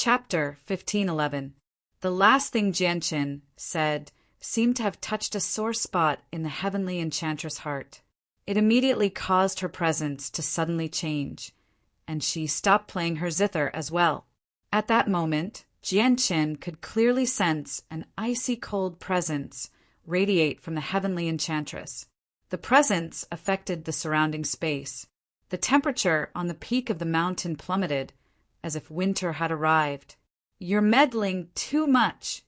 Chapter 1511. The last thing Jianqin said seemed to have touched a sore spot in the heavenly enchantress' heart. It immediately caused her presence to suddenly change, and she stopped playing her zither as well. At that moment, Jianqin could clearly sense an icy cold presence radiate from the heavenly enchantress. The presence affected the surrounding space. The temperature on the peak of the mountain plummeted, as if winter had arrived. "You're meddling too much,"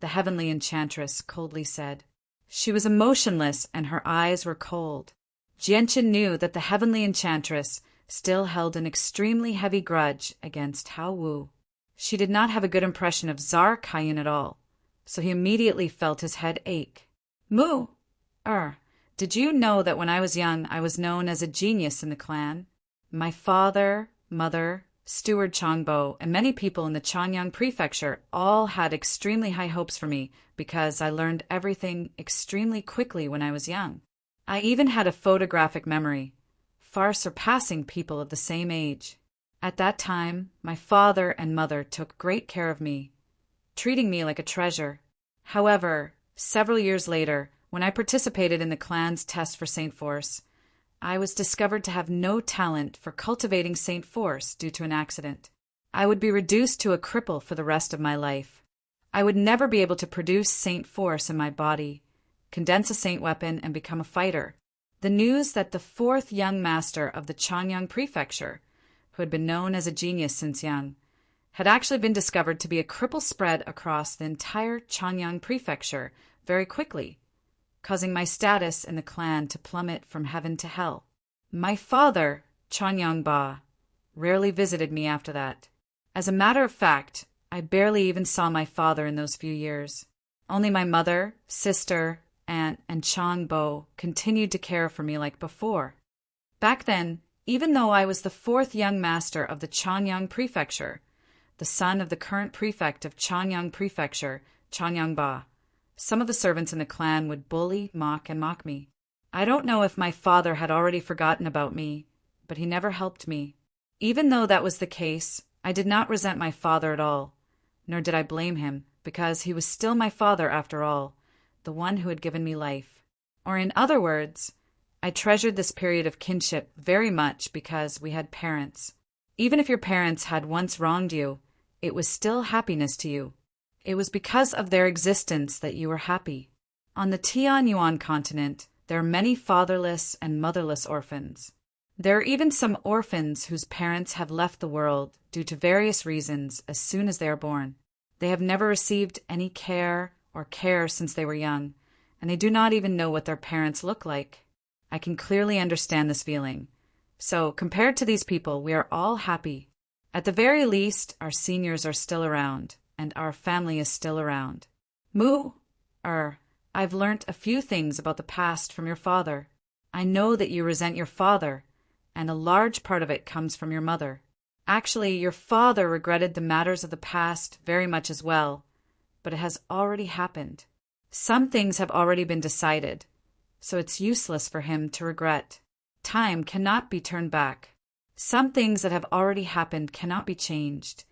the heavenly enchantress coldly said. She was emotionless and her eyes were cold. Jianqin knew that the heavenly enchantress still held an extremely heavy grudge against Hao Wu. She did not have a good impression of Czar Kayun at all, so he immediately felt his head ache. "Mu, did you know that when I was young I was known as a genius in the clan? My father, mother, Steward Changbo, and many people in the Changyang prefecture all had extremely high hopes for me because I learned everything extremely quickly when I was young. I even had a photographic memory, far surpassing people of the same age. At that time, my father and mother took great care of me, treating me like a treasure. However, several years later, when I participated in the clan's test for Saint Force, I was discovered to have no talent for cultivating Saint Force due to an accident. I would be reduced to a cripple for the rest of my life. I would never be able to produce Saint Force in my body, condense a Saint weapon, and become a fighter. The news that the fourth young master of the Changyang prefecture, who had been known as a genius since young, had actually been discovered to be a cripple spread across the entire Changyang prefecture very quickly, causing my status in the clan to plummet from heaven to hell. My father, Changyang Ba, rarely visited me after that. As a matter of fact, I barely even saw my father in those few years. Only my mother, sister, aunt, and Chang Bo continued to care for me like before. Back then, even though I was the fourth young master of the Changyang prefecture, the son of the current prefect of Changyang prefecture, Changyang Ba, some of the servants in the clan would bully, mock me. I don't know if my father had already forgotten about me, but he never helped me. Even though that was the case, I did not resent my father at all, nor did I blame him, because he was still my father after all, the one who had given me life. Or in other words, I treasured this period of kinship very much because we had parents. Even if your parents had once wronged you, it was still happiness to you. It was because of their existence that you were happy. On the Tianyuan continent, there are many fatherless and motherless orphans. There are even some orphans whose parents have left the world due to various reasons as soon as they are born. They have never received any care since they were young, and they do not even know what their parents look like. I can clearly understand this feeling. So, compared to these people, we are all happy. At the very least, our seniors are still around, and our family is still around. I've learnt a few things about the past from your father. I know that you resent your father, and a large part of it comes from your mother. Actually, your father regretted the matters of the past very much as well, but it has already happened. Some things have already been decided, so it's useless for him to regret. Time cannot be turned back. Some things that have already happened cannot be changed,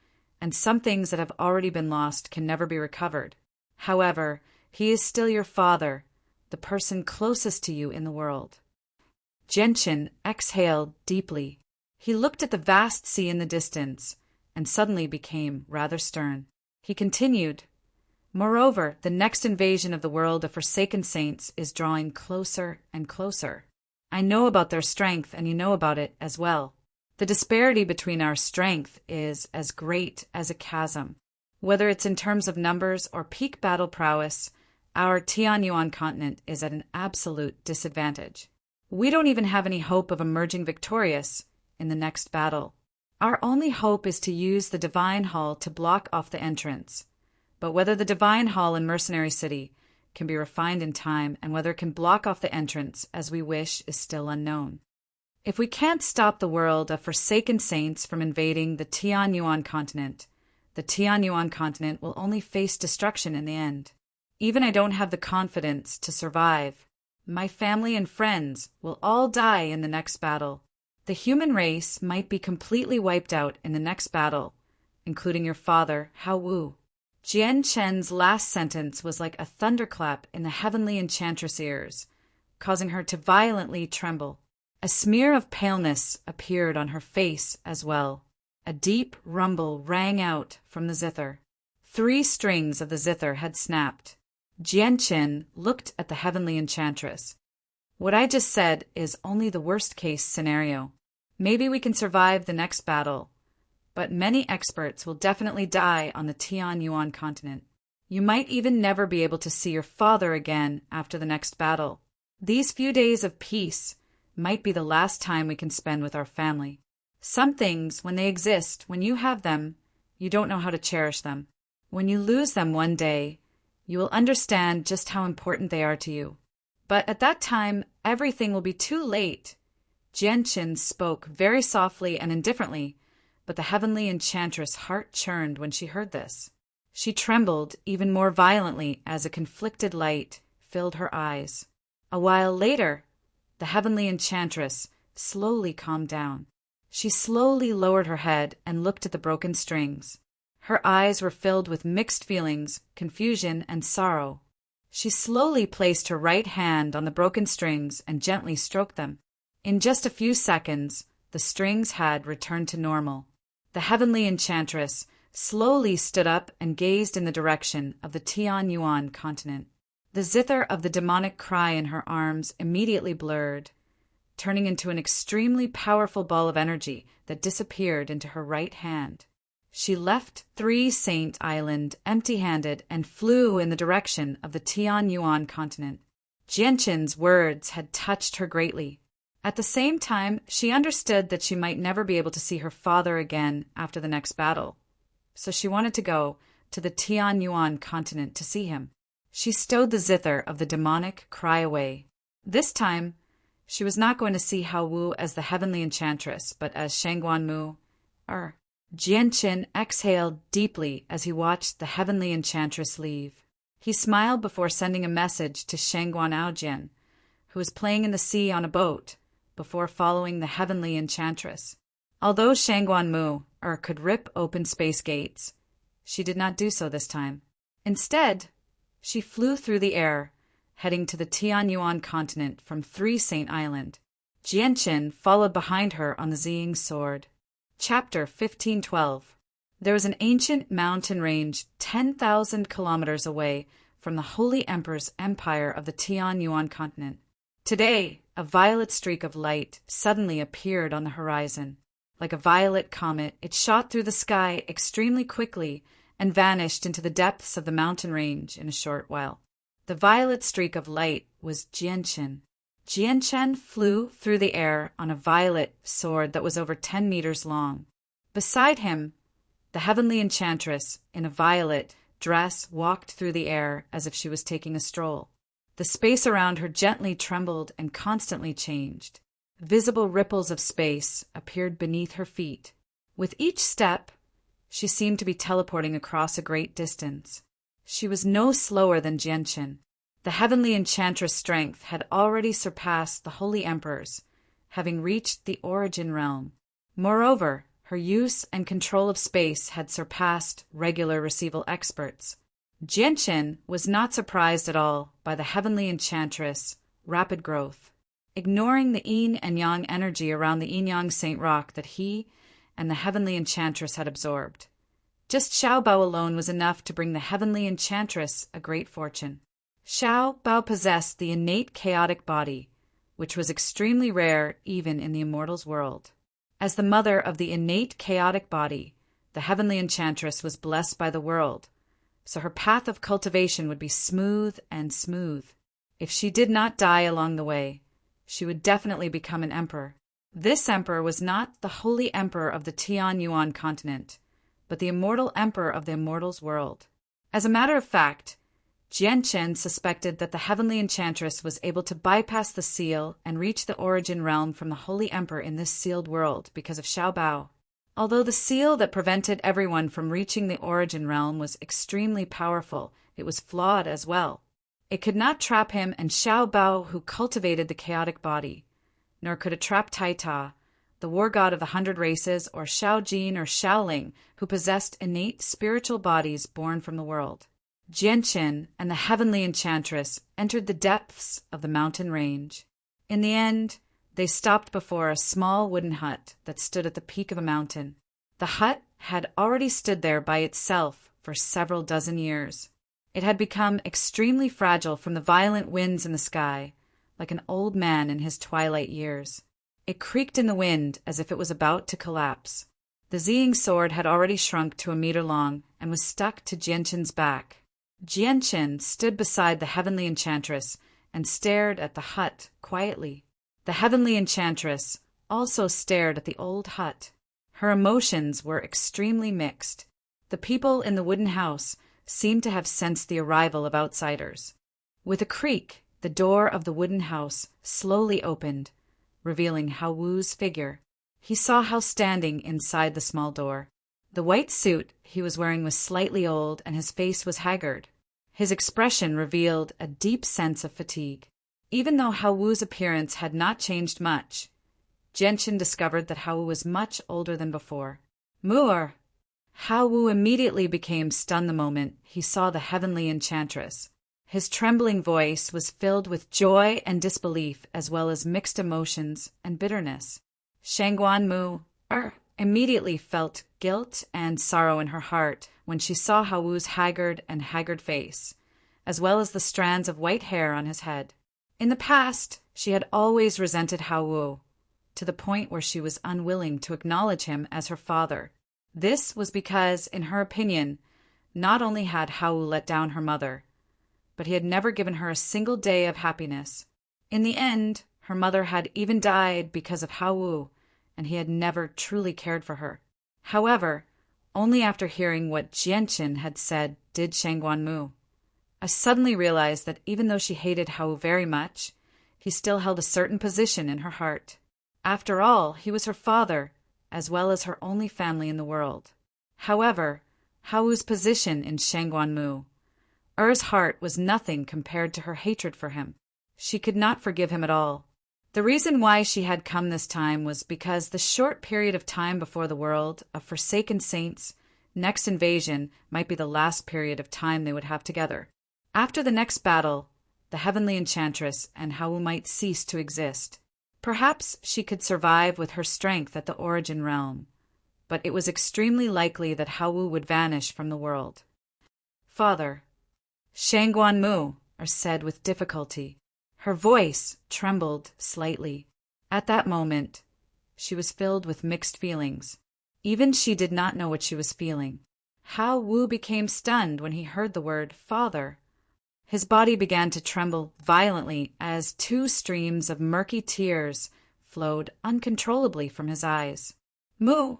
and some things that have already been lost can never be recovered. However, he is still your father, the person closest to you in the world. Jianqin exhaled deeply. He looked at the vast sea in the distance, and suddenly became rather stern. He continued, "Moreover, the next invasion of the world of Forsaken Saints is drawing closer and closer. I know about their strength, and you know about it as well. The disparity between our strength is as great as a chasm. Whether it's in terms of numbers or peak battle prowess, our Tianyuan continent is at an absolute disadvantage. We don't even have any hope of emerging victorious in the next battle. Our only hope is to use the Divine Hall to block off the entrance. But whether the Divine Hall in Mercenary City can be refined in time and whether it can block off the entrance as we wish is still unknown. If we can't stop the world of Forsaken Saints from invading the Tianyuan continent, the Tianyuan continent will only face destruction in the end. Even I don't have the confidence to survive. My family and friends will all die in the next battle. The human race might be completely wiped out in the next battle, including your father, Hao Wu." Jian Chen's last sentence was like a thunderclap in the heavenly enchantress' ears, causing her to violently tremble. A smear of paleness appeared on her face as well. A deep rumble rang out from the zither. 3 strings of the zither had snapped. Jian Chen looked at the heavenly enchantress. "What I just said is only the worst-case scenario. Maybe we can survive the next battle, but many experts will definitely die on the Tianyuan continent. You might even never be able to see your father again after the next battle. These few days of peace might be the last time we can spend with our family. Some things, when they exist, when you have them, you don't know how to cherish them. When you lose them one day, you will understand just how important they are to you. But at that time, everything will be too late." Jian Chen spoke very softly and indifferently, but the heavenly enchantress' heart churned when she heard this. She trembled even more violently as a conflicted light filled her eyes. A while later, the heavenly enchantress slowly calmed down. She slowly lowered her head and looked at the broken strings. Her eyes were filled with mixed feelings, confusion, and sorrow. She slowly placed her right hand on the broken strings and gently stroked them. In just a few seconds, the strings had returned to normal. The heavenly enchantress slowly stood up and gazed in the direction of the Tianyuan continent. The zither of the demonic cry in her arms immediately blurred, turning into an extremely powerful ball of energy that disappeared into her right hand. She left 3 Saint Island empty-handed and flew in the direction of the Tianyuan continent. Jian Chen's words had touched her greatly. At the same time, she understood that she might never be able to see her father again after the next battle, so she wanted to go to the Tianyuan continent to see him. She stowed the zither of the demonic cry away. This time, she was not going to see Hao Wu as the heavenly enchantress, but as Shangguan Mu. Jian Chen exhaled deeply as he watched the heavenly enchantress leave. He smiled before sending a message to Shangguan Aojian, who was playing in the sea on a boat, before following the heavenly enchantress. Although Shangguan Mu could rip open space gates, she did not do so this time. Instead, she flew through the air, heading to the Tianyuan continent from 3 Saint Island. Jian Chen followed behind her on the Ziying sword. Chapter 1512. There was an ancient mountain range 10,000 kilometers away from the Holy Emperor's empire of the Tianyuan continent. Today, a violet streak of light suddenly appeared on the horizon. Like a violet comet, it shot through the sky extremely quickly and vanished into the depths of the mountain range in a short while. The violet streak of light was Jian Chen. Jian Chen flew through the air on a violet sword that was over 10 meters long. Beside him, the heavenly enchantress, in a violet dress, walked through the air as if she was taking a stroll. The space around her gently trembled and constantly changed. Visible ripples of space appeared beneath her feet. With each step, she seemed to be teleporting across a great distance. She was no slower than Jian Chen. The heavenly enchantress' strength had already surpassed the Holy Emperor's, having reached the origin realm. Moreover, her use and control of space had surpassed regular receival experts. Jian Chen was not surprised at all by the heavenly enchantress' rapid growth. Ignoring the yin and yang energy around the yin-yang saint rock that he and the heavenly enchantress had absorbed, just Xiao Bao alone was enough to bring the heavenly enchantress a great fortune. Xiao Bao possessed the innate chaotic body, which was extremely rare even in the immortals' world. As the mother of the innate chaotic body, the heavenly enchantress was blessed by the world, so her path of cultivation would be smooth and smooth. If she did not die along the way, she would definitely become an emperor. This emperor was not the holy emperor of the Tianyuan continent, but the immortal emperor of the immortals' world. As a matter of fact, Jian Chen suspected that the heavenly enchantress was able to bypass the seal and reach the origin realm from the holy emperor in this sealed world because of Xiao Bao. Although the seal that prevented everyone from reaching the origin realm was extremely powerful, it was flawed as well. It could not trap him and Xiao Bao, who cultivated the chaotic body, nor could it trap Taita, the war god of the 100 races, or Shaojin or Shaoling, who possessed innate spiritual bodies born from the world. Jianqin and the heavenly enchantress entered the depths of the mountain range. In the end, they stopped before a small wooden hut that stood at the peak of a mountain. The hut had already stood there by itself for several dozen years. It had become extremely fragile from the violent winds in the sky, like an old man in his twilight years. It creaked in the wind as if it was about to collapse. The Ziying sword had already shrunk to a meter long and was stuck to Jianqin's back. Jianqin stood beside the heavenly enchantress and stared at the hut quietly. The heavenly enchantress also stared at the old hut. Her emotions were extremely mixed. The people in the wooden house seemed to have sensed the arrival of outsiders. With a creak, the door of the wooden house slowly opened, revealing Hao Wu's figure. He saw Hao standing inside the small door. The white suit he was wearing was slightly old, and his face was haggard. His expression revealed a deep sense of fatigue. Even though Hao Wu's appearance had not changed much, Jianqin discovered that Hao Wu was much older than before. Mu'er! Hao Wu immediately became stunned the moment he saw the heavenly enchantress. His trembling voice was filled with joy and disbelief, as well as mixed emotions and bitterness. Shangguan Mu immediately felt guilt and sorrow in her heart when she saw Hao Wu's haggard face, as well as the strands of white hair on his head. In the past, she had always resented Hao Wu, to the point where she was unwilling to acknowledge him as her father. This was because, in her opinion, not only had Hao Wu let down her mother, but he had never given her a single day of happiness. In the end, her mother had even died because of Hao Wu, and he had never truly cared for her. However, only after hearing what Jianqin had said did Shangguan Mu. I suddenly realized that even though she hated Hao Wu very much, he still held a certain position in her heart. After all, he was her father, as well as her only family in the world. However, Hao Wu's position in Shangguan Mu, Er's heart was nothing compared to her hatred for him. She could not forgive him at all. The reason why she had come this time was because the short period of time before the world of Forsaken Saints' next invasion might be the last period of time they would have together. After the next battle, the heavenly enchantress and Hao Wu might cease to exist. Perhaps she could survive with her strength at the origin realm, but it was extremely likely that Hao Wu would vanish from the world. Father, Shangguan Mu said with difficulty. Her voice trembled slightly. At that moment, she was filled with mixed feelings. Even she did not know what she was feeling. Hao Wu became stunned when he heard the word father. His body began to tremble violently as 2 streams of murky tears flowed uncontrollably from his eyes. Mu,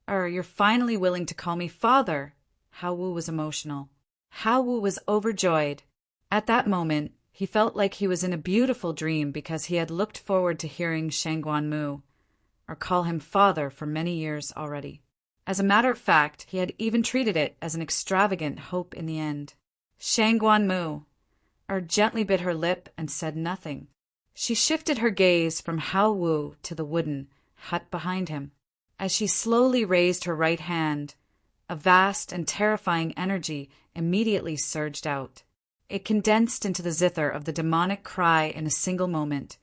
you're finally willing to call me father. Hao Wu was emotional. Hao Wu was overjoyed. At that moment, he felt like he was in a beautiful dream because he had looked forward to hearing Shangguan Mu, call him father, for many years already. As a matter of fact, he had even treated it as an extravagant hope in the end. Shangguan Mu gently bit her lip and said nothing. She shifted her gaze from Hao Wu to the wooden hut behind him. As she slowly raised her right hand, a vast and terrifying energy immediately surged out. It condensed into the zither of the demonic cry in a single moment,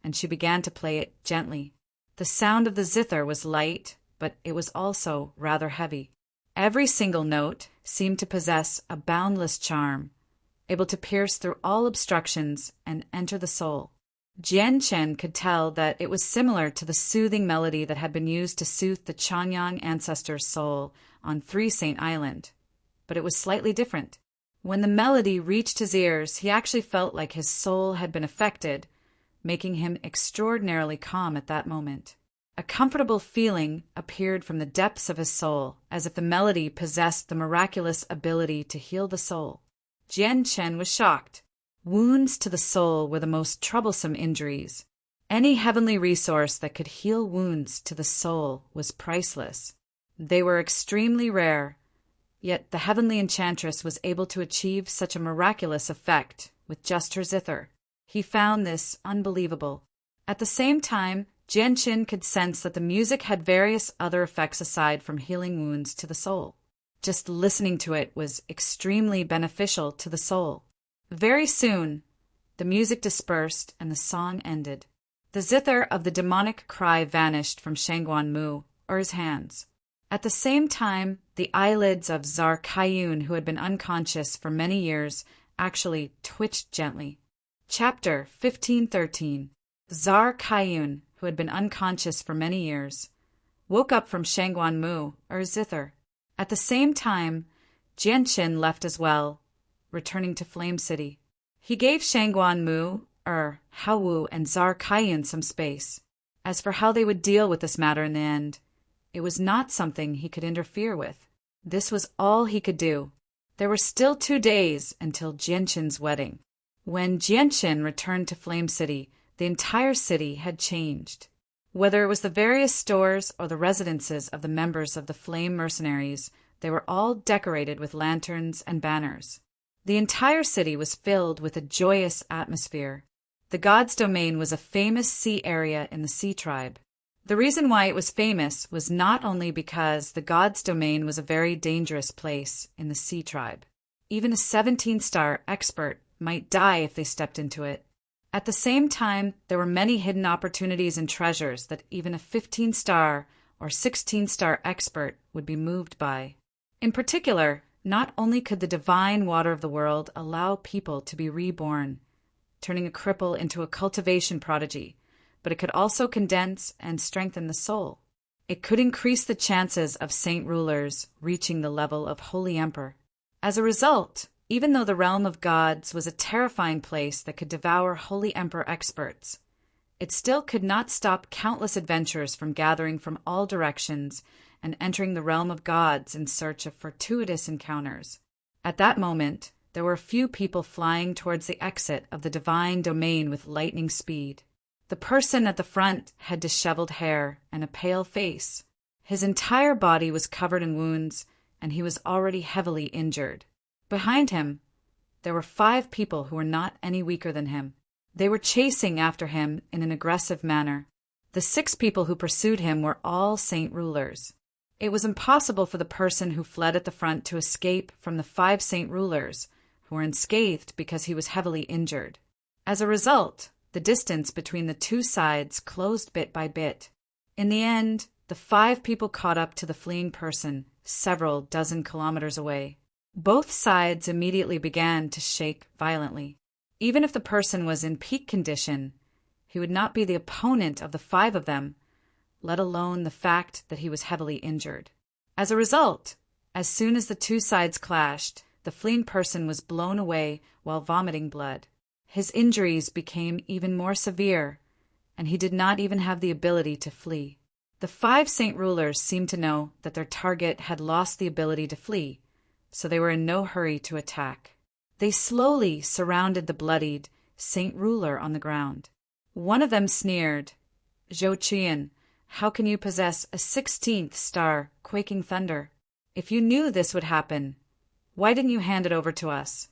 and she began to play it gently. The sound of the zither was light, but it was also rather heavy. Every single note seemed to possess a boundless charm, able to pierce through all obstructions and enter the soul. Jianqin could tell that it was similar to the soothing melody that had been used to soothe the Chanyang ancestor's soul on Three Saint Island, but it was slightly different. When the melody reached his ears, he actually felt like his soul had been affected, making him extraordinarily calm at that moment. A comfortable feeling appeared from the depths of his soul, as if the melody possessed the miraculous ability to heal the soul. Jianqin was shocked. Wounds to the soul were the most troublesome injuries. Any heavenly resource that could heal wounds to the soul was priceless. They were extremely rare, yet the heavenly enchantress was able to achieve such a miraculous effect with just her zither. He found this unbelievable. At the same time, Jianqin could sense that the music had various other effects aside from healing wounds to the soul. Just listening to it was extremely beneficial to the soul. Very soon, the music dispersed and the song ended. The zither of the demonic cry vanished from Shangguan Mu, or his hands. At the same time, the eyelids of Czar Kaiyun, who had been unconscious for many years, actually twitched gently. Chapter 1513. Czar Kaiyun, who had been unconscious for many years, woke up from Shangguan Mu, or his zither. At the same time, Jianqin left as well, returning to Flame City. He gave Shangguan Mu, Hao Wu, and Czar Kaiyun some space. As for how they would deal with this matter in the end, it was not something he could interfere with. This was all he could do. There were still 2 days until Jianqin's wedding. When Jianqin returned to Flame City, the entire city had changed. Whether it was the various stores or the residences of the members of the Flame Mercenaries, they were all decorated with lanterns and banners. The entire city was filled with a joyous atmosphere. The god's domain was a famous sea area in the Sea Tribe. The reason why it was famous was not only because the god's domain was a very dangerous place in the Sea Tribe. Even a 17-star expert might die if they stepped into it. At the same time, there were many hidden opportunities and treasures that even a 15-star or 16-star expert would be moved by. In particular, not only could the divine water of the world allow people to be reborn, turning a cripple into a cultivation prodigy, but it could also condense and strengthen the soul. It could increase the chances of saint rulers reaching the level of Holy Emperor. As a result, even though the realm of gods was a terrifying place that could devour Holy Emperor experts, it still could not stop countless adventurers from gathering from all directions and entering the realm of gods in search of fortuitous encounters. At that moment, there were a few people flying towards the exit of the divine domain with lightning speed. The person at the front had disheveled hair and a pale face. His entire body was covered in wounds, and he was already heavily injured. Behind him, there were 5 people who were not any weaker than him. They were chasing after him in an aggressive manner. The 6 people who pursued him were all saint rulers. It was impossible for the person who fled at the front to escape from the 5 saint rulers, who were unscathed because he was heavily injured. As a result, the distance between the 2 sides closed bit by bit. In the end, the 5 people caught up to the fleeing person, several dozen kilometers away. Both sides immediately began to shake violently. Even if the person was in peak condition, he would not be the opponent of the 5 of them, let alone the fact that he was heavily injured. As a result, as soon as the 2 sides clashed, the fleeing person was blown away while vomiting blood. His injuries became even more severe, and he did not even have the ability to flee. The 5 saint rulers seemed to know that their target had lost the ability to flee, so they were in no hurry to attack. They slowly surrounded the bloodied saint ruler on the ground. One of them sneered, "Zhou Qian, how can you possess a 16th star quaking thunder? If you knew this would happen, why didn't you hand it over to us?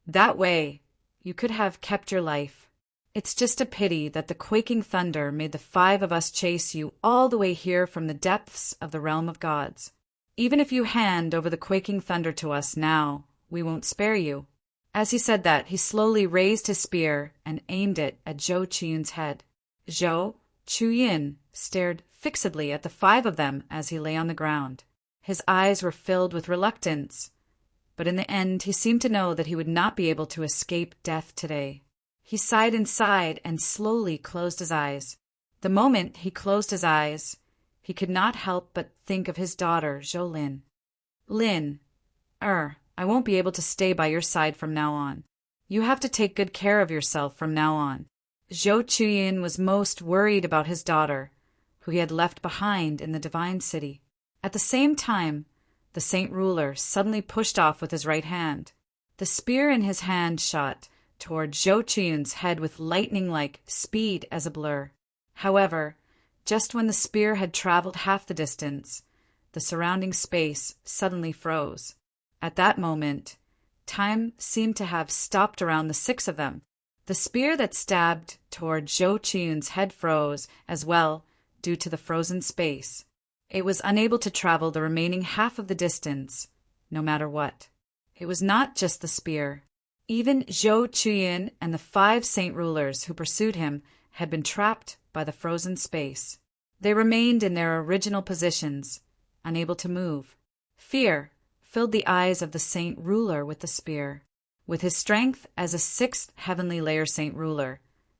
That way, you could have kept your life. It's just a pity that the quaking thunder made the 5 of us chase you all the way here from the depths of the realm of gods. Even if you hand over the quaking thunder to us now, we won't spare you." As he said that, he slowly raised his spear and aimed it at Zhou Qian's head. Zhou Qian stared fixedly at the 5 of them as he lay on the ground. His eyes were filled with reluctance, but in the end he seemed to know that he would not be able to escape death today. He sighed inside and slowly closed his eyes. The moment he closed his eyes, he could not help but think of his daughter, Zhou Lin. "Lin, I won't be able to stay by your side from now on. You have to take good care of yourself from now on." Zhou Qian was most worried about his daughter, who he had left behind in the divine city. At the same time, the saint ruler suddenly pushed off with his right hand. The spear in his hand shot toward Zhou Qian's head with lightning-like speed as a blur. However, just when the spear had traveled half the distance, the surrounding space suddenly froze. At that moment, time seemed to have stopped around the 6 of them. The spear that stabbed toward Zhou Qiyun's head froze as well due to the frozen space. It was unable to travel the remaining half of the distance, no matter what. It was not just the spear. Even Zhou Qiyun and the 5 saint rulers who pursued him had been trapped by the frozen space. They remained in their original positions, unable to move. Fear filled the eyes of the saint ruler with the spear. With his strength as a 6th heavenly layer saint ruler,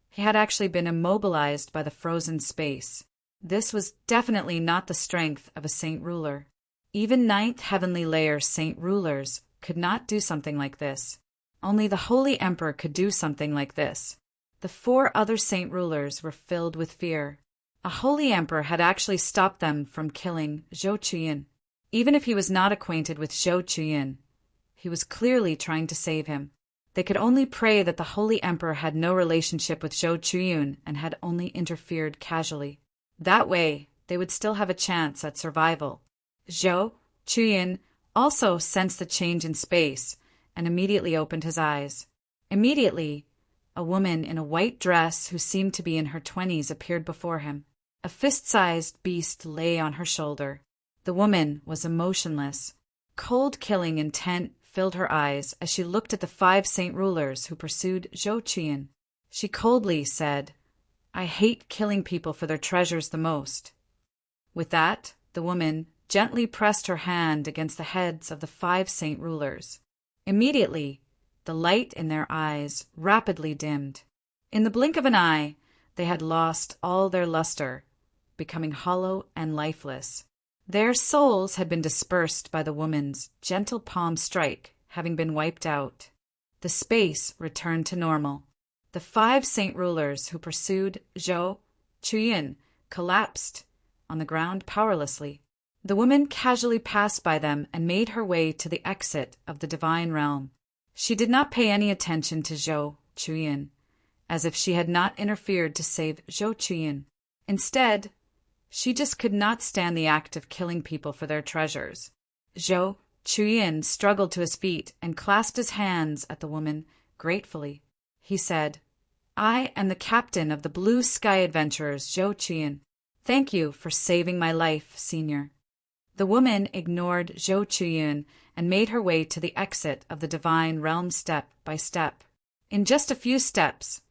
he had actually been immobilized by the frozen space. This was definitely not the strength of a saint ruler. Even 9th heavenly layer saint rulers could not do something like this. Only the Holy Emperor could do something like this. The 4 other saint rulers were filled with fear. A Holy Emperor had actually stopped them from killing Zhou Qiyun. Even if he was not acquainted with Zhou Qiyun, he was clearly trying to save him. They could only pray that the Holy Emperor had no relationship with Zhou Qiyun and had only interfered casually. That way, they would still have a chance at survival. Zhou Qiyun also sensed the change in space and immediately opened his eyes. Immediately, a woman in a white dress who seemed to be in her 20s appeared before him. A fist-sized beast lay on her shoulder. The woman was emotionless. Cold killing intent filled her eyes as she looked at the 5 saint rulers who pursued Zhou Qiyun. She coldly said, "I hate killing people for their treasures the most." With that, the woman gently pressed her hand against the heads of the 5 saint rulers. Immediately, the light in their eyes rapidly dimmed. In the blink of an eye, they had lost all their luster, becoming hollow and lifeless. Their souls had been dispersed by the woman's gentle palm strike, having been wiped out. The space returned to normal. The 5 saint rulers who pursued Zhou Qiyun collapsed on the ground powerlessly. The woman casually passed by them and made her way to the exit of the divine realm. She did not pay any attention to Zhou Qiyun, as if she had not interfered to save Zhou Qiyun. Instead, she just could not stand the act of killing people for their treasures. Zhou Qiyun struggled to his feet and clasped his hands at the woman gratefully. He said, "I am the captain of the Blue Sky Adventurers, Zhou Qiyun. Thank you for saving my life, Senior." The woman ignored Zhou Qiyun and made her way to the exit of the divine realm step by step. In just a few steps,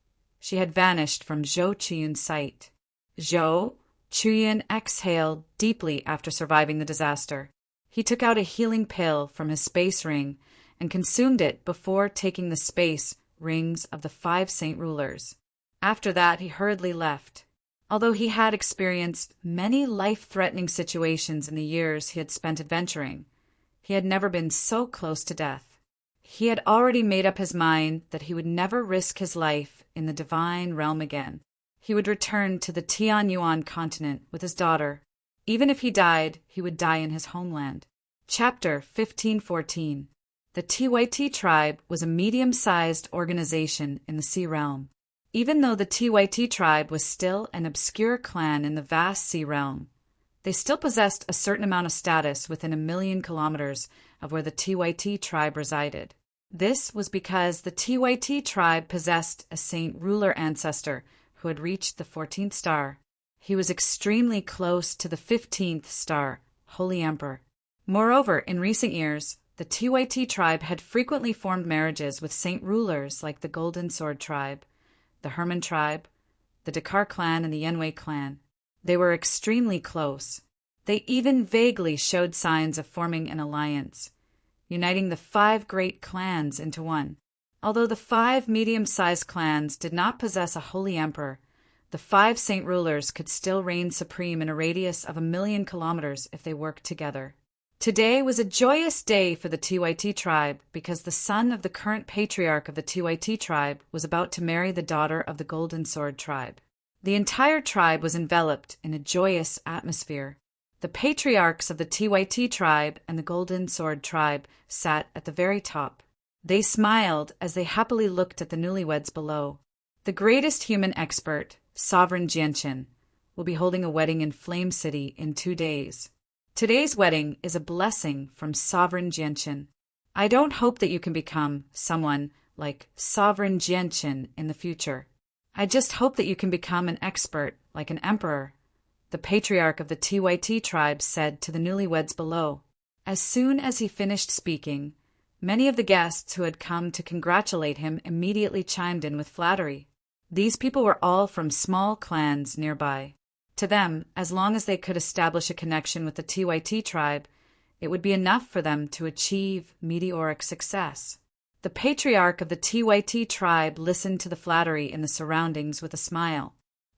she had vanished from Zhou Qiyun's sight. Zhou Qiyun exhaled deeply after surviving the disaster. He took out a healing pill from his space ring and consumed it before taking the space rings of the 5 saint rulers. After that, he hurriedly left. Although he had experienced many life-threatening situations in the years he had spent adventuring, he had never been so close to death. He had already made up his mind that he would never risk his life in the divine realm again. He would return to the Tianyuan continent with his daughter. Even if he died, he would die in his homeland. Chapter 1514. The Deity tribe was a medium-sized organization in the Sea Realm. Even though the Deity tribe was still an obscure clan in the vast Sea Realm, they still possessed a certain amount of status within 1,000,000 kilometers of where the Deity tribe resided. This was because the Deity tribe possessed a saint ruler ancestor who had reached the 14th star. He was extremely close to the 15th star, Holy Emperor. Moreover, in recent years, the Deity tribe had frequently formed marriages with saint rulers like the Golden Sword tribe, the Herman tribe, the Dakar clan, and the Yenwei clan. They were extremely close. They even vaguely showed signs of forming an alliance, uniting the 5 great clans into one. Although the 5 medium-sized clans did not possess a holy emperor, the 5 saint rulers could still reign supreme in a radius of 1,000,000 kilometers if they worked together. Today was a joyous day for the Deity tribe because the son of the current patriarch of the Deity tribe was about to marry the daughter of the Golden Sword tribe. The entire tribe was enveloped in a joyous atmosphere. The patriarchs of the Deity tribe and the Golden Sword tribe sat at the very top. They smiled as they happily looked at the newlyweds below. The greatest human expert, Sovereign Jianqin, will be holding a wedding in Flame City in 2 days. Today's wedding is a blessing from Sovereign Jianqin. I don't hope that you can become someone like sovereign Jianqin in the future. I just hope that you can become an expert, like an emperor, the patriarch of the Deity tribe said to the newlyweds below. As soon as he finished speaking, many of the guests who had come to congratulate him immediately chimed in with flattery. These people were all from small clans nearby. To them, as long as they could establish a connection with the Deity tribe, it would be enough for them to achieve meteoric success. The patriarch of the Deity tribe listened to the flattery in the surroundings with a smile.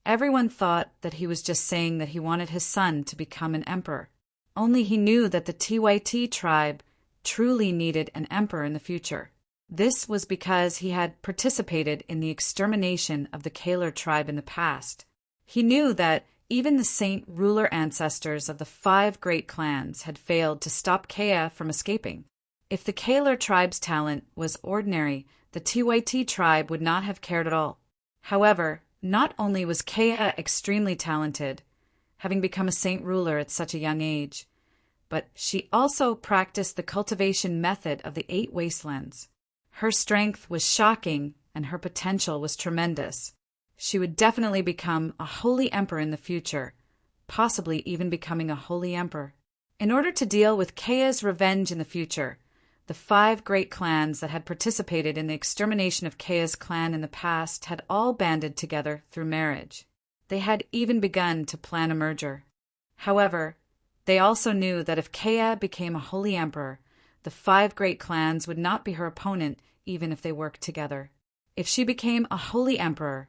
Everyone thought that he was just saying that he wanted his son to become an emperor. Only he knew that the Deity tribe truly needed an emperor in the future. This was because he had participated in the extermination of the Kaler tribe in the past. He knew that even the saint ruler ancestors of the 5 great clans had failed to stop Kea from escaping. If the Kaler tribe's talent was ordinary, the Deity tribe would not have cared at all. However, not only was Kea extremely talented, having become a saint ruler at such a young age, but she also practiced the cultivation method of the 8 wastelands. Her strength was shocking and her potential was tremendous. She would definitely become a holy emperor in the future, possibly even becoming a holy emperor. In order to deal with Kea's revenge in the future, the 5 great clans that had participated in the extermination of Kea's clan in the past had all banded together through marriage. They had even begun to plan a merger. However, they also knew that if Kea became a holy emperor, the 5 great clans would not be her opponent even if they worked together. If she became a holy emperor,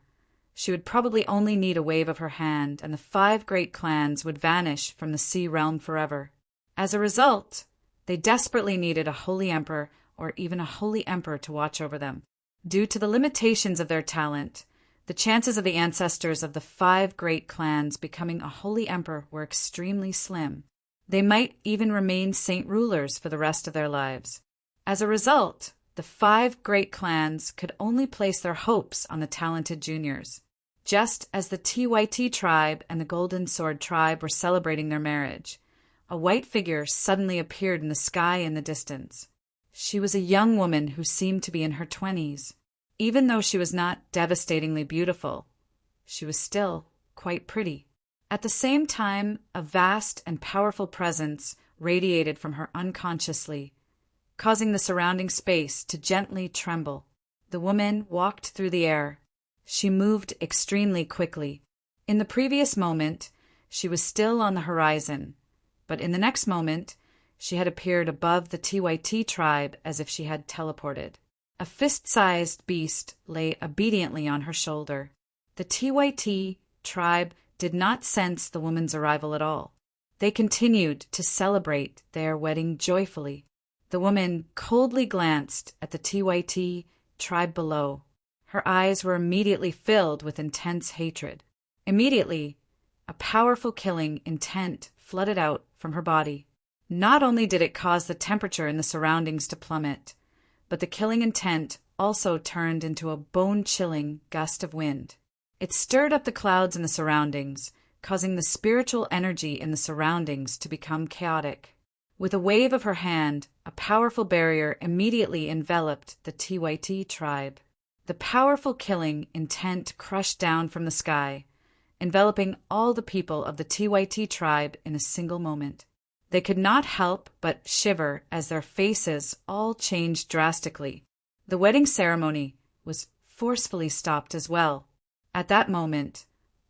she would probably only need a wave of her hand, and the 5 great clans would vanish from the sea realm forever. As a result, they desperately needed a holy emperor or even a holy emperor to watch over them. Due to the limitations of their talent, the chances of the ancestors of the 5 great clans becoming a holy emperor were extremely slim. They might even remain saint rulers for the rest of their lives. As a result, the 5 great clans could only place their hopes on the talented juniors. Just as the Deity tribe and the Golden Sword tribe were celebrating their marriage, a white figure suddenly appeared in the sky in the distance. She was a young woman who seemed to be in her 20s. Even though she was not devastatingly beautiful, she was still quite pretty. At the same time, a vast and powerful presence radiated from her unconsciously, causing the surrounding space to gently tremble. The woman walked through the air. She moved extremely quickly. In the previous moment, she was still on the horizon, but in the next moment, she had appeared above the Deity tribe as if she had teleported. A fist-sized beast lay obediently on her shoulder. The Deity tribe did not sense the woman's arrival at all. They continued to celebrate their wedding joyfully. The woman coldly glanced at the Deity tribe below. Her eyes were immediately filled with intense hatred. Immediately, a powerful killing intent flooded out from her body. Not only did it cause the temperature in the surroundings to plummet, but the killing intent also turned into a bone-chilling gust of wind. It stirred up the clouds in the surroundings, causing the spiritual energy in the surroundings to become chaotic. With a wave of her hand, a powerful barrier immediately enveloped the Deity tribe. The powerful killing intent crushed down from the sky, enveloping all the people of the Deity tribe in a single moment. They could not help but shiver as their faces all changed drastically. The wedding ceremony was forcefully stopped as well. At that moment,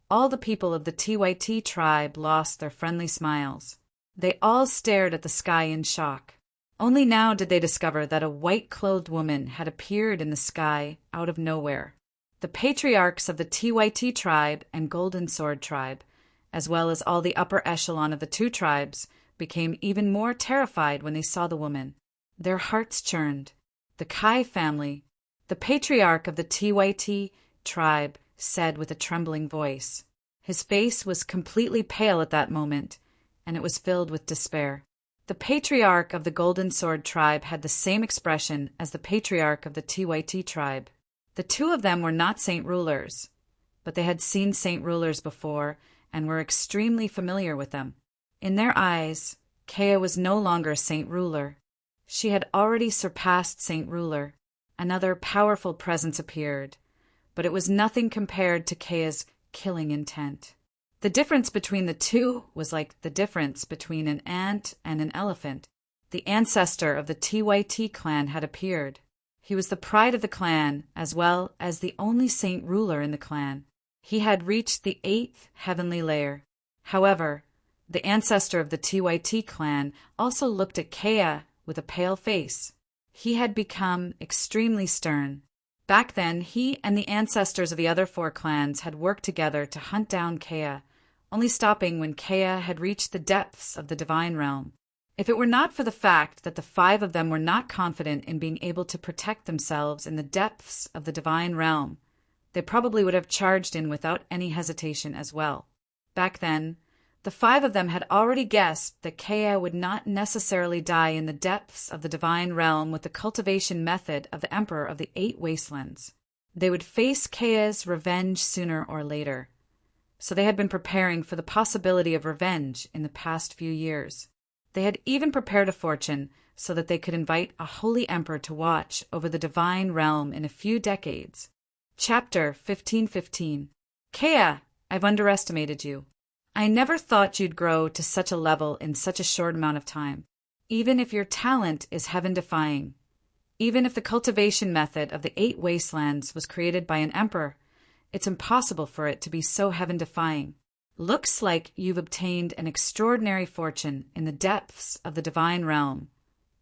all the people of the Deity tribe lost their friendly smiles. They all stared at the sky in shock. Only now did they discover that a white-clothed woman had appeared in the sky out of nowhere. The patriarchs of the Deity tribe and Golden Sword tribe, as well as all the upper echelon of the 2 tribes, became even more terrified when they saw the woman. Their hearts churned. The Kai family, the patriarch of the Deity tribe, said with a trembling voice. His face was completely pale at that moment, and it was filled with despair. The patriarch of the Golden Sword tribe had the same expression as the patriarch of the Deity tribe. The 2 of them were not saint rulers, but they had seen saint rulers before and were extremely familiar with them. In their eyes, Kea was no longer saint ruler. She had already surpassed saint ruler. Another powerful presence appeared, but it was nothing compared to Kaya's killing intent. The difference between the two was like the difference between an ant and an elephant. The ancestor of the Tyt clan had appeared. He was the pride of the clan, as well as the only saint ruler in the clan. He had reached the 8th heavenly layer. However, the ancestor of the Tyt clan also looked at Kaya with a pale face. He had become extremely stern. Back then, he and the ancestors of the other 4 clans had worked together to hunt down Kaya, only stopping when Kaya had reached the depths of the divine realm. If it were not for the fact that the 5 of them were not confident in being able to protect themselves in the depths of the divine realm, they probably would have charged in without any hesitation as well. Back then, the 5 of them had already guessed that Kaya would not necessarily die in the depths of the divine realm with the cultivation method of the Emperor of the 8 Wastelands. They would face Kaya's revenge sooner or later. So they had been preparing for the possibility of revenge in the past few years. They had even prepared a fortune so that they could invite a holy emperor to watch over the divine realm in a few decades. Chapter 15:15. Kaya, I've underestimated you. I never thought you'd grow to such a level in such a short amount of time. Even if your talent is heaven-defying, even if the cultivation method of the 8 Wastelands was created by an emperor, it's impossible for it to be so heaven-defying. Looks like you've obtained an extraordinary fortune in the depths of the divine realm,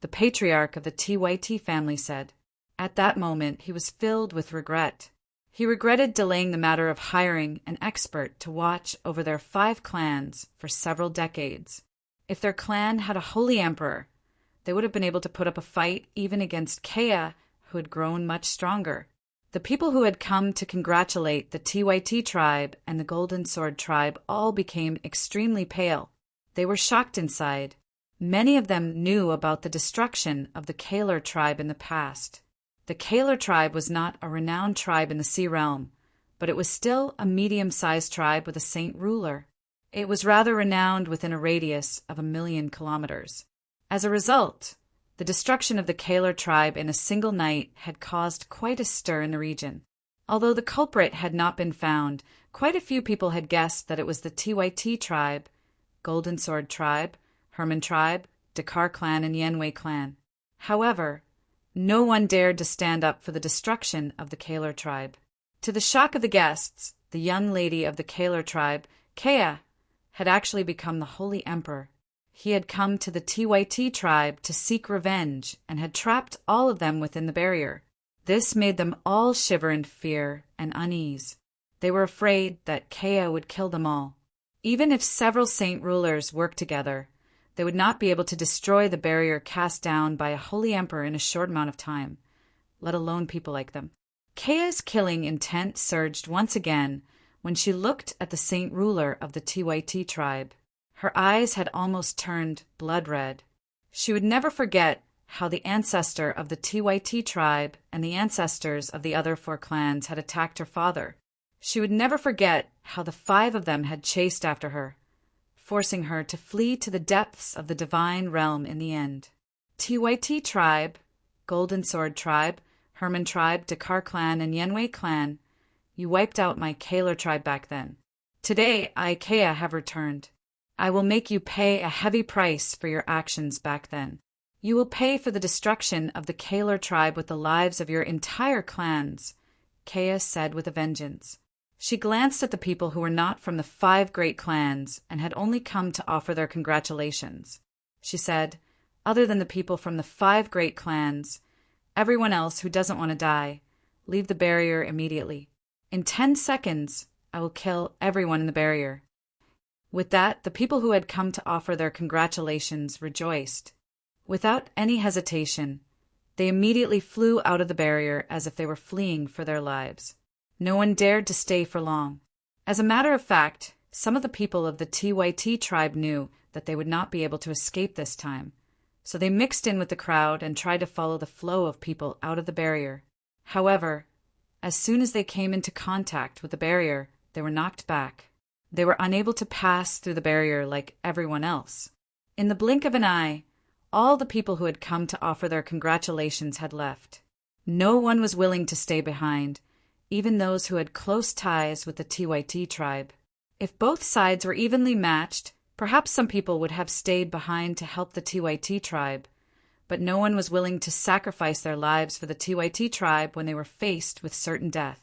the patriarch of the Tyt family said. At that moment, he was filled with regret. He regretted delaying the matter of hiring an expert to watch over their 5 clans for several decades. If their clan had a holy emperor, they would have been able to put up a fight even against Kaya, who had grown much stronger. The people who had come to congratulate the Tyt tribe and the Golden Sword tribe all became extremely pale. They were shocked inside. Many of them knew about the destruction of the Kalar tribe in the past. The Kalar tribe was not a renowned tribe in the Sea Realm, but it was still a medium-sized tribe with a saint ruler. It was rather renowned within a radius of 1,000,000 kilometers. As a result, the destruction of the Kalar tribe in a single night had caused quite a stir in the region. Although the culprit had not been found, quite a few people had guessed that it was the Tyt tribe, Golden Sword tribe, Herman tribe, Dakar clan, and Yenwei clan. However, no one dared to stand up for the destruction of the Kalar tribe. To the shock of the guests, the young lady of the Kalar tribe, Kaya, had actually become the holy emperor. He had come to the Tyt tribe to seek revenge and had trapped all of them within the barrier. This made them all shiver in fear and unease. They were afraid that Kaya would kill them all. Even if several saint rulers worked together, they would not be able to destroy the barrier cast down by a holy emperor in a short amount of time, let alone people like them. Kaya's killing intent surged once again when she looked at the saint ruler of the Tyt tribe. Her eyes had almost turned blood red. She would never forget how the ancestor of the Tyt tribe and the ancestors of the other 4 clans had attacked her father. She would never forget how the 5 of them had chased after her, forcing her to flee to the depths of the divine realm in the end. Tyt tribe, Golden Sword tribe, Herman tribe, Dakar clan, and Yenwei clan, you wiped out my Kalar tribe back then. Today, I, Kaya, have returned. I will make you pay a heavy price for your actions back then. You will pay for the destruction of the Kalar tribe with the lives of your entire clans, Kaya said with a vengeance. She glanced at the people who were not from the 5 great clans and had only come to offer their congratulations. She said, other than the people from the 5 great clans, everyone else who doesn't want to die, leave the barrier immediately. In 10 seconds, I will kill everyone in the barrier. With that, the people who had come to offer their congratulations rejoiced. Without any hesitation, they immediately flew out of the barrier as if they were fleeing for their lives. No one dared to stay for long. As a matter of fact, some of the people of the Tyt tribe knew that they would not be able to escape this time, so they mixed in with the crowd and tried to follow the flow of people out of the barrier. However, as soon as they came into contact with the barrier, they were knocked back. They were unable to pass through the barrier like everyone else. In the blink of an eye, all the people who had come to offer their congratulations had left. No one was willing to stay behind, even those who had close ties with the Deity tribe. If both sides were evenly matched, perhaps some people would have stayed behind to help the Deity tribe, but no one was willing to sacrifice their lives for the Deity tribe when they were faced with certain death.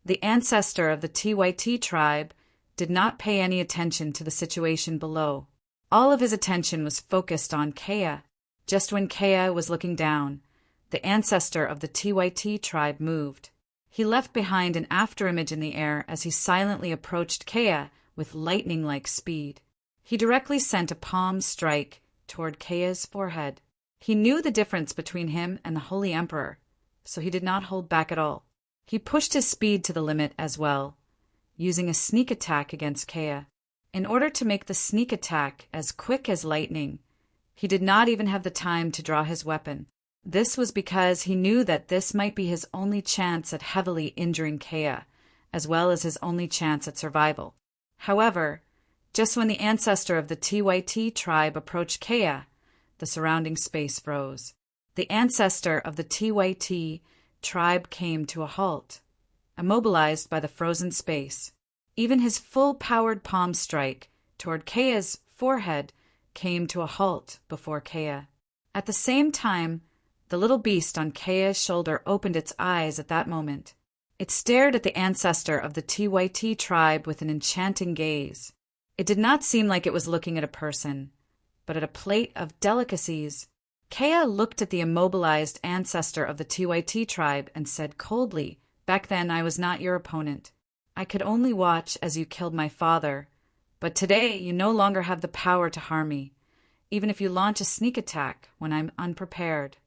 The ancestor of the Deity tribe did not pay any attention to the situation below. All of his attention was focused on Kea. Just when Kea was looking down, the ancestor of the Deity tribe moved. He left behind an afterimage in the air as he silently approached Kea with lightning-like speed. He directly sent a palm strike toward Kea's forehead. He knew the difference between him and the Holy Emperor, so he did not hold back at all. He pushed his speed to the limit as well, using a sneak attack against Kea. In order to make the sneak attack as quick as lightning, he did not even have the time to draw his weapon. This was because he knew that this might be his only chance at heavily injuring Kea, as well as his only chance at survival. However, just when the ancestor of the Deity tribe approached Kea, the surrounding space froze. The ancestor of the Deity tribe came to a halt, immobilized by the frozen space. Even his full-powered palm strike toward Kea's forehead came to a halt before Kea. At the same time, the little beast on Kea's shoulder opened its eyes at that moment. It stared at the ancestor of the Deity tribe with an enchanting gaze. It did not seem like it was looking at a person, but at a plate of delicacies. Kea looked at the immobilized ancestor of the Deity tribe and said coldly, "Back then I was not your opponent. I could only watch as you killed my father, but today you no longer have the power to harm me, even if you launch a sneak attack when I'm unprepared."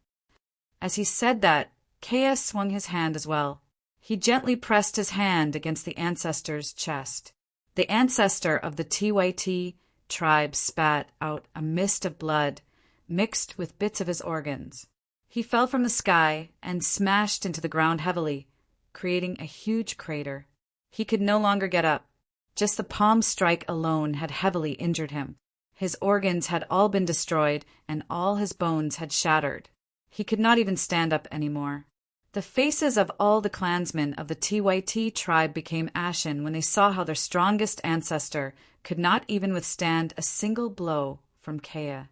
As he said that, Kea swung his hand as well. He gently pressed his hand against the ancestor's chest. The ancestor of the Deity tribe spat out a mist of blood mixed with bits of his organs. He fell from the sky and smashed into the ground heavily, creating a huge crater. He could no longer get up. Just the palm strike alone had heavily injured him. His organs had all been destroyed and all his bones had shattered. He could not even stand up anymore. The faces of all the clansmen of the Deity tribe became ashen when they saw how their strongest ancestor could not even withstand a single blow from Kea.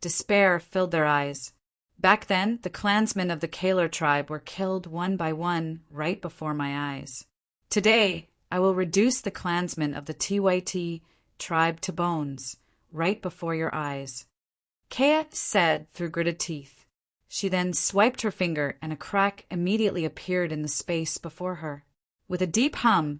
Despair filled their eyes. Back then, the clansmen of the Kaler tribe were killed one by one right before my eyes. Today, I will reduce the clansmen of the Deity tribe to bones right before your eyes," Kea said through gritted teeth. She then swiped her finger and a crack immediately appeared in the space before her. With a deep hum,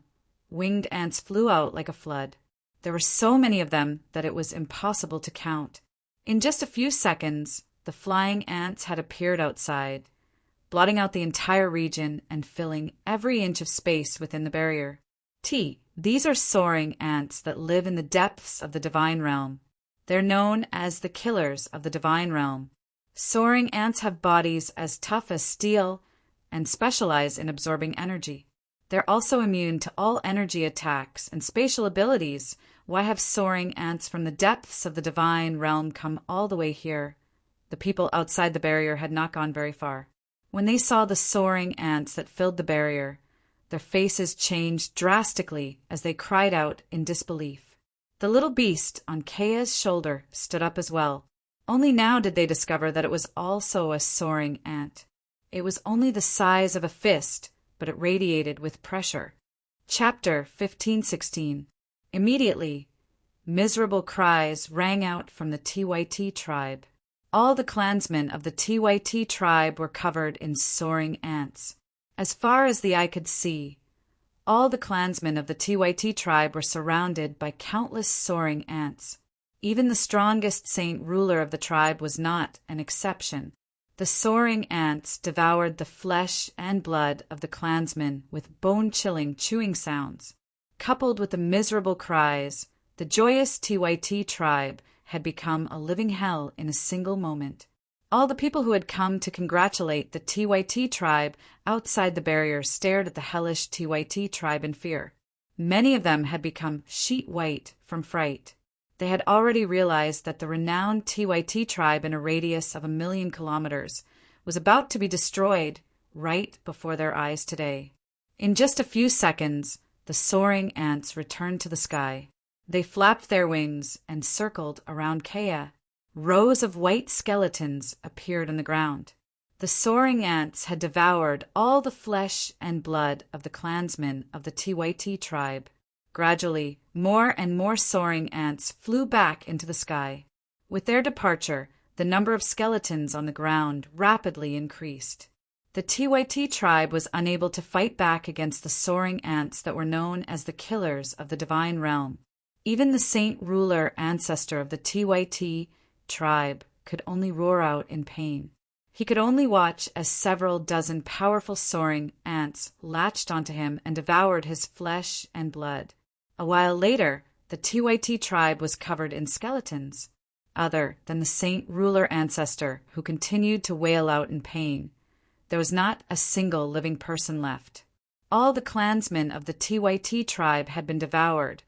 winged ants flew out like a flood. There were so many of them that it was impossible to count. In just a few seconds, the flying ants had appeared outside, blotting out the entire region and filling every inch of space within the barrier. These are soaring ants that live in the depths of the divine realm. They're known as the killers of the divine realm. Soaring ants have bodies as tough as steel and specialize in absorbing energy. They're also immune to all energy attacks and spatial abilities. Why have soaring ants from the depths of the divine realm come all the way here? The people outside the barrier had not gone very far. When they saw the soaring ants that filled the barrier, their faces changed drastically as they cried out in disbelief. The little beast on Kea's shoulder stood up as well. Only now did they discover that it was also a soaring ant. It was only the size of a fist, but it radiated with pressure. Chapter 15:16. Immediately, miserable cries rang out from the Deity tribe. All the clansmen of the Deity tribe were covered in soaring ants. As far as the eye could see, all the clansmen of the Deity tribe were surrounded by countless soaring ants. Even the strongest saint ruler of the tribe was not an exception. The soaring ants devoured the flesh and blood of the clansmen with bone-chilling chewing sounds. Coupled with the miserable cries, the joyous Deity tribe had become a living hell in a single moment. All the people who had come to congratulate the Deity tribe outside the barrier stared at the hellish Deity tribe in fear. Many of them had become sheet white from fright. They had already realized that the renowned Deity tribe in a radius of 1,000,000 kilometers was about to be destroyed right before their eyes today. In just a few seconds, the soaring ants returned to the sky. They flapped their wings and circled around Kea. Rows of white skeletons appeared on the ground. The soaring ants had devoured all the flesh and blood of the clansmen of the Deity tribe. Gradually, more and more soaring ants flew back into the sky. With their departure, the number of skeletons on the ground rapidly increased. The Deity tribe was unable to fight back against the soaring ants that were known as the killers of the divine realm. Even the saint ruler ancestor of the Deity tribe could only roar out in pain. He could only watch as several dozen powerful soaring ants latched onto him and devoured his flesh and blood. A while later, the Deity tribe was covered in skeletons, other than the saint ruler ancestor who continued to wail out in pain. There was not a single living person left. All the clansmen of the Deity tribe had been devoured,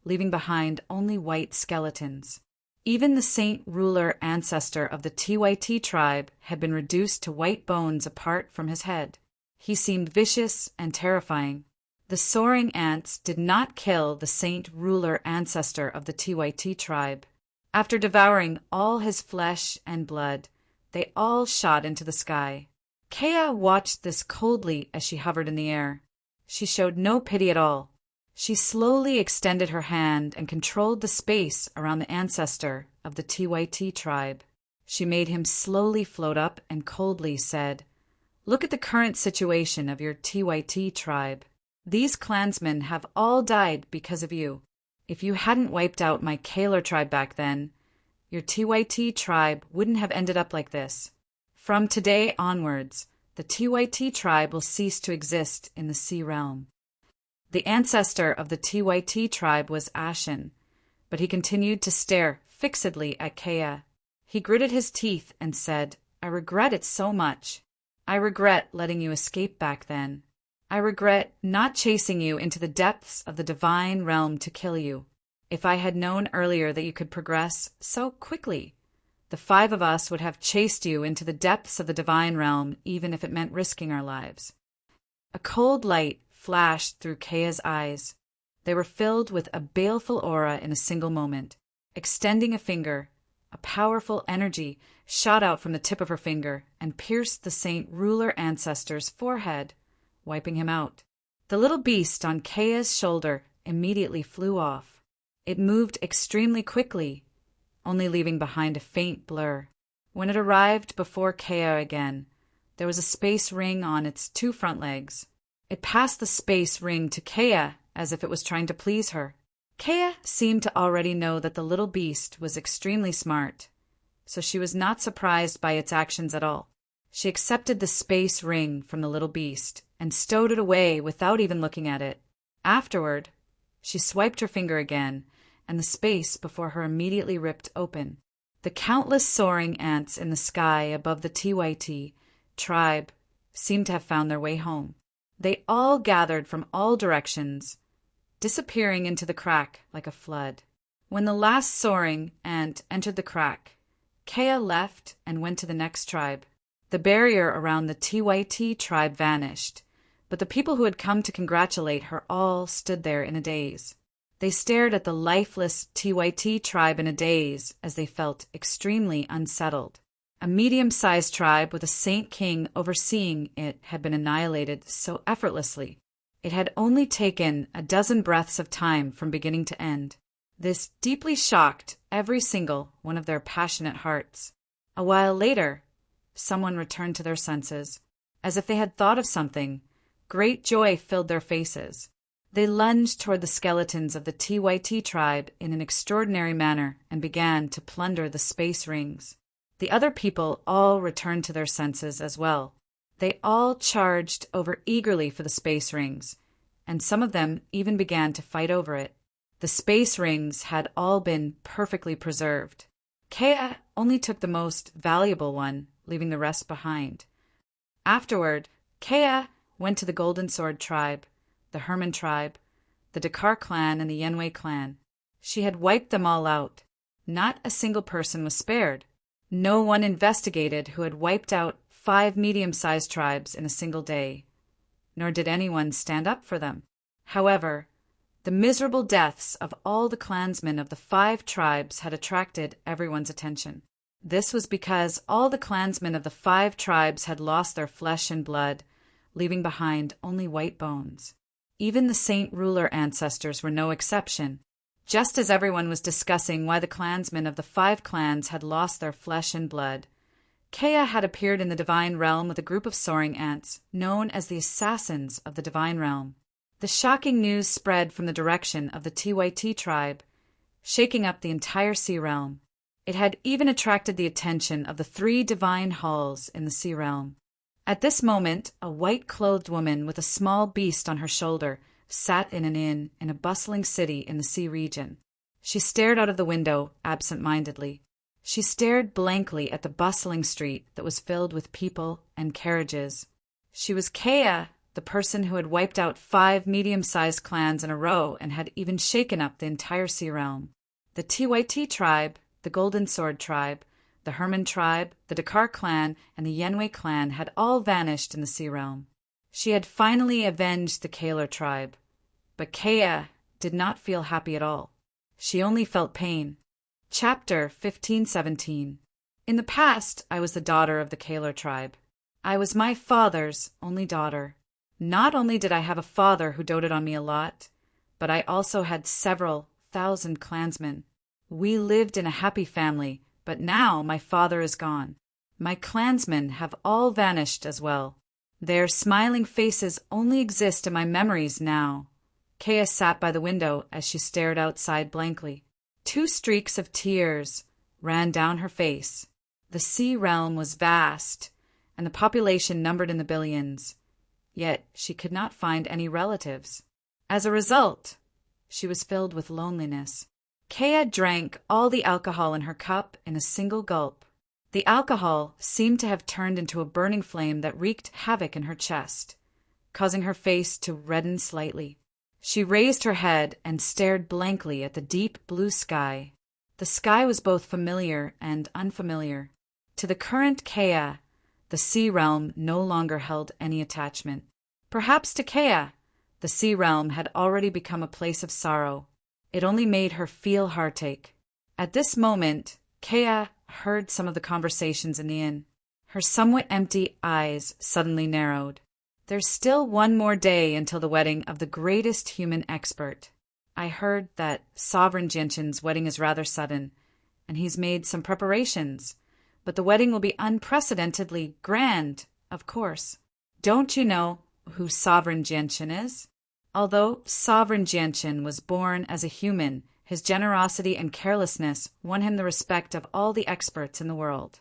leaving behind only white skeletons. Even the saint ruler ancestor of the Deity tribe had been reduced to white bones apart from his head. He seemed vicious and terrifying. The soaring ants did not kill the saint ruler ancestor of the Deity tribe. After devouring all his flesh and blood, they all shot into the sky. Kea watched this coldly as she hovered in the air. She showed no pity at all. She slowly extended her hand and controlled the space around the ancestor of the Deity tribe. She made him slowly float up and coldly said, "Look at the current situation of your Deity tribe. These clansmen have all died because of you. If you hadn't wiped out my Kaler tribe back then, your Deity tribe wouldn't have ended up like this. From today onwards, the Deity tribe will cease to exist in the sea realm." The ancestor of the Deity tribe was ashen, but he continued to stare fixedly at Kea. He gritted his teeth and said, "I regret it so much. I regret letting you escape back then. I regret not chasing you into the depths of the divine realm to kill you. If I had known earlier that you could progress so quickly, the 5 of us would have chased you into the depths of the divine realm, even if it meant risking our lives." A cold light flashed through Kea's eyes. They were filled with a baleful aura in a single moment. Extending a finger, a powerful energy shot out from the tip of her finger and pierced the saint ruler ancestor's forehead, wiping him out. The little beast on Kea's shoulder immediately flew off. It moved extremely quickly, only leaving behind a faint blur. When it arrived before Kea again, there was a space ring on its 2 front legs. It passed the space ring to Kea as if it was trying to please her. Kea seemed to already know that the little beast was extremely smart, so she was not surprised by its actions at all. She accepted the space ring from the little beast and stowed it away without even looking at it. Afterward, she swiped her finger again, and the space before her immediately ripped open. The countless soaring ants in the sky above the Deity tribe seemed to have found their way home. They all gathered from all directions, disappearing into the crack like a flood. When the last soaring ant entered the crack, Kea left and went to the next tribe. The barrier around the Deity tribe vanished, but the people who had come to congratulate her all stood there in a daze. They stared at the lifeless Deity tribe in a daze as they felt extremely unsettled. A medium-sized tribe with a saint king overseeing it had been annihilated so effortlessly. It had only taken a dozen breaths of time from beginning to end. This deeply shocked every single one of their passionate hearts. A while later, someone returned to their senses. As if they had thought of something, great joy filled their faces. They lunged toward the skeletons of the Deity tribe in an extraordinary manner and began to plunder the space rings. The other people all returned to their senses as well. They all charged over eagerly for the space rings, and some of them even began to fight over it. The space rings had all been perfectly preserved. Kea only took the most valuable one, leaving the rest behind. Afterward, Kea went to the Golden Sword tribe, the Herman tribe, the Dakar clan, and the Yenwei clan. She had wiped them all out. Not a single person was spared. No one investigated who had wiped out 5 medium-sized tribes in a single day, nor did anyone stand up for them. However, the miserable deaths of all the clansmen of the 5 tribes had attracted everyone's attention. This was because all the clansmen of the 5 tribes had lost their flesh and blood, leaving behind only white bones. Even the saint ruler ancestors were no exception. Just as everyone was discussing why the clansmen of the 5 clans had lost their flesh and blood, Kea had appeared in the divine realm with a group of soaring ants, known as the assassins of the divine realm. The shocking news spread from the direction of the Deity tribe, shaking up the entire sea realm. It had even attracted the attention of the 3 divine halls in the sea realm. At this moment, a white-clothed woman with a small beast on her shoulder sat in an inn in a bustling city in the sea region. She stared out of the window absent-mindedly. She stared blankly at the bustling street that was filled with people and carriages. She was Kea, the person who had wiped out 5 medium-sized clans in a row and had even shaken up the entire sea realm. The Deity tribe, the Golden Sword tribe, the Herman tribe, the Dakar clan, and the Yenwei clan had all vanished in the sea realm. She had finally avenged the Kaler tribe. But Kea did not feel happy at all. She only felt pain. Chapter 1517. In the past, I was the daughter of the Kaler tribe. I was my father's only daughter. Not only did I have a father who doted on me a lot, but I also had several thousand clansmen. We lived in a happy family, but now my father is gone. My clansmen have all vanished as well. Their smiling faces only exist in my memories now. Kea sat by the window as she stared outside blankly. 2 streaks of tears ran down her face. The sea realm was vast, and the population numbered in the billions. Yet she could not find any relatives. As a result, she was filled with loneliness. Kea drank all the alcohol in her cup in a single gulp. The alcohol seemed to have turned into a burning flame that wreaked havoc in her chest, causing her face to redden slightly. She raised her head and stared blankly at the deep blue sky. The sky was both familiar and unfamiliar. To the current Kea, the sea realm no longer held any attachment. Perhaps to Kea, the sea realm had already become a place of sorrow. It only made her feel heartache. At this moment, Kea heard some of the conversations in the inn. Her somewhat empty eyes suddenly narrowed. There's still 1 more day until the wedding of the greatest human expert. I heard that Sovereign Gentian's wedding is rather sudden, and he's made some preparations, but the wedding will be unprecedentedly grand, of course. Don't you know who Sovereign Gentian is? Although Sovereign Gentian was born as a human, his generosity and carelessness won him the respect of all the experts in the world.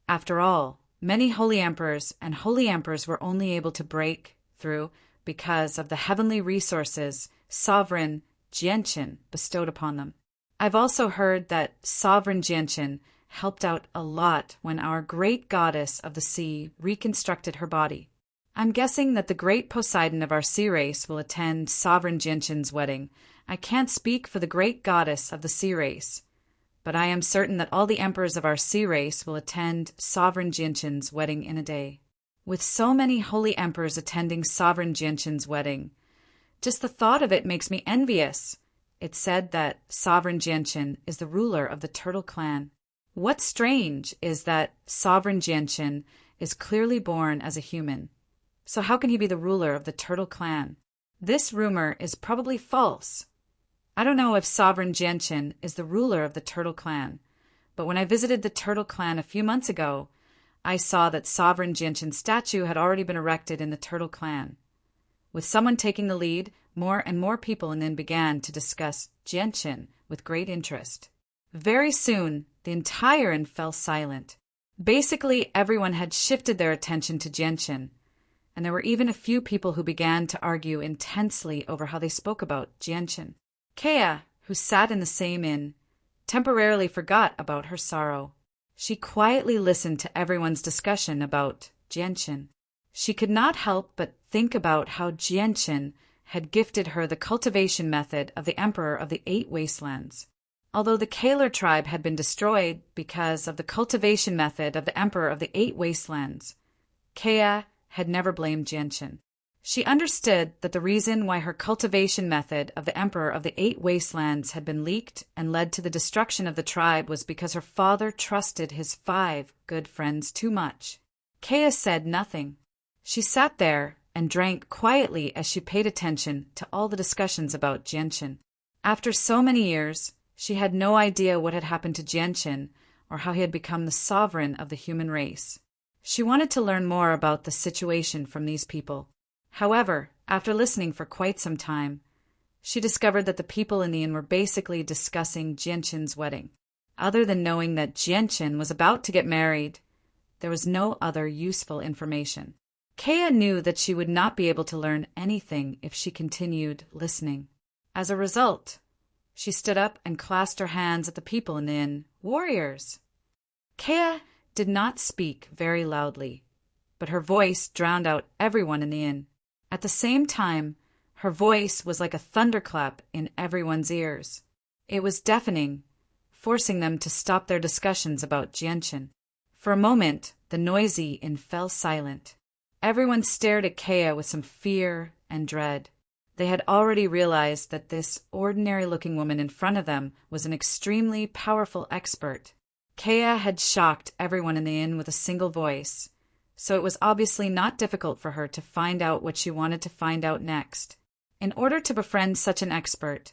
After all, many holy emperors and holy emperors were only able to break through because of the heavenly resources Sovereign Gentian bestowed upon them. I've also heard that Sovereign Gentian helped out a lot when our great goddess of the sea reconstructed her body. I'm guessing that the great Poseidon of our sea race will attend Sovereign Gentian's wedding. I can't speak for the great goddess of the sea race, but I am certain that all the emperors of our sea race will attend Sovereign Gentian's wedding in a day. With so many holy emperors attending Sovereign Gentian's wedding, just the thought of it makes me envious. It's said that Sovereign Gentian is the ruler of the Turtle clan. What's strange is that Sovereign Gentian is clearly born as a human. So how can he be the ruler of the Turtle clan? This rumor is probably false. I don't know if Sovereign Gentian is the ruler of the Turtle clan, but when I visited the Turtle clan a few months ago, I saw that Sovereign Gentian's statue had already been erected in the Turtle clan. With someone taking the lead, more and more people then began to discuss Gentian with great interest. Very soon, the entire inn fell silent. Basically, everyone had shifted their attention to Gentian, and there were even a few people who began to argue intensely over how they spoke about Gentian. Kea, who sat in the same inn, temporarily forgot about her sorrow. She quietly listened to everyone's discussion about Gentian. She could not help but think about how Gentian had gifted her the cultivation method of the Emperor of the 8 Wastelands. Although the Kaler tribe had been destroyed because of the cultivation method of the Emperor of the 8 Wastelands, Kea had never blamed Jianchen. She understood that the reason why her cultivation method of the Emperor of the Eight Wastelands had been leaked and led to the destruction of the tribe was because her father trusted his 5 good friends too much. Kea said nothing. She sat there and drank quietly as she paid attention to all the discussions about Jianchen. After so many years, she had no idea what had happened to Jianchen or how he had become the sovereign of the human race. She wanted to learn more about the situation from these people. However, after listening for quite some time, she discovered that the people in the inn were basically discussing Jianchen's wedding. Other than knowing that Jianchen was about to get married, there was no other useful information. Kea knew that she would not be able to learn anything if she continued listening. As a result, she stood up and clasped her hands at the people in the inn. Warriors! Kea did not speak very loudly, but her voice drowned out everyone in the inn. At the same time, her voice was like a thunderclap in everyone's ears. It was deafening, forcing them to stop their discussions about Jianchen. For a moment, the noisy inn fell silent. Everyone stared at Kea with some fear and dread. They had already realized that this ordinary-looking woman in front of them was an extremely powerful expert. Kea had shocked everyone in the inn with a single voice, so it was obviously not difficult for her to find out what she wanted to find out next. In order to befriend such an expert,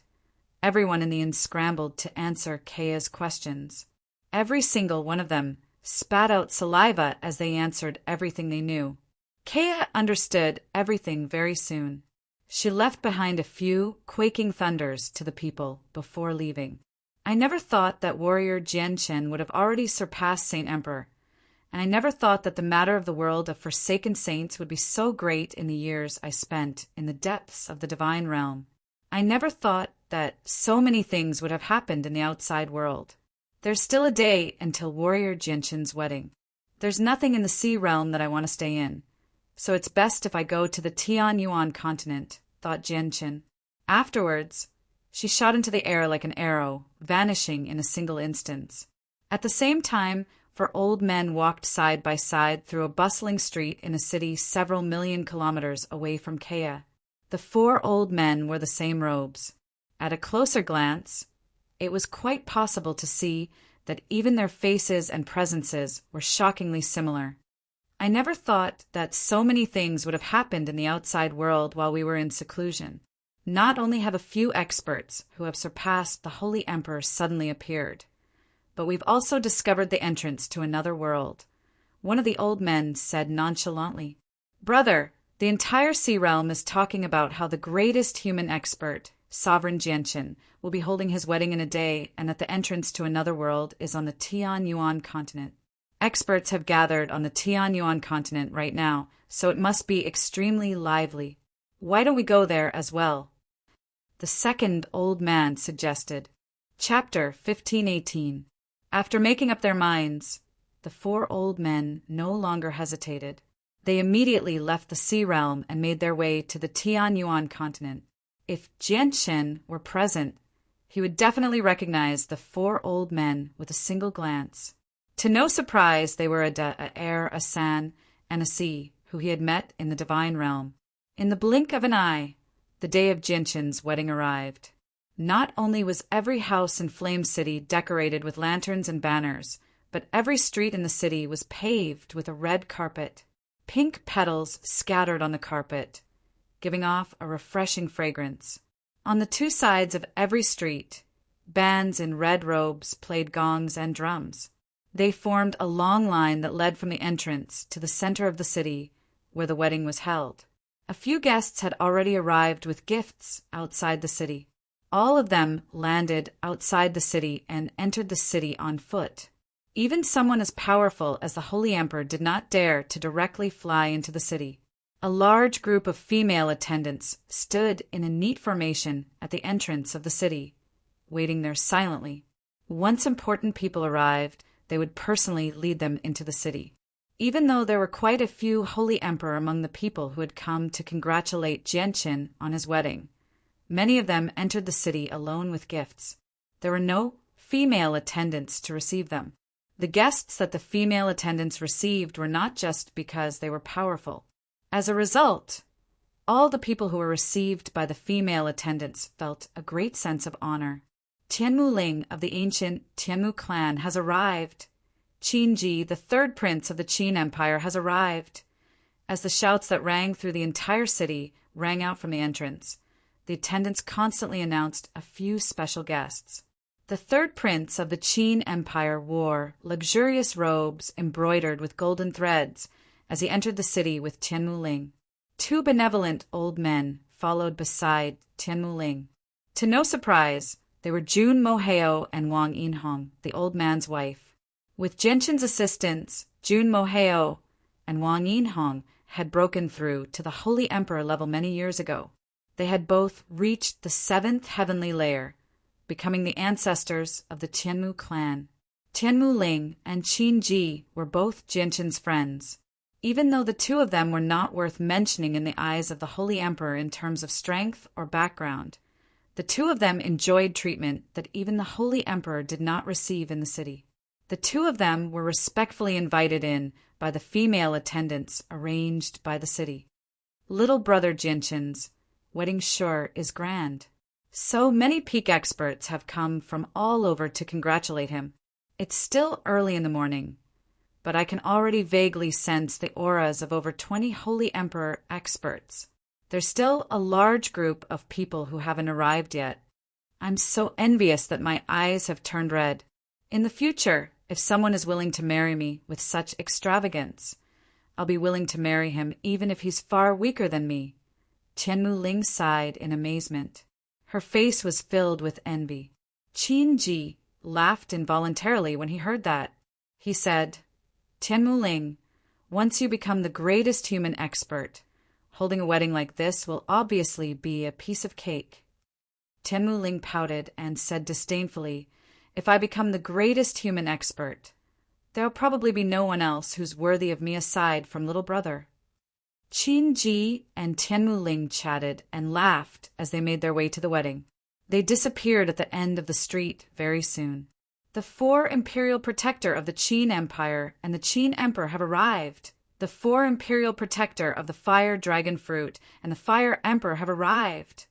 everyone in the inn scrambled to answer Kea's questions. Every single one of them spat out saliva as they answered everything they knew. Kea understood everything very soon. She left behind a few quaking thunders to the people before leaving. I never thought that warrior Jianchen would have already surpassed Saint Emperor, and I never thought that the matter of the world of forsaken saints would be so great in the years I spent in the depths of the divine realm. I never thought that so many things would have happened in the outside world. There's still a day until warrior Jianchen's wedding. There's nothing in the sea realm that I want to stay in, so it's best if I go to the Tianyuan continent, thought Jianchen. Afterwards, she shot into the air like an arrow, vanishing in a single instant. At the same time, 4 old men walked side by side through a bustling street in a city several million kilometers away from Kea. The 4 old men wore the same robes. At a closer glance, it was quite possible to see that even their faces and presences were shockingly similar. I never thought that so many things would have happened in the outside world while we were in seclusion. Not only have a few experts who have surpassed the Holy Emperor suddenly appeared, but we've also discovered the entrance to another world. One of the old men said nonchalantly, "Brother, the entire sea realm is talking about how the greatest human expert, Sovereign Jianchen, will be holding his wedding in a day, and that the entrance to another world is on the Tianyuan continent. Experts have gathered on the Tianyuan continent right now, so it must be extremely lively. Why don't we go there as well?" The second old man suggested. Chapter 1518. After making up their minds, the 4 old men no longer hesitated. They immediately left the sea realm and made their way to the Tianyuan continent. If Jianchen were present, he would definitely recognize the 4 old men with a single glance. To no surprise, they were a Air, a San, and a Sea, who he had met in the divine realm. In the blink of an eye, the day of Jianchen's wedding arrived. Not only was every house in Flame City decorated with lanterns and banners, but every street in the city was paved with a red carpet. Pink petals scattered on the carpet, giving off a refreshing fragrance. On the 2 sides of every street, bands in red robes played gongs and drums. They formed a long line that led from the entrance to the center of the city where the wedding was held. A few guests had already arrived with gifts outside the city. All of them landed outside the city and entered the city on foot. Even someone as powerful as the Holy Emperor did not dare to directly fly into the city. A large group of female attendants stood in a neat formation at the entrance of the city, waiting there silently. Once important people arrived, they would personally lead them into the city. Even though there were quite a few Holy Emperor among the people who had come to congratulate Jianchen on his wedding, many of them entered the city alone with gifts. There were no female attendants to receive them. The guests that the female attendants received were not just because they were powerful. As a result, all the people who were received by the female attendants felt a great sense of honor. Tianmu Ling of the ancient Tianmu clan has arrived. Qin Ji, the third prince of the Qin Empire, has arrived. As the shouts that rang through the entire city rang out from the entrance, the attendants constantly announced a few special guests. The third prince of the Qin Empire wore luxurious robes embroidered with golden threads as he entered the city with Tianmu Ling. Two benevolent old men followed beside Tianmu Ling. To no surprise, they were Jun Moheo and Wang Yinhong, the old man's wife. With Genshin's assistance, Jun Moheo and Wang Yinhong had broken through to the Holy Emperor level many years ago. They had both reached the 7th heavenly layer, becoming the ancestors of the Tianmu clan. Tianmu Ling and Qin Ji were both Genshin's friends. Even though the two of them were not worth mentioning in the eyes of the Holy Emperor in terms of strength or background, the two of them enjoyed treatment that even the Holy Emperor did not receive in the city. The two of them were respectfully invited in by the female attendants arranged by the city. Little brother Genshin's wedding sure is grand. So many peak experts have come from all over to congratulate him. It's still early in the morning, but I can already vaguely sense the auras of over 20 Holy Emperor experts. There's still a large group of people who haven't arrived yet. I'm so envious that my eyes have turned red. In the future, if someone is willing to marry me with such extravagance, I'll be willing to marry him even if he's far weaker than me. Tianmu Ling sighed in amazement. Her face was filled with envy. Qin Ji laughed involuntarily when he heard that. He said, Tianmu Ling, once you become the greatest human expert, holding a wedding like this will obviously be a piece of cake. Tianmu Ling pouted and said disdainfully, if I become the greatest human expert, there'll probably be no one else who's worthy of me aside from little brother. Qin Ji and Tianmu Ling chatted and laughed as they made their way to the wedding. They disappeared at the end of the street very soon. The 4 Imperial Protector of the Qin Empire and the Qin Emperor have arrived. The 4 Imperial Protector of the Fire Dragon Fruit and the Fire Emperor have arrived.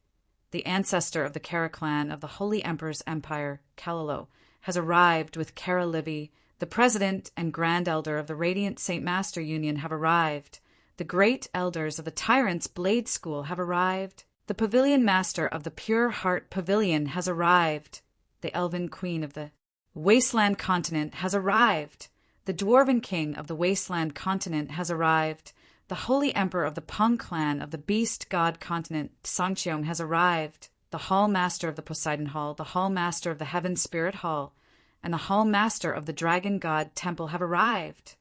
The ancestor of the Kara clan of the Holy Emperor's Empire, Kalalo, has arrived with Kara Livy. The President and Grand Elder of the Radiant Saint Master Union have arrived. The great elders of the Tyrant's Blade School have arrived. The Pavilion Master of the Pure Heart Pavilion has arrived. The Elven Queen of the Wasteland Continent has arrived. The Dwarven King of the Wasteland Continent has arrived. The Holy Emperor of the Pung Clan of the Beast God Continent, Songcheong, has arrived. The Hall Master of the Poseidon Hall, the Hall Master of the Heaven Spirit Hall, and the Hall Master of the Dragon God Temple have arrived.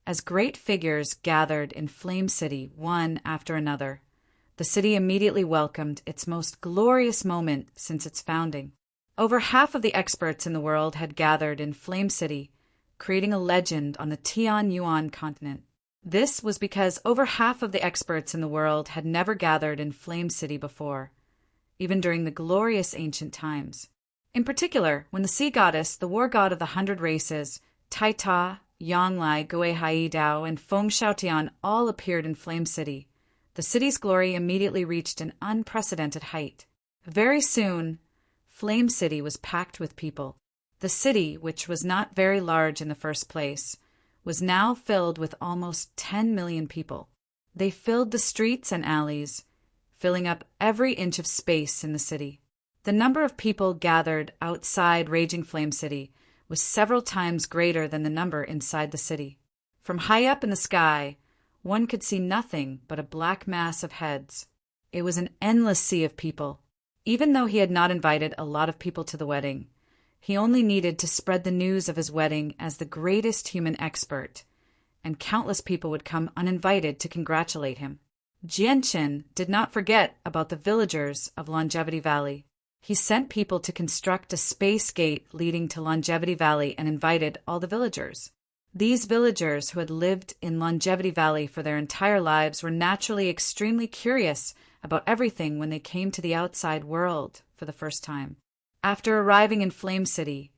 As great figures gathered in Flame City, one after another, the city immediately welcomed its most glorious moment since its founding. Over half of the experts in the world had gathered in Flame City, creating a legend on the Tianyuan continent. This was because over half of the experts in the world had never gathered in Flame City before, even during the glorious ancient times. In particular, when the sea goddess, the war god of the 100 races, Taita, Yanglai, Guihai Dao, and Feng Shaotian all appeared in Flame City, the city's glory immediately reached an unprecedented height. Very soon, Flame City was packed with people. The city, which was not very large in the first place, was now filled with almost 10 million people. They filled the streets and alleys, filling up every inch of space in the city. The number of people gathered outside Raging Flame City was several times greater than the number inside the city. From high up in the sky, one could see nothing but a black mass of heads. It was an endless sea of people. Even though he had not invited a lot of people to the wedding, he only needed to spread the news of his wedding as the greatest human expert, and countless people would come uninvited to congratulate him. Jianchen did not forget about the villagers of Longevity Valley. He sent people to construct a space gate leading to Longevity Valley and invited all the villagers. These villagers who had lived in Longevity Valley for their entire lives were naturally extremely curious about everything when they came to the outside world for the first time. After arriving in Flame City,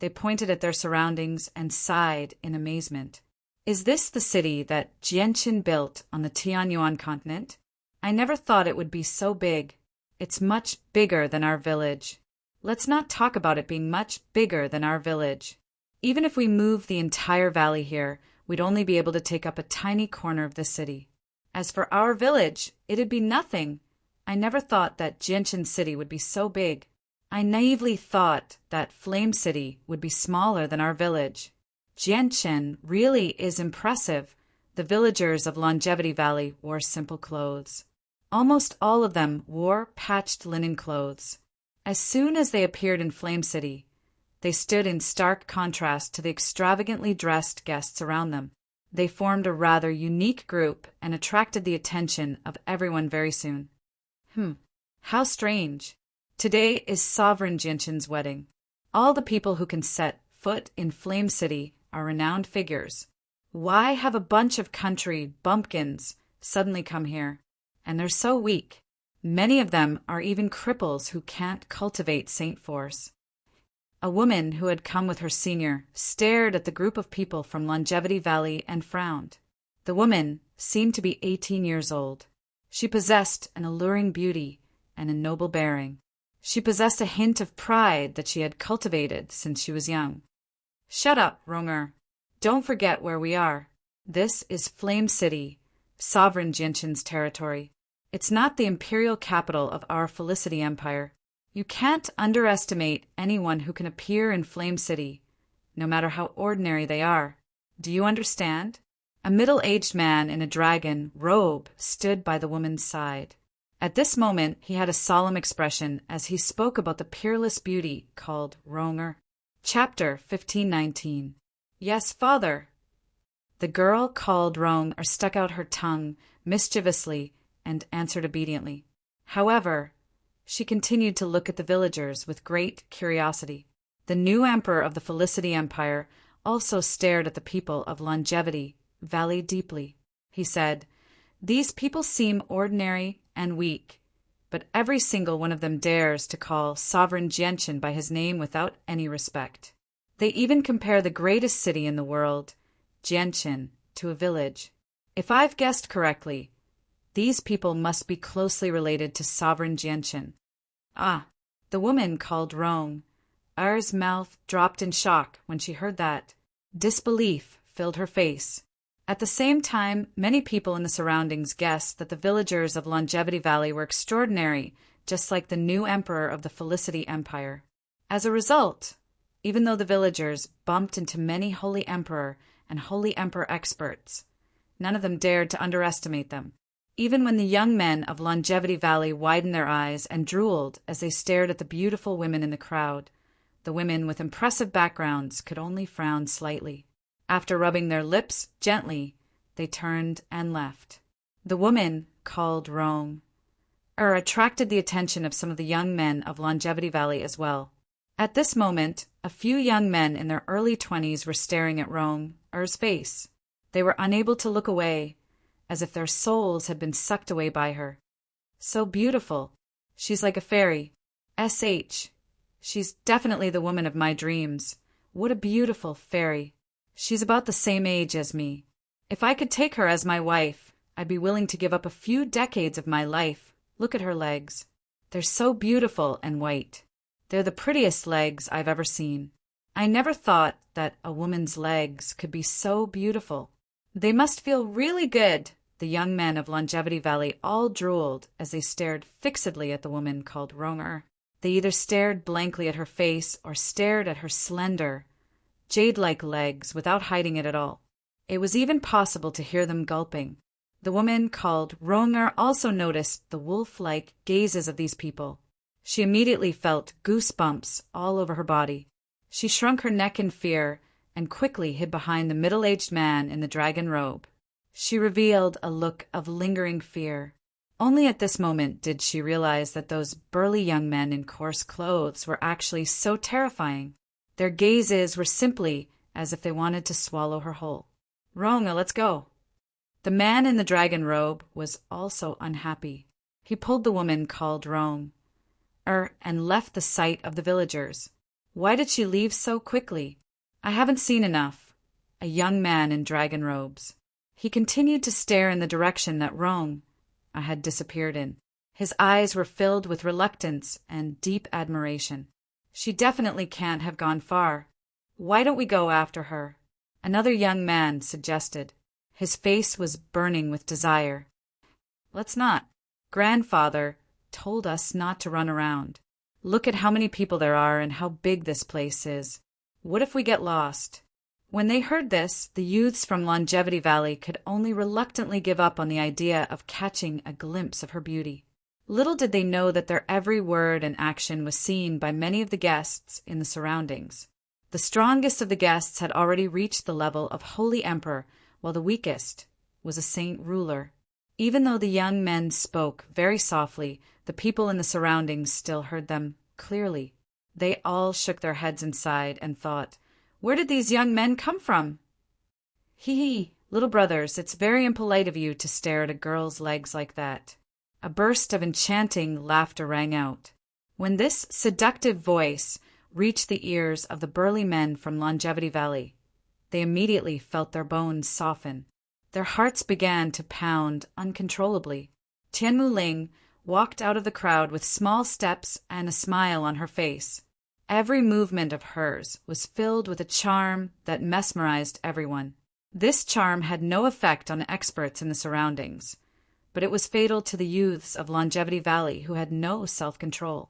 They pointed at their surroundings and sighed in amazement. Is this the city that Jianqin built on the Tianyuan continent? I never thought it would be so big. It's much bigger than our village. Let's not talk about it being much bigger than our village. Even if we moved the entire valley here, we'd only be able to take up a tiny corner of the city. As for our village, it'd be nothing. I never thought that Jianqin City would be so big. I naively thought that Flame City would be smaller than our village. Jianqin really is impressive. The villagers of Longevity Valley wore simple clothes. Almost all of them wore patched linen clothes. As soon as they appeared in Flame City, they stood in stark contrast to the extravagantly dressed guests around them. They formed a rather unique group and attracted the attention of everyone very soon. How strange. Today is Sovereign Jianqin's wedding. All the people who can set foot in Flame City are renowned figures. Why have a bunch of country bumpkins suddenly come here? And they're so weak. Many of them are even cripples who can't cultivate Saint Force. A woman who had come with her senior stared at the group of people from Longevity Valley and frowned. The woman seemed to be 18 years old. She possessed an alluring beauty and a noble bearing. She possessed a hint of pride that she had cultivated since she was young. Shut up, Ronger. Don't forget where we are. This is Flame City, Sovereign Jianqin's territory. It's not the imperial capital of our Felicity Empire. You can't underestimate anyone who can appear in Flame City, no matter how ordinary they are. Do you understand? A middle-aged man in a dragon robe stood by the woman's side. At this moment, he had a solemn expression as he spoke about the peerless beauty called Ronger. Chapter 1519. Yes, father. The girl called Rong stuck out her tongue mischievously and answered obediently. However, she continued to look at the villagers with great curiosity. The new emperor of the Felicity Empire also stared at the people of Longevity Valley deeply. He said, "These people seem ordinary and weak, but every single one of them dares to call Sovereign Jianqin by his name without any respect. They even compare the greatest city in the world, Jianqin, to a village. If I've guessed correctly, these people must be closely related to Sovereign Jianqin." Ah, the woman called Rong. Er's mouth dropped in shock when she heard that. Disbelief filled her face. At the same time, many people in the surroundings guessed that the villagers of Longevity Valley were extraordinary, just like the new emperor of the Felicity Empire. As a result, even though the villagers bumped into many Holy Emperor and Holy Emperor experts, none of them dared to underestimate them. Even when the young men of Longevity Valley widened their eyes and drooled as they stared at the beautiful women in the crowd, the women with impressive backgrounds could only frown slightly. After rubbing their lips gently, they turned and left. The woman, called Rong, attracted the attention of some of the young men of Longevity Valley as well. At this moment, a few young men in their early 20s were staring at Rong's face. They were unable to look away, as if their souls had been sucked away by her. So beautiful. She's like a fairy. She's definitely the woman of my dreams. What a beautiful fairy. She's about the same age as me. If I could take her as my wife, I'd be willing to give up a few decades of my life. Look at her legs. They're so beautiful and white. They're the prettiest legs I've ever seen. I never thought that a woman's legs could be so beautiful. They must feel really good. The young men of Longevity Valley all drooled as they stared fixedly at the woman called Ronger. They either stared blankly at her face or stared at her slender, jade-like legs without hiding it at all. It was even possible to hear them gulping. The woman called Ronger also noticed the wolf-like gazes of these people. She immediately felt goosebumps all over her body. She shrunk her neck in fear and quickly hid behind the middle-aged man in the dragon robe. She revealed a look of lingering fear. Only at this moment did she realize that those burly young men in coarse clothes were actually so terrifying. Their gazes were simply as if they wanted to swallow her whole. "Ronga, let's go." The man in the dragon robe was also unhappy. He pulled the woman called Rong, and left the sight of the villagers. Why did she leave so quickly? I haven't seen enough. A young man in dragon robes. He continued to stare in the direction that Rome I had disappeared in. His eyes were filled with reluctance and deep admiration. She definitely can't have gone far. Why don't we go after her? Another young man suggested. His face was burning with desire. Let's not. Grandfather told us not to run around. Look at how many people there are and how big this place is. What if we get lost? When they heard this, the youths from Longevity Valley could only reluctantly give up on the idea of catching a glimpse of her beauty. Little did they know that their every word and action was seen by many of the guests in the surroundings. The strongest of the guests had already reached the level of Holy Emperor, while the weakest was a saint ruler. Even though the young men spoke very softly, the people in the surroundings still heard them clearly. They all shook their heads and sighed and thought, "Where did these young men come from?" Hee, little brothers, it's very impolite of you to stare at a girl's legs like that." A burst of enchanting laughter rang out. When this seductive voice reached the ears of the burly men from Longevity Valley, they immediately felt their bones soften. Their hearts began to pound uncontrollably. Tianmu Ling walked out of the crowd with small steps and a smile on her face. Every movement of hers was filled with a charm that mesmerized everyone. This charm had no effect on experts in the surroundings, but it was fatal to the youths of Longevity Valley who had no self-control.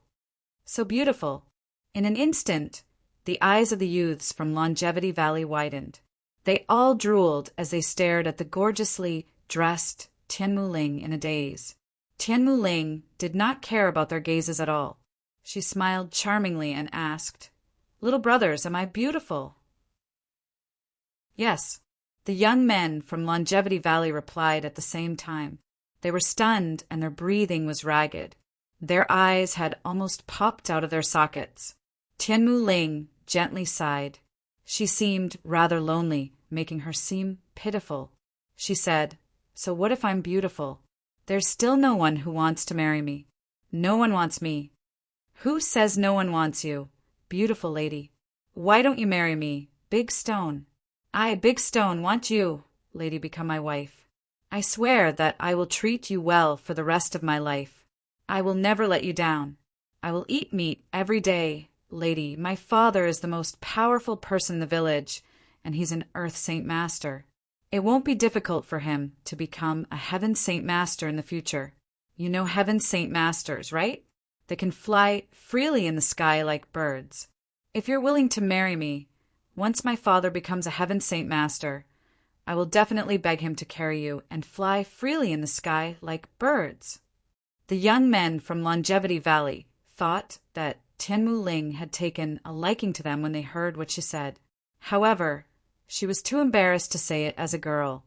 So beautiful. In an instant, the eyes of the youths from Longevity Valley widened. They all drooled as they stared at the gorgeously dressed Tianmu Ling in a daze. Tianmu Ling did not care about their gazes at all. She smiled charmingly and asked, "Little brothers, am I beautiful?" "Yes," the young men from Longevity Valley replied at the same time. They were stunned and their breathing was ragged. Their eyes had almost popped out of their sockets. Tianmu Ling gently sighed. She seemed rather lonely, making her seem pitiful. She said, "So what if I'm beautiful? There's still no one who wants to marry me. No one wants me." "Who says no one wants you, beautiful lady? Why don't you marry me, Big Stone?" "I, Big Stone, want you, lady, become my wife. I swear that I will treat you well for the rest of my life. I will never let you down. I will eat meat every day, lady. My father is the most powerful person in the village, and he's an Earth Saint Master. It won't be difficult for him to become a Heaven Saint Master in the future. You know Heaven Saint Masters, right? They can fly freely in the sky like birds. If you're willing to marry me, once my father becomes a Heaven Saint Master, I will definitely beg him to carry you and fly freely in the sky like birds." The young men from Longevity Valley thought that Tianmu Ling had taken a liking to them when they heard what she said. However, she was too embarrassed to say it as a girl,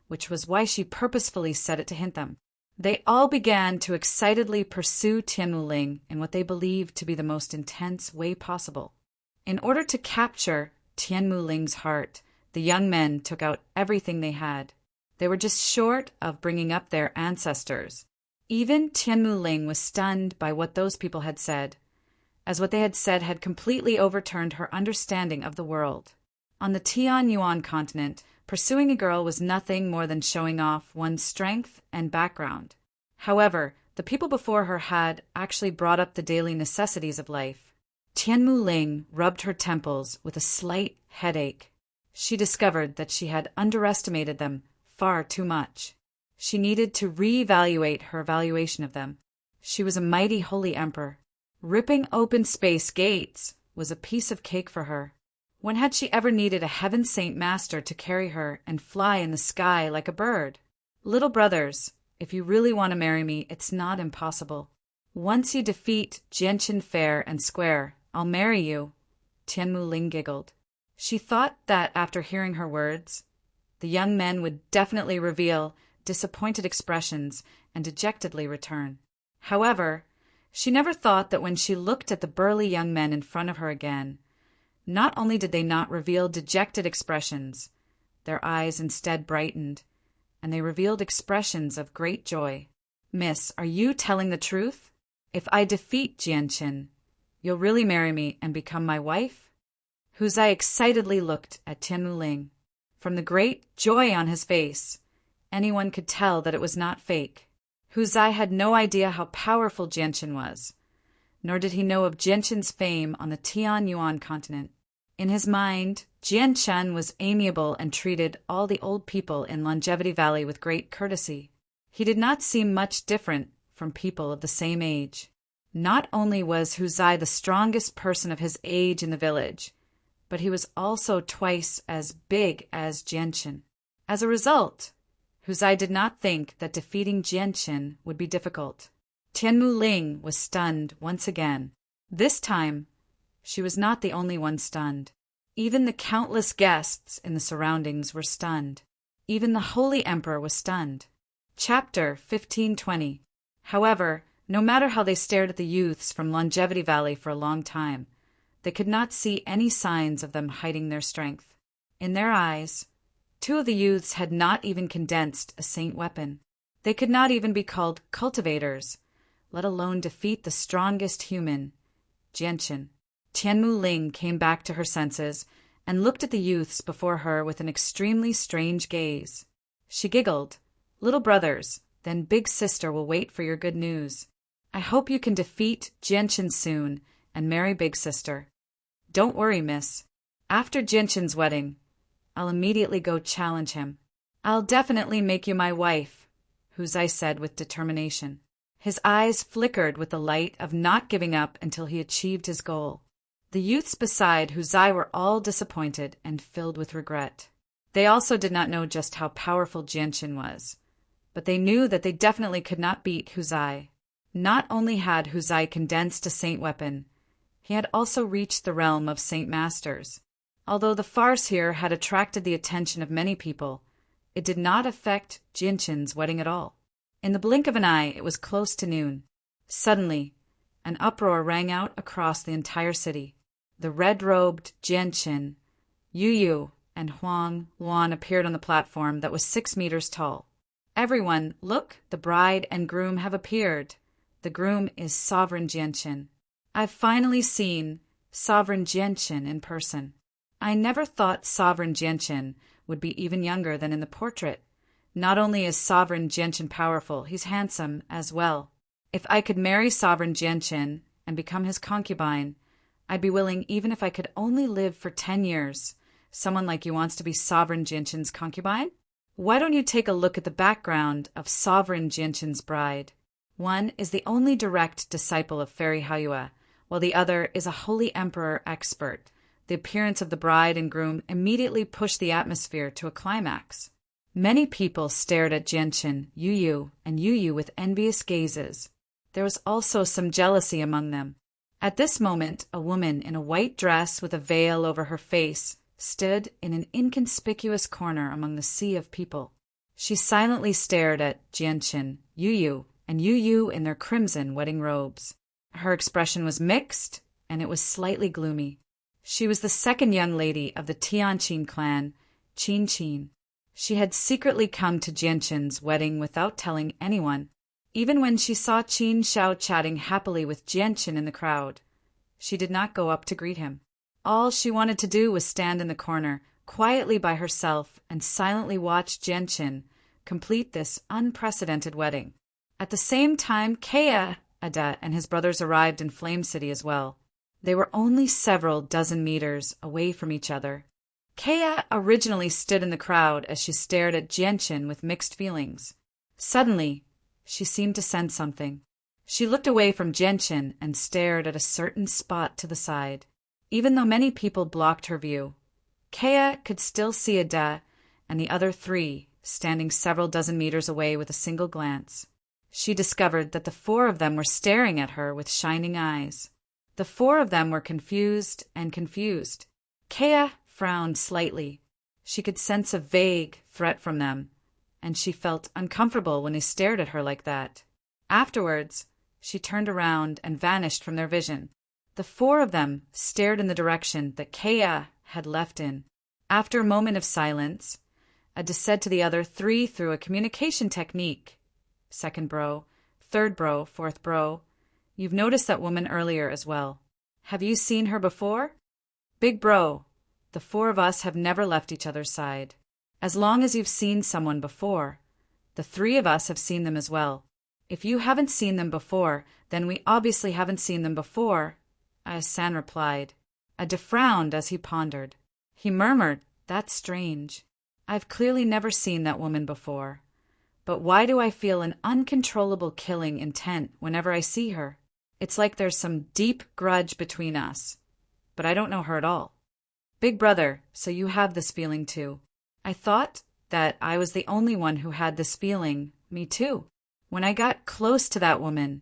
which was why she purposefully said it to hint them. They all began to excitedly pursue Tianmu Ling in what they believed to be the most intense way possible. In order to capture Tianmu Ling's heart, the young men took out everything they had. They were just short of bringing up their ancestors. Even Tianmu Ling was stunned by what those people had said, as what they had said had completely overturned her understanding of the world. On the Tianyuan continent, pursuing a girl was nothing more than showing off one's strength and background. However, the people before her had actually brought up the daily necessities of life. Tianmu Ling rubbed her temples with a slight headache. She discovered that she had underestimated them far too much. She needed to reevaluate her evaluation of them. She was a mighty holy emperor. Ripping open space gates was a piece of cake for her. When had she ever needed a Heaven Saint Master to carry her and fly in the sky like a bird? "Little brothers, if you really want to marry me, it's not impossible. Once you defeat Jianqin fair and square, I'll marry you." Tianmu Ling giggled. She thought that after hearing her words, the young men would definitely reveal disappointed expressions and dejectedly return. However, she never thought that when she looked at the burly young men in front of her again, not only did they not reveal dejected expressions, their eyes instead brightened, and they revealed expressions of great joy. "Miss, are you telling the truth? If I defeat Jianqin, You'll really marry me and become my wife? Huzai excitedly looked at Tianmu Ling. From the great joy on his face, anyone could tell that it was not fake. Huzai had no idea how powerful Jianchen was, nor did he know of Jianchen's fame on the Tianyuan continent. In his mind, Jianshan was amiable and treated all the old people in Longevity Valley with great courtesy. He did not seem much different from people of the same age. Not only was Huzai the strongest person of his age in the village, but he was also twice as big as Jianshan. As a result, Huzai did not think that defeating Jianshan would be difficult. Tianmu Ling was stunned once again. This time, she was not the only one stunned. Even the countless guests in the surroundings were stunned. Even the Holy Emperor was stunned. Chapter 1520. However, no matter how they stared at the youths from Longevity Valley for a long time, they could not see any signs of them hiding their strength. In their eyes, 2 of the youths had not even condensed a saint weapon. They could not even be called cultivators, let alone defeat the strongest human, Jianshan. Tianmu Ling came back to her senses and looked at the youths before her with an extremely strange gaze. She giggled. Little brothers, then big sister will wait for your good news. I hope you can defeat Jianshan soon and marry big sister. Don't worry, miss. After Jianshan's wedding, I'll immediately go challenge him. I'll definitely make you my wife, Huzai said with determination. His eyes flickered with the light of not giving up until he achieved his goal. The youths beside Huzai were all disappointed and filled with regret. They also did not know just how powerful Jianshan was, but they knew that they definitely could not beat Huzai. Not only had Huzai condensed a saint weapon, he had also reached the realm of saint masters. Although the farce here had attracted the attention of many people, it did not affect Jianshan's wedding at all. In the blink of an eye, it was close to noon. Suddenly, an uproar rang out across the entire city. The red-robed Jianshan, Yu Yu, and Huang Luan appeared on the platform that was 6 meters tall. Everyone, look, the bride and groom have appeared. The groom is Sovereign Jianshan. I've finally seen Sovereign Jianshan in person. I never thought Sovereign Jianshan would be even younger than in the portrait. Not only is Sovereign Jianshan powerful, he's handsome as well. If I could marry Sovereign Jianshan and become his concubine, I'd be willing even if I could only live for 10 years. Someone like you wants to be Sovereign Jianshan's concubine? Why don't you take a look at the background of Sovereign Jianshan's bride? One is the only direct disciple of Fairy Hayua, while the other is a Holy Emperor expert. The appearance of the bride and groom immediately pushed the atmosphere to a climax. Many people stared at Jianshan, Yu Yu, and Yu Yu with envious gazes. There was also some jealousy among them. At this moment, a woman in a white dress with a veil over her face stood in an inconspicuous corner among the sea of people. She silently stared at Jianshan, Yu Yu, and Yu Yu in their crimson wedding robes. Her expression was mixed, and it was slightly gloomy. She was the second young lady of the Tianqin clan, Qin Qin. She had secretly come to Jianshan's wedding without telling anyone. Even when she saw Qin Xiao chatting happily with Jianshan in the crowd, she did not go up to greet him. All she wanted to do was stand in the corner, quietly by herself, and silently watch Jianshan complete this unprecedented wedding. At the same time, Kea Ada and his brothers arrived in Flame City as well. They were only several dozen meters away from each other. Kea originally stood in the crowd as she stared at Jianshan with mixed feelings. Suddenly, she seemed to sense something. She looked away from Jianshan and stared at a certain spot to the side. Even though many people blocked her view, Kea could still see Ada and the other 3 standing several dozen meters away with a single glance. She discovered that the 4 of them were staring at her with shining eyes. The 4 of them were confused and confused. Kea frowned slightly. She could sense a vague threat from them, and she felt uncomfortable when they stared at her like that. Afterwards, she turned around and vanished from their vision. The 4 of them stared in the direction that Kea had left in. After a moment of silence, Ada said to the other 3 through a communication technique, "Second bro, third bro, fourth bro, you've noticed that woman earlier as well. Have you seen her before? Big bro, the four of us have never left each other's side. As long as you've seen someone before, the three of us have seen them as well. If you haven't seen them before, then we obviously haven't seen them before, San replied. Ade frowned as he pondered. He murmured, That's strange. I've clearly never seen that woman before. But why do I feel an uncontrollable killing intent whenever I see her? It's like there's some deep grudge between us. But I don't know her at all. Big brother, so you have this feeling too. I thought that I was the only one who had this feeling. Me too. When I got close to that woman,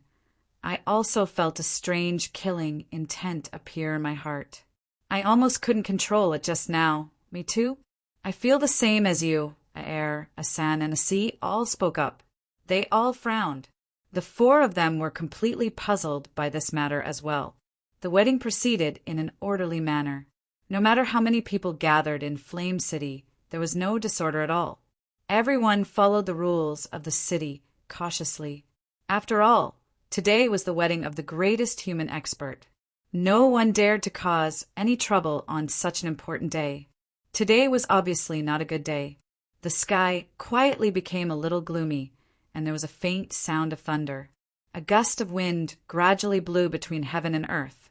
I also felt a strange killing intent appear in my heart. I almost couldn't control it just now. Me too? I feel the same as you, San, and Asi all spoke up. They all frowned. The four of them were completely puzzled by this matter as well. The wedding proceeded in an orderly manner. No matter how many people gathered in Flame City, there was no disorder at all. Everyone followed the rules of the city cautiously. After all, today was the wedding of the greatest human expert. No one dared to cause any trouble on such an important day. Today was obviously not a good day. The sky quietly became a little gloomy, and there was a faint sound of thunder. A gust of wind gradually blew between heaven and earth,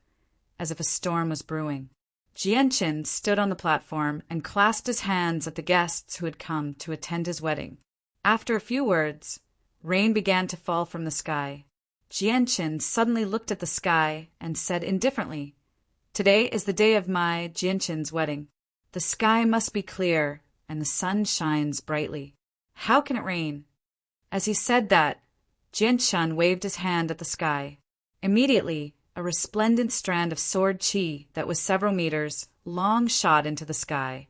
as if a storm was brewing. Jianqin stood on the platform and clasped his hands at the guests who had come to attend his wedding. After a few words, rain began to fall from the sky. Jianqin suddenly looked at the sky and said indifferently, Today is the day of my Jianqin's wedding. The sky must be clear, and the sun shines brightly. How can it rain? As he said that, Jianqin waved his hand at the sky. Immediately, a resplendent strand of sword qi that was several meters long shot into the sky,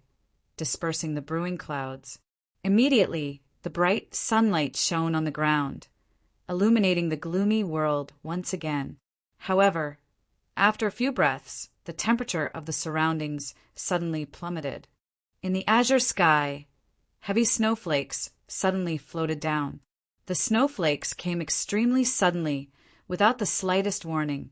dispersing the brewing clouds. Immediately, the bright sunlight shone on the ground, illuminating the gloomy world once again. However, after a few breaths, the temperature of the surroundings suddenly plummeted. In the azure sky, heavy snowflakes suddenly floated down. The snowflakes came extremely suddenly, without the slightest warning,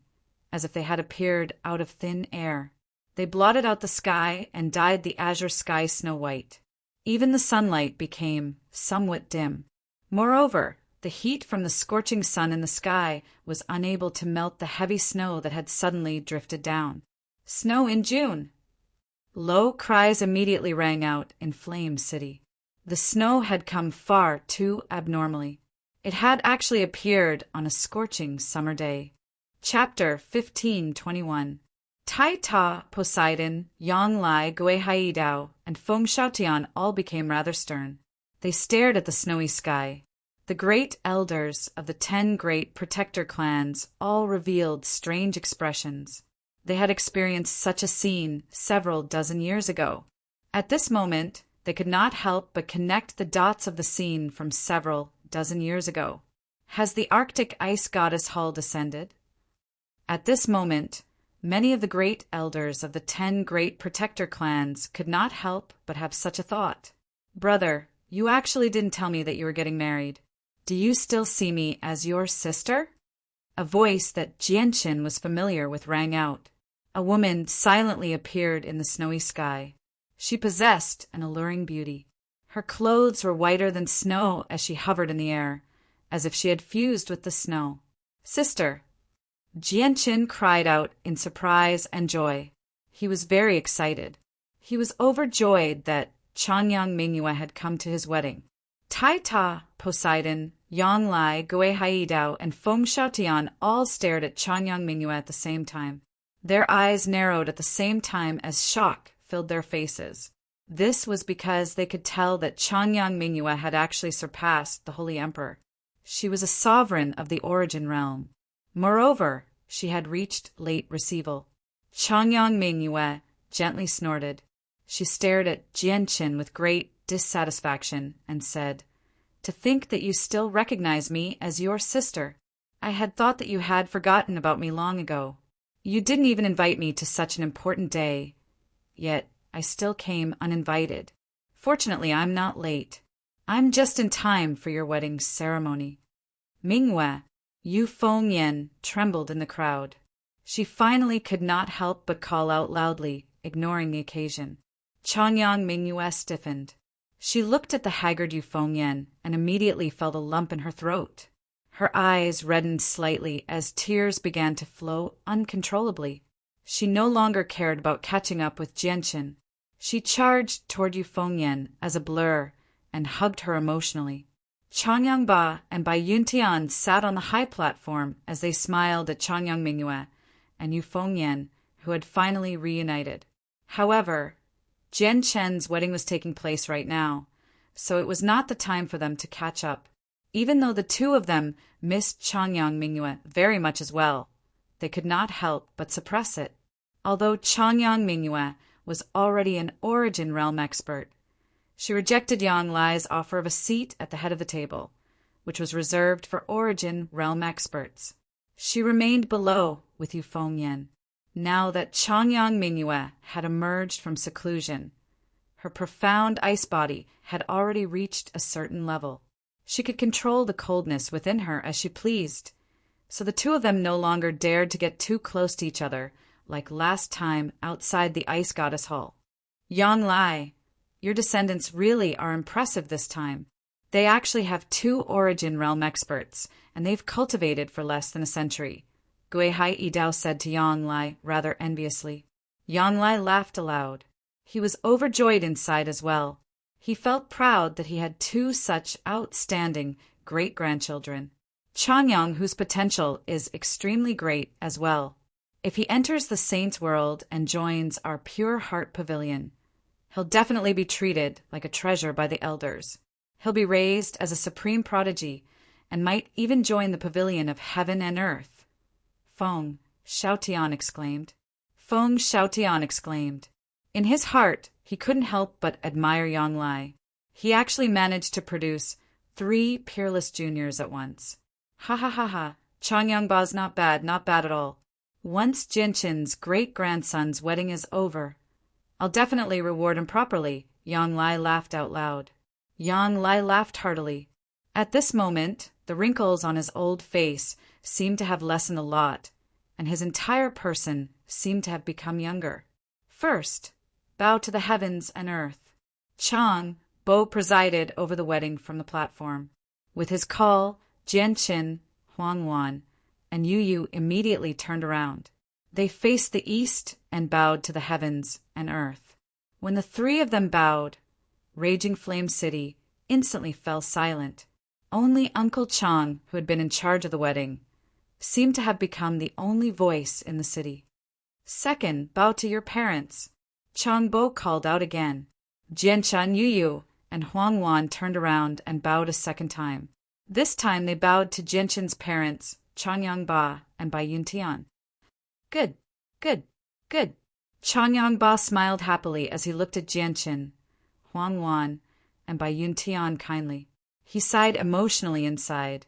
as if they had appeared out of thin air. They blotted out the sky and dyed the azure sky snow-white. Even the sunlight became somewhat dim. Moreover, the heat from the scorching sun in the sky was unable to melt the heavy snow that had suddenly drifted down. Snow in June! Low cries immediately rang out in Flame City. The snow had come far too abnormally. It had actually appeared on a scorching summer day. Chapter 1521. Tai Ta, Poseidon, Yang Lai, Gui Haidao, and Feng Shaotian all became rather stern. They stared at the snowy sky. The great elders of the 10 great protector clans all revealed strange expressions. They had experienced such a scene several dozen years ago. At this moment, they could not help but connect the dots of the scene from several dozen years ago. Has the Arctic ice goddess Hull descended? At this moment, many of the great elders of the 10 great protector clans could not help but have such a thought. Brother, you actually didn't tell me that you were getting married. Do you still see me as your sister? A voice that Jianqin was familiar with rang out. A woman silently appeared in the snowy sky. She possessed an alluring beauty. Her clothes were whiter than snow as she hovered in the air, as if she had fused with the snow. Sister! Jianqin cried out in surprise and joy. He was very excited. He was overjoyed that Changyang Mingyue had come to his wedding. Tai Ta, Poseidon, Yang Lai, Gui Haidao, and Feng Shaotian all stared at Changyang Mingyue at the same time. Their eyes narrowed at the same time as shock filled their faces. This was because they could tell that Changyang Mingyue had actually surpassed the Holy Emperor. She was a sovereign of the Origin Realm. Moreover, she had reached late receival. Changyang Mingyue gently snorted. She stared at Jianqin with great dissatisfaction and said, To think that you still recognize me as your sister. I had thought that you had forgotten about me long ago. You didn't even invite me to such an important day. Yet I still came uninvited. Fortunately, I'm not late. I'm just in time for your wedding ceremony. Mingyue, Yu Fengyan trembled in the crowd. She finally could not help but call out loudly, ignoring the occasion. Changyang Mingyue stiffened. She looked at the haggard Yu Fengyan and immediately felt a lump in her throat. Her eyes reddened slightly as tears began to flow uncontrollably. She no longer cared about catching up with Jianqin. She charged toward Yu Fengyan as a blur and hugged her emotionally. Changyang Ba and Bai Yuntian sat on the high platform as they smiled at Changyang Mingyue and Yu Fengyan, who had finally reunited. However, Jian Chen's wedding was taking place right now, so it was not the time for them to catch up. Even though the two of them missed Changyang Mingyue very much as well, they could not help but suppress it. Although Changyang Mingyue was already an Origin Realm expert, she rejected Yang Lai's offer of a seat at the head of the table, which was reserved for Origin Realm experts. She remained below with Yu Fengyan. Now that Changyang Mingyue had emerged from seclusion, her profound ice body had already reached a certain level. She could control the coldness within her as she pleased, so the two of them no longer dared to get too close to each other like last time outside the ice goddess hall. Yang Lai, your descendants really are impressive this time. They actually have 2 Origin Realm experts, and they've cultivated for less than a century, Guihai Yidao said to Yang Lai rather enviously. Yang Lai laughed aloud. He was overjoyed inside as well. He felt proud that he had 2 such outstanding great-grandchildren. Changyang, whose potential is extremely great as well. If he enters the Saints' World and joins our Pure Heart Pavilion, he'll definitely be treated like a treasure by the elders. He'll be raised as a supreme prodigy and might even join the pavilion of heaven and earth. Feng Xiaotian exclaimed. In his heart, he couldn't help but admire Yang Lai. He actually managed to produce 3 peerless juniors at once. Ha ha ha ha, Changyang Ba's not bad at all. Once Jianqin's great-grandson's wedding is over, I'll definitely reward him properly, Yang Lai laughed out loud. Yang Lai laughed heartily. At this moment, the wrinkles on his old face seemed to have lessened a lot, and his entire person seemed to have become younger. First, bow to the heavens and earth. Chang Bo presided over the wedding from the platform. With his call, Jianqin, Huangwan, and Yu immediately turned around. They faced the east and bowed to the heavens and earth. When the 3 of them bowed, Raging Flame City instantly fell silent. Only Uncle Chang, who had been in charge of the wedding, seemed to have become the only voice in the city. Second, bow to your parents. Chang Bo called out again. Jianshan Yu and Huangwan turned around and bowed a second time. This time they bowed to Jianqin's parents, Changyang Ba and Bai Yuntian. Good. Changyang Ba smiled happily as he looked at Jianqin, Huangwan, and Bai Yuntian kindly. He sighed emotionally inside.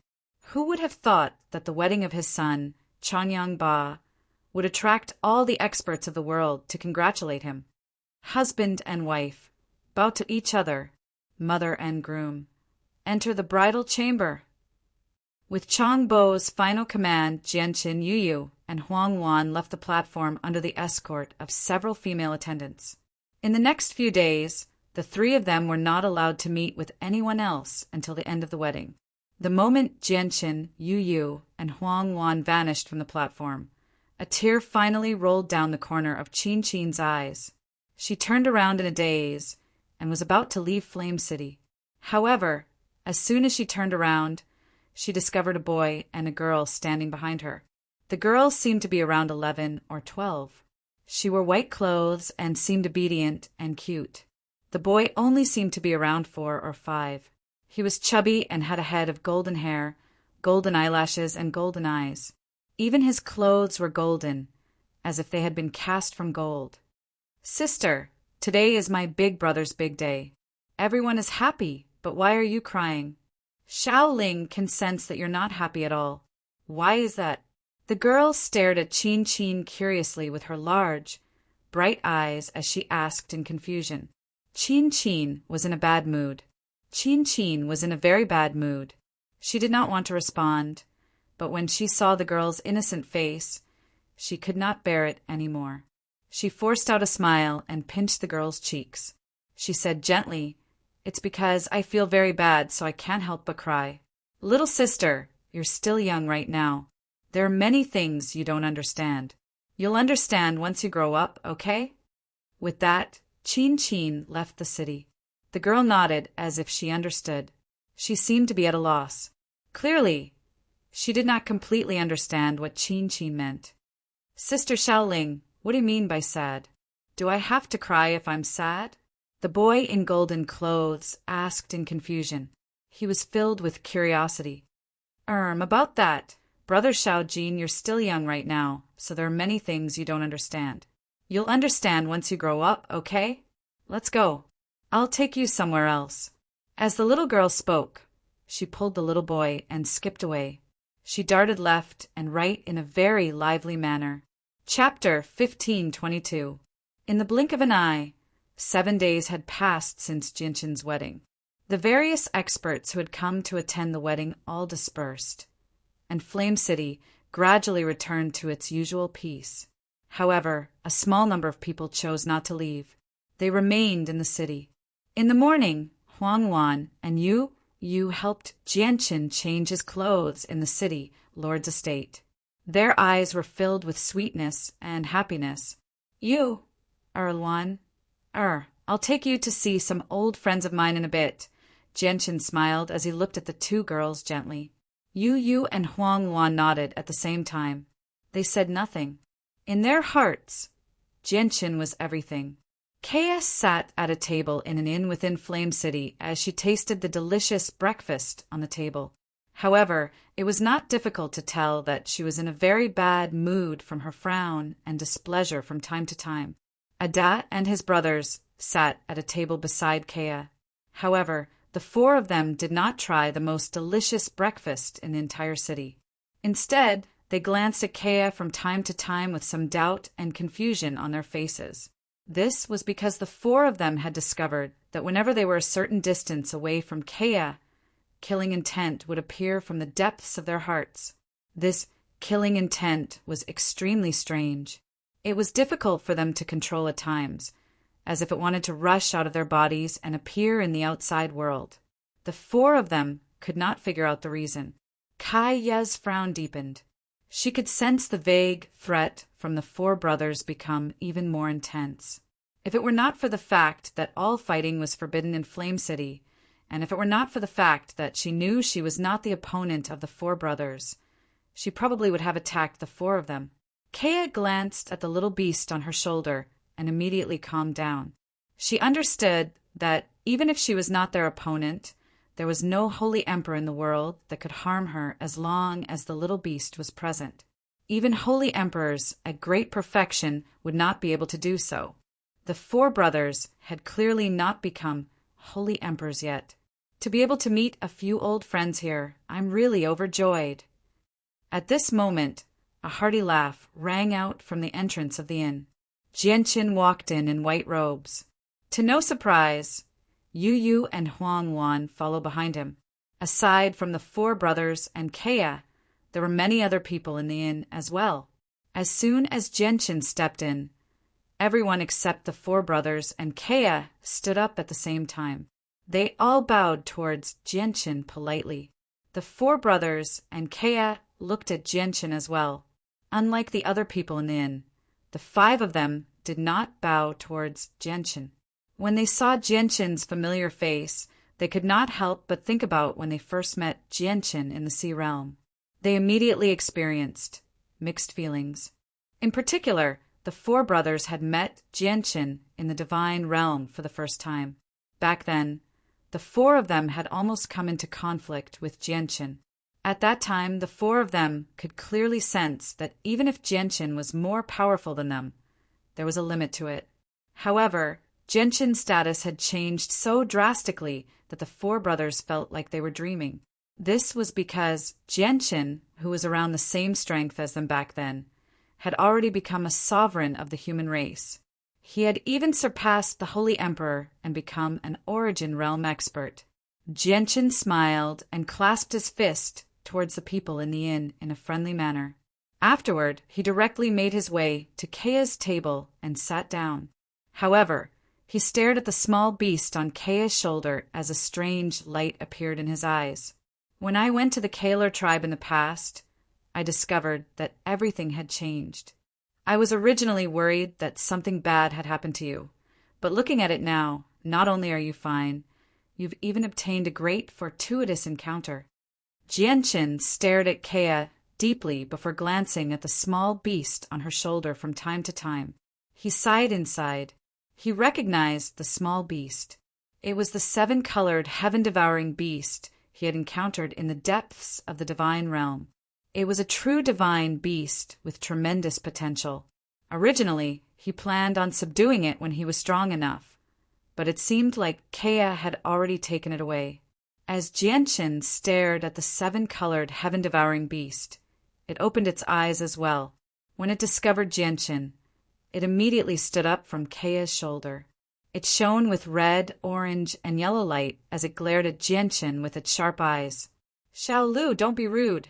Who would have thought that the wedding of his son, Changyang Ba, would attract all the experts of the world to congratulate him? Husband and wife, bow to each other, mother and groom. Enter the bridal chamber. With Chang Bo's final command, Jianqin Yu and Huangwan left the platform under the escort of several female attendants. In the next few days, the 3 of them were not allowed to meet with anyone else until the end of the wedding. The moment Jianqin, Yu, and Huangwan vanished from the platform, a tear finally rolled down the corner of Qin's eyes. She turned around in a daze and was about to leave Flame City. However, as soon as she turned around, she discovered a boy and a girl standing behind her. The girl seemed to be around 11 or 12. She wore white clothes and seemed obedient and cute. The boy only seemed to be around 4 or 5. He was chubby and had a head of golden hair, golden eyelashes, and golden eyes. Even his clothes were golden, as if they had been cast from gold. Sister, today is my big brother's big day. Everyone is happy, but why are you crying? Xiaoling can sense that you're not happy at all. Why is that? The girl stared at Qin curiously with her large, bright eyes as she asked in confusion. Qin was in a bad mood. Qin was in a very bad mood. She did not want to respond, but when she saw the girl's innocent face, She could not bear it any more. She forced out a smile and pinched the girl's cheeks. She said gently, "It's because I feel very bad, so I can't help but cry. Little sister, you're still young right now. There are many things you don't understand. You'll understand once you grow up, okay?" With that, Chin left the city. The girl nodded as if she understood. She seemed to be at a loss. Clearly, she did not completely understand what Chin meant. "Sister Xiaoling, what do you mean by sad? Do I have to cry if I'm sad?" The boy in golden clothes asked in confusion. He was filled with curiosity. About that. Brother Xiaojin, you're still young right now, so there are many things you don't understand. You'll understand once you grow up, okay? Let's go. I'll take you somewhere else." As the little girl spoke, she pulled the little boy and skipped away. She darted left and right in a very lively manner. Chapter 1522. In the blink of an eye, 7 days had passed since Jinshin's wedding. The various experts who had come to attend the wedding all dispersed, and Flame City gradually returned to its usual peace. However, a small number of people chose not to leave. They remained in the city. In the morning, Huang Wan and Yu helped Jianshin change his clothes in the city lord's estate. Their eyes were filled with sweetness and happiness. Luan, I'll take you to see some old friends of mine in a bit." Jianshin smiled as he looked at the two girls gently. Yu and Huang Wan nodded at the same time. They said nothing. In their hearts, Jianshin was everything. Kaya sat at a table in an inn within Flame City as she tasted the delicious breakfast on the table. However, it was not difficult to tell that she was in a very bad mood from her frown and displeasure from time to time. Ada and his brothers sat at a table beside Kaya. However, the four of them did not try the most delicious breakfast in the entire city. Instead, they glanced at Kaya from time to time with some doubt and confusion on their faces. This was because the four of them had discovered that whenever they were a certain distance away from Kaya, killing intent would appear from the depths of their hearts. This killing intent was extremely strange. It was difficult for them to control at times, as if it wanted to rush out of their bodies and appear in the outside world. The four of them could not figure out the reason. Kaya's frown deepened. She could sense the vague threat from the four brothers become even more intense. If it were not for the fact that all fighting was forbidden in Flame City, and if it were not for the fact that she knew she was not the opponent of the four brothers, she probably would have attacked the four of them. Kaya glanced at the little beast on her shoulder and immediately calmed down. She understood that even if she was not their opponent, there was no holy emperor in the world that could harm her as long as the little beast was present. Even holy emperors at great perfection would not be able to do so. The four brothers had clearly not become holy emperors yet. To be able to meet a few old friends here, I'm really overjoyed. At this moment, a hearty laugh rang out from the entrance of the inn. Jianshin walked in white robes. To no surprise, Yu and Huang Wan followed behind him. Aside from the four brothers and Kaya, there were many other people in the inn as well. As soon as Jianshin stepped in, everyone except the four brothers and Kaya stood up at the same time. They all bowed towards Jianshin politely. The four brothers and Kaya looked at Jianshin as well. Unlike the other people in the inn, the five of them did not bow towards Jianshin. When they saw Jianshin's familiar face, they could not help but think about when they first met Jianshin in the Sea Realm. They immediately experienced mixed feelings. In particular, the four brothers had met Jianshin in the Divine Realm for the first time. Back then, the four of them had almost come into conflict with Jianshin. At that time, the four of them could clearly sense that even if Jianshin was more powerful than them, there was a limit to it. However, Jianshin's status had changed so drastically that the four brothers felt like they were dreaming. This was because Jianshin, who was around the same strength as them back then, had already become a sovereign of the human race. He had even surpassed the Holy Emperor and become an Origin Realm expert. Jianshin smiled and clasped his fist towards the people in the inn in a friendly manner. Afterward, he directly made his way to Kaya's table and sat down. However, he stared at the small beast on Kaya's shoulder as a strange light appeared in his eyes. When I went to the Kaler tribe in the past, I discovered that everything had changed. I was originally worried that something bad had happened to you, but looking at it now, not only are you fine, you've even obtained a great fortuitous encounter. Jianchen stared at Kaya deeply before glancing at the small beast on her shoulder from time to time. He sighed inside. He recognized the small beast. It was the 7-colored, heaven-devouring beast he had encountered in the depths of the divine realm. It was a true divine beast with tremendous potential. Originally, he planned on subduing it when he was strong enough, but it seemed like Kaya had already taken it away. As Jianchen stared at the 7-colored, heaven-devouring beast, it opened its eyes as well. When it discovered Jianchen, it immediately stood up from Kaya's shoulder. It shone with red, orange, and yellow light as it glared at Jianchen with its sharp eyes. "Xiao Lu, don't be rude."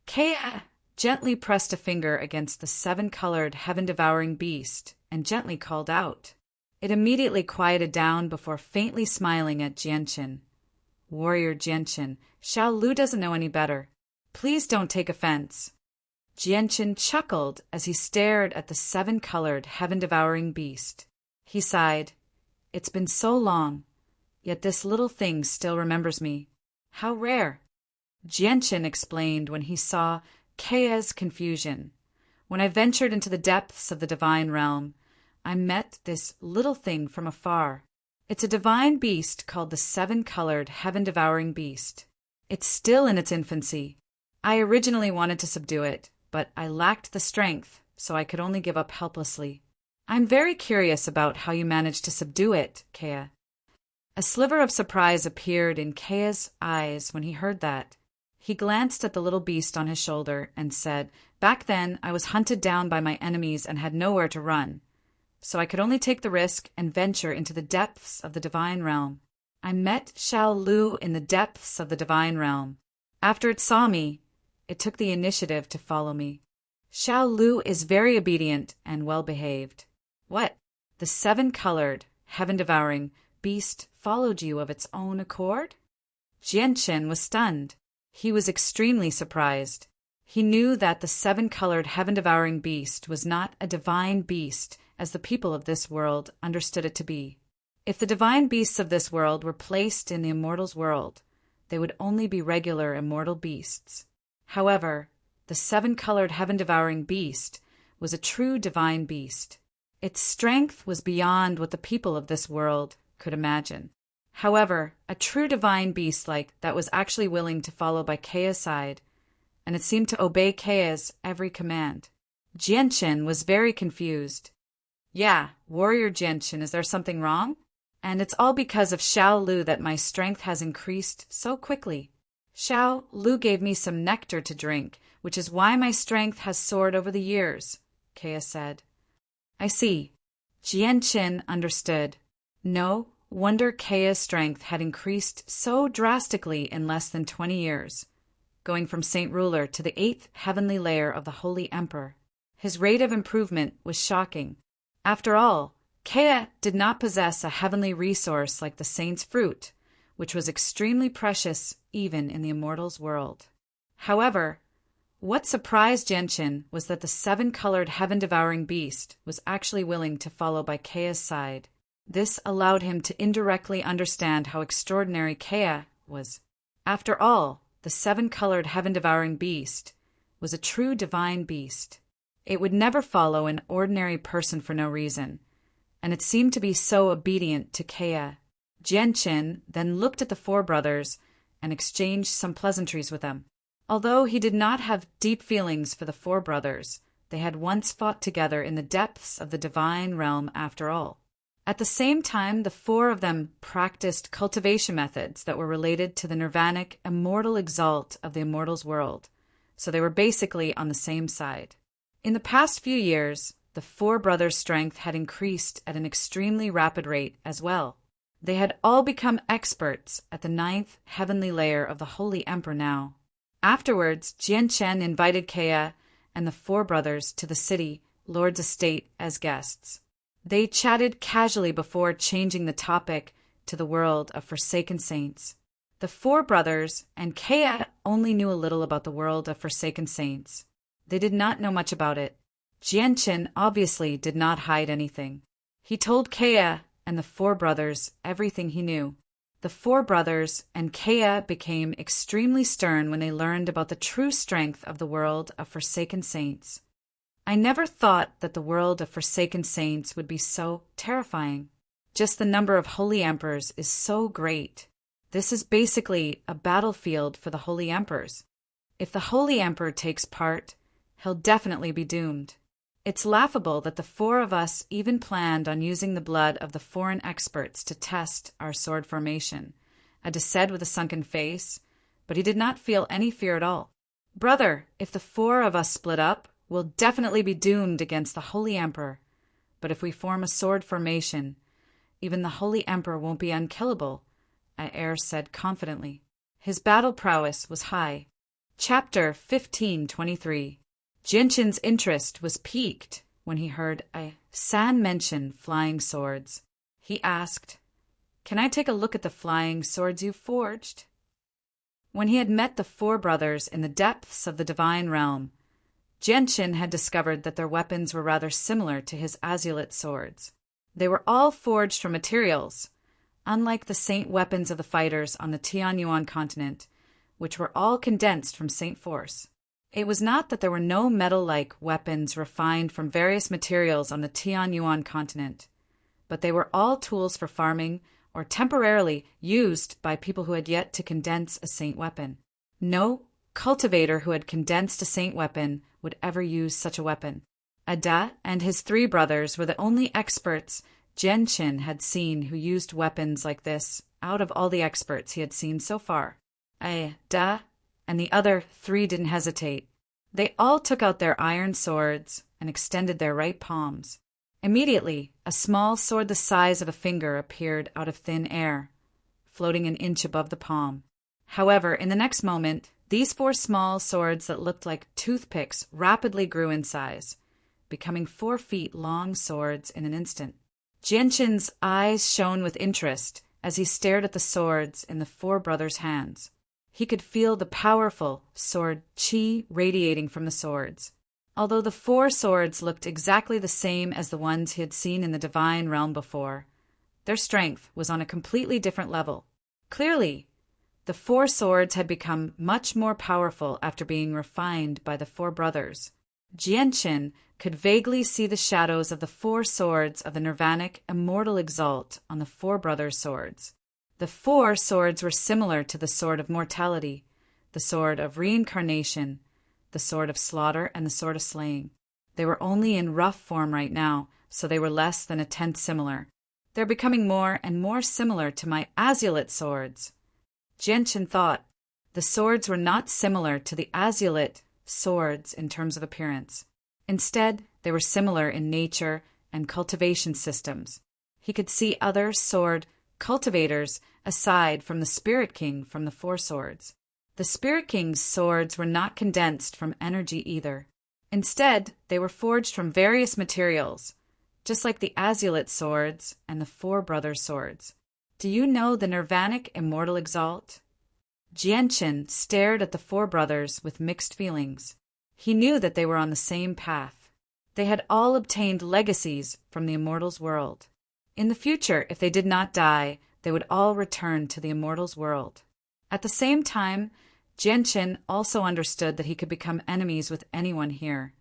Kaya gently pressed a finger against the 7-colored, heaven-devouring beast and gently called out. It immediately quieted down before faintly smiling at Jianchen. "Warrior Jianchen, Xiao Lu doesn't know any better. Please don't take offense." Jianchen chuckled as he stared at the 7-colored, heaven-devouring beast. He sighed. "It's been so long, yet this little thing still remembers me. How rare." Jianchen explained when he saw Kaya's confusion. "When I ventured into the depths of the divine realm, I met this little thing from afar. It's a divine beast called the 7-colored, heaven-devouring beast. It's still in its infancy. I originally wanted to subdue it, but I lacked the strength, so I could only give up helplessly. I'm very curious about how you managed to subdue it, Kaya." A sliver of surprise appeared in Kaya's eyes when he heard that. He glanced at the little beast on his shoulder and said, "Back then, I was hunted down by my enemies and had nowhere to run, so I could only take the risk and venture into the depths of the divine realm. I met Xiao Lu in the depths of the divine realm. After it saw me, it took the initiative to follow me. Xiao Lu is very obedient and well-behaved." "What? The 7-colored, heaven-devouring beast followed you of its own accord?" Jianchen was stunned. He was extremely surprised. He knew that the 7-colored, heaven-devouring beast was not a divine beast as the people of this world understood it to be. If the divine beasts of this world were placed in the immortals' world, they would only be regular immortal beasts. However, the 7-colored, heaven-devouring beast was a true divine beast. Its strength was beyond what the people of this world could imagine. However, a true divine beast like that was actually willing to follow by Kaya's side, and it seemed to obey Kaya's every command. Jianchen was very confused. "Yeah, Warrior Jianchen, is there something wrong? And it's all because of Xiao Lu that my strength has increased so quickly. Xiao Lu gave me some nectar to drink, which is why my strength has soared over the years," Kaya said. "I see." Jianchen understood. No wonder Kaya's strength had increased so drastically in less than 20 years, going from Saint Ruler to the 8th heavenly layer of the Holy Emperor. His rate of improvement was shocking. After all, Kaya did not possess a heavenly resource like the saint's fruit, which was extremely precious even in the immortals' world. However, what surprised Jianchen was that the 7-colored, heaven-devouring beast was actually willing to follow by Kaya's side. This allowed him to indirectly understand how extraordinary Kaya was. After all, the 7-colored, heaven-devouring beast was a true divine beast. It would never follow an ordinary person for no reason, and it seemed to be so obedient to Kaya. Jianchen then looked at the 4 brothers and exchanged some pleasantries with them. Although he did not have deep feelings for the 4 brothers, they had once fought together in the depths of the divine realm after all. At the same time, the 4 of them practiced cultivation methods that were related to the nirvanic, immortal exalt of the immortals' world, so they were basically on the same side. In the past few years, the 4 brothers' strength had increased at an extremely rapid rate as well. They had all become experts at the 9th heavenly layer of the Holy Emperor now. Afterwards, Jianchen invited Kaya and the four brothers to the city, Lord's estate, as guests. They chatted casually before changing the topic to the world of Forsaken Saints. The four brothers and Kea only knew a little about the world of Forsaken Saints. They did not know much about it. Jianchen obviously did not hide anything. He told Kea and the four brothers everything he knew. The four brothers and Kea became extremely stern when they learned about the true strength of the world of Forsaken Saints. I never thought that the world of Forsaken Saints would be so terrifying. Just the number of holy emperors is so great. This is basically a battlefield for the holy emperors. If the holy emperor takes part, he'll definitely be doomed. It's laughable that the four of us even planned on using the blood of the foreign experts to test our sword formation, Ada said with a sunken face, but he did not feel any fear at all. Brother, if the four of us split up, we'll definitely be doomed against the holy emperor. But if we form a sword formation, even the holy emperor won't be unkillable, Aer said confidently. His battle prowess was high. Chapter 1523. Jianchen's interest was piqued when he heard San mention flying swords. He asked, "Can I take a look at the flying swords you forged?" When he had met the four brothers in the depths of the divine realm, Jianchen had discovered that their weapons were rather similar to his azulite swords. They were all forged from materials, unlike the saint weapons of the fighters on the Tianyuan continent, which were all condensed from saint force. It was not that there were no metal-like weapons refined from various materials on the Tianyuan continent, but they were all tools for farming or temporarily used by people who had yet to condense a saint weapon. No cultivator who had condensed a saint weapon would ever use such a weapon. Ada and his three brothers were the only experts Jianchen had seen who used weapons like this out of all the experts he had seen so far. Ada and the other three didn't hesitate. They all took out their iron swords and extended their right palms. Immediately, a small sword the size of a finger appeared out of thin air, floating an inch above the palm. However, in the next moment, these four small swords that looked like toothpicks rapidly grew in size, becoming 4 feet long swords in an instant. Jianchen's eyes shone with interest as he stared at the swords in the four brothers' hands. He could feel the powerful sword qi radiating from the swords. Although the four swords looked exactly the same as the ones he had seen in the divine realm before, their strength was on a completely different level. Clearly, the four swords had become much more powerful after being refined by the four brothers. Jianchen could vaguely see the shadows of the four swords of the Nirvanic Immortal Exalt on the four brothers' swords. The four swords were similar to the sword of mortality, the sword of reincarnation, the sword of slaughter, and the sword of slaying. They were only in rough form right now, so they were less than a tenth similar. They're becoming more and more similar to my azulite swords. Jianchen thought. The swords were not similar to the azulite swords in terms of appearance. Instead, they were similar in nature and cultivation systems. He could see other sword cultivators aside from the Spirit King from the four swords. The Spirit King's swords were not condensed from energy either. Instead, they were forged from various materials, just like the azulite swords and the four brothers' swords. Do you know the Nirvanic Immortal Exalt? Jianchen stared at the four brothers with mixed feelings. He knew that they were on the same path. They had all obtained legacies from the Immortals' world. In the future, if they did not die, they would all return to the Immortals' world. At the same time, Jianchen also understood that he could become enemies with anyone here,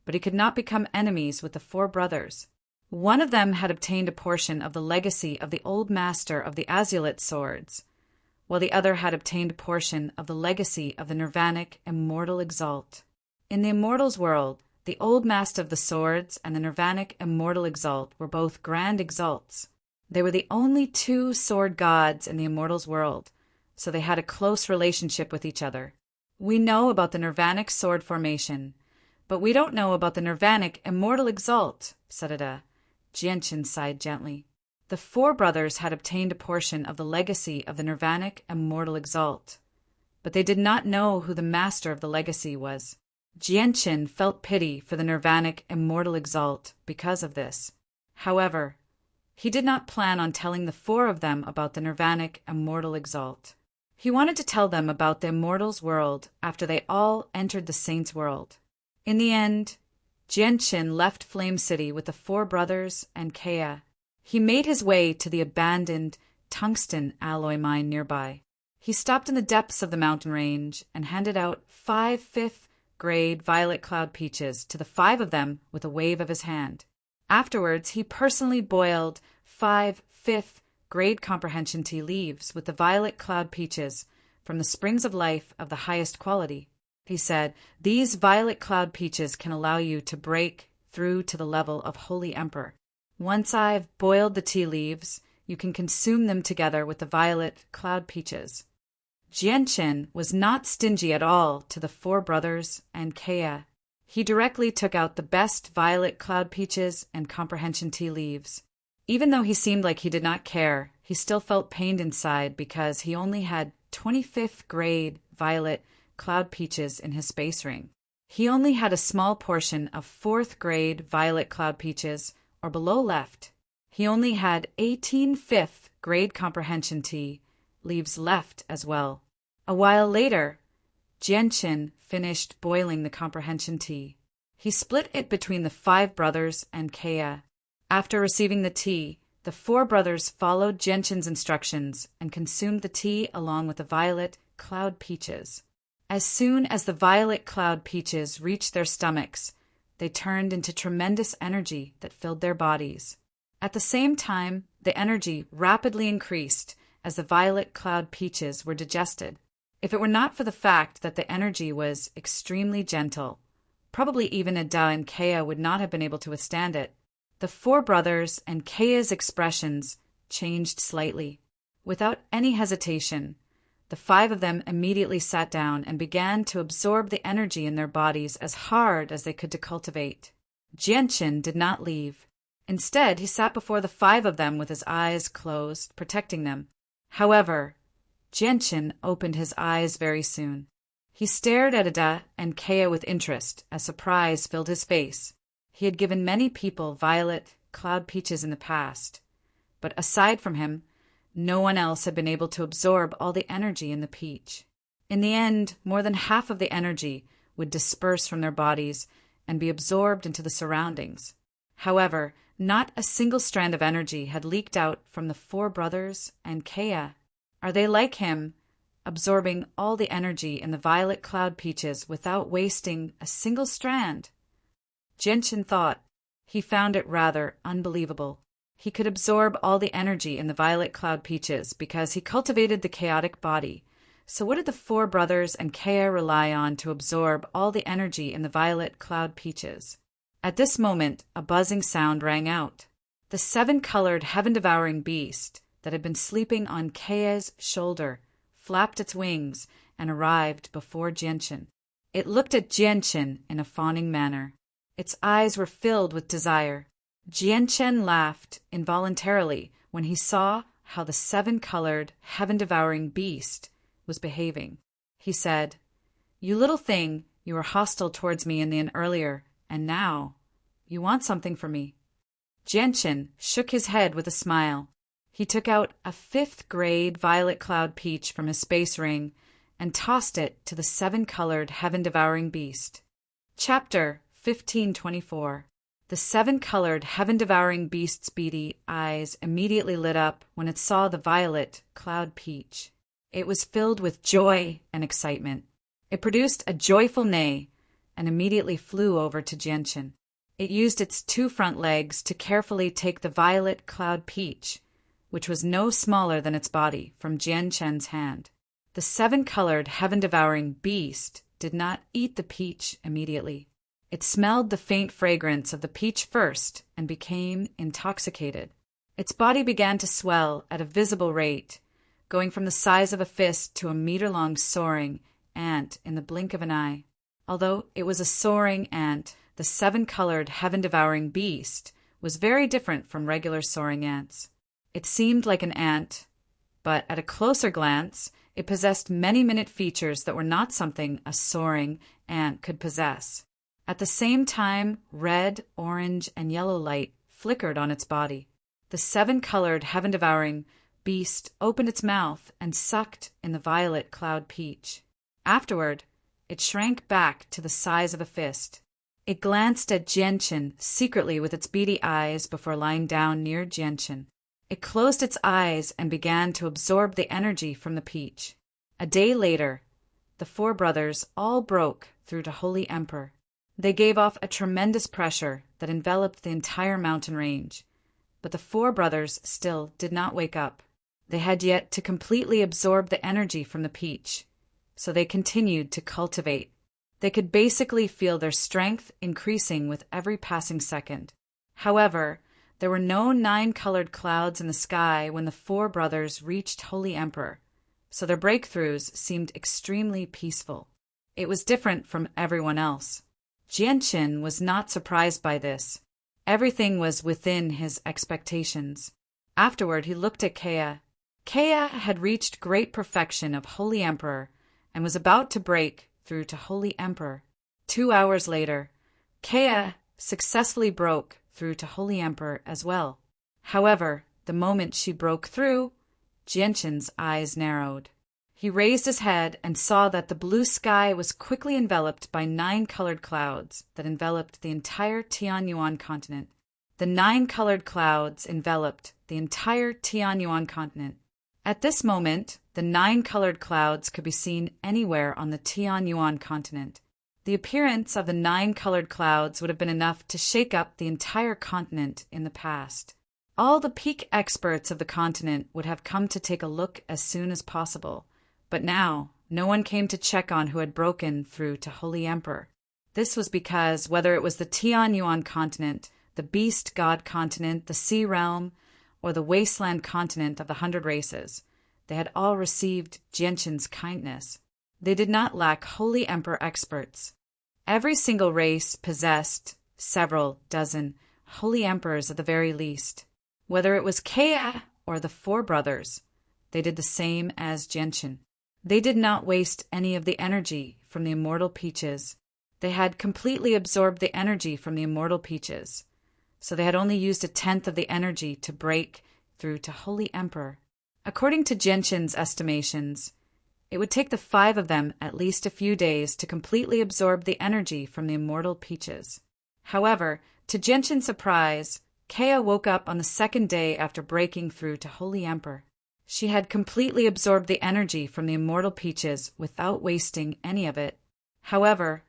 but he could not become enemies with the four brothers. One of them had obtained a portion of the legacy of the old master of the azulite swords, while the other had obtained a portion of the legacy of the Nirvanic Immortal Exalt. In the Immortals' world, the old master of the swords and the Nirvanic Immortal Exalt were both grand exalts. They were the only two sword gods in the Immortals' world, so they had a close relationship with each other. We know about the Nirvanic sword formation, but we don't know about the Nirvanic Immortal Exalt, said Ada. Jianchen sighed gently. The four brothers had obtained a portion of the legacy of the Nirvanic Immortal Exalt, but they did not know who the master of the legacy was. Jianqin felt pity for the Nirvanic immortal exalt because of this. However, he did not plan on telling the four of them about the Nirvanic immortal exalt. He wanted to tell them about the immortal's world after they all entered the saint's world. In the end, Jianqin left Flame City with the four brothers and Kea. He made his way to the abandoned tungsten alloy mine nearby. He stopped in the depths of the mountain range and handed out 5 fifth-grade violet cloud peaches to the 5 of them with a wave of his hand. Afterwards, he personally boiled 5 fifth-grade comprehension tea leaves with the violet cloud peaches from the springs of life of the highest quality. He said, "These violet cloud peaches can allow you to break through to the level of Holy Emperor. Once I've boiled the tea leaves, you can consume them together with the violet cloud peaches." Jianqin was not stingy at all to the 4 brothers and Kea. He directly took out the best violet cloud peaches and comprehension tea leaves. Even though he seemed like he did not care, he still felt pained inside because he only had 25th grade violet cloud peaches in his space ring. He only had a small portion of 4th grade violet cloud peaches or below left. He only had 18 5th grade comprehension tea leaves left as well. A while later, Jianqin finished boiling the comprehension tea. He split it between the 5 brothers and Kea. After receiving the tea, the 4 brothers followed Jianqin's instructions and consumed the tea along with the violet cloud peaches. As soon as the violet cloud peaches reached their stomachs, they turned into tremendous energy that filled their bodies. At the same time, the energy rapidly increased as the violet cloud peaches were digested. If it were not for the fact that the energy was extremely gentle, probably even Ada and Kea would not have been able to withstand it. The 4 brothers and Kea's expressions changed slightly. Without any hesitation, the 5 of them immediately sat down and began to absorb the energy in their bodies as hard as they could to cultivate. Jianqin did not leave. Instead, he sat before the 5 of them with his eyes closed, protecting them. However, Jianqin opened his eyes very soon. He stared at Ada and Kea with interest as surprise filled his face. He had given many people violet cloud peaches in the past, but aside from him, no one else had been able to absorb all the energy in the peach. In the end, more than half of the energy would disperse from their bodies and be absorbed into the surroundings. However, not a single strand of energy had leaked out from the 4 brothers and Kea. Are they like him, absorbing all the energy in the violet cloud peaches without wasting a single strand? Jianqin thought. He found it rather unbelievable. He could absorb all the energy in the violet cloud peaches because he cultivated the chaotic body. So what did the 4 brothers and Kea rely on to absorb all the energy in the violet cloud peaches? At this moment, a buzzing sound rang out. The 7-colored heaven-devouring beast that had been sleeping on Kea's shoulder flapped its wings and arrived before Jianqin. It looked at Jianqin in a fawning manner. Its eyes were filled with desire. Jianqin laughed involuntarily when he saw how the 7-colored heaven-devouring beast was behaving. He said, "You little thing, you were hostile towards me in the inn earlier, and now you want something from me." Jianqin shook his head with a smile. He took out a 5th grade violet cloud peach from his space ring and tossed it to the 7-colored heaven-devouring beast. Chapter 1524. The 7-colored heaven-devouring beast's beady eyes immediately lit up when it saw the violet cloud peach. It was filled with joy and excitement. It produced a joyful neigh and immediately flew over to Jianqin. It used its 2 front legs to carefully take the violet cloud peach, which was no smaller than its body, from Jianqin's hand. The 7-colored heaven-devouring beast did not eat the peach immediately. It smelled the faint fragrance of the peach first and became intoxicated. Its body began to swell at a visible rate, going from the size of a fist to a meter-long soaring ant in the blink of an eye. Although it was a soaring ant, the 7-colored heaven-devouring beast was very different from regular soaring ants. It seemed like an ant, but at a closer glance, it possessed many minute features that were not something a soaring ant could possess. At the same time, red, orange, and yellow light flickered on its body. The seven-colored, heaven-devouring beast opened its mouth and sucked in the violet cloud peach. Afterward, it shrank back to the size of a fist. It glanced at Jianchen secretly with its beady eyes before lying down near Jianchen. It closed its eyes and began to absorb the energy from the peach. A day later, the four brothers all broke through to Holy Emperor. They gave off a tremendous pressure that enveloped the entire mountain range. But the four brothers still did not wake up. They had yet to completely absorb the energy from the peach, so they continued to cultivate. They could basically feel their strength increasing with every passing second. However, there were no 9-colored clouds in the sky when the four brothers reached Holy Emperor, so their breakthroughs seemed extremely peaceful. It was different from everyone else. Jianchen was not surprised by this. Everything was within his expectations. Afterward, he looked at Kea. Kea had reached great perfection of Holy Emperor and was about to break through to Holy Emperor. 2 hours later, Kea successfully broke through to Holy Emperor as well. However, the moment she broke through, Jianchen's eyes narrowed. He raised his head and saw that the blue sky was quickly enveloped by 9-colored clouds that enveloped the entire Tianyuan continent. The 9-colored clouds enveloped the entire Tianyuan continent. At this moment, the 9-colored clouds could be seen anywhere on the Tianyuan continent. The appearance of the 9-colored clouds would have been enough to shake up the entire continent in the past. All the peak experts of the continent would have come to take a look as soon as possible. But now, no one came to check on who had broken through to Holy Emperor. This was because whether it was the Tianyuan continent, the Beast God continent, the Sea Realm, or the Wasteland continent of the 100 races, they had all received Jianchen's kindness. They did not lack Holy Emperor experts. Every single race possessed several dozen Holy Emperors at the very least. Whether it was Kea or the four brothers, they did the same as Jianchen. They did not waste any of the energy from the immortal peaches. They had completely absorbed the energy from the immortal peaches, so they had only used 1/10 of the energy to break through to Holy Emperor. According to Jianchen's estimations, it would take the 5 of them at least a few days to completely absorb the energy from the immortal peaches. However, to Jianchen's surprise, Kea woke up on the 2nd day after breaking through to Holy Emperor. She had completely absorbed the energy from the immortal peaches without wasting any of it. However,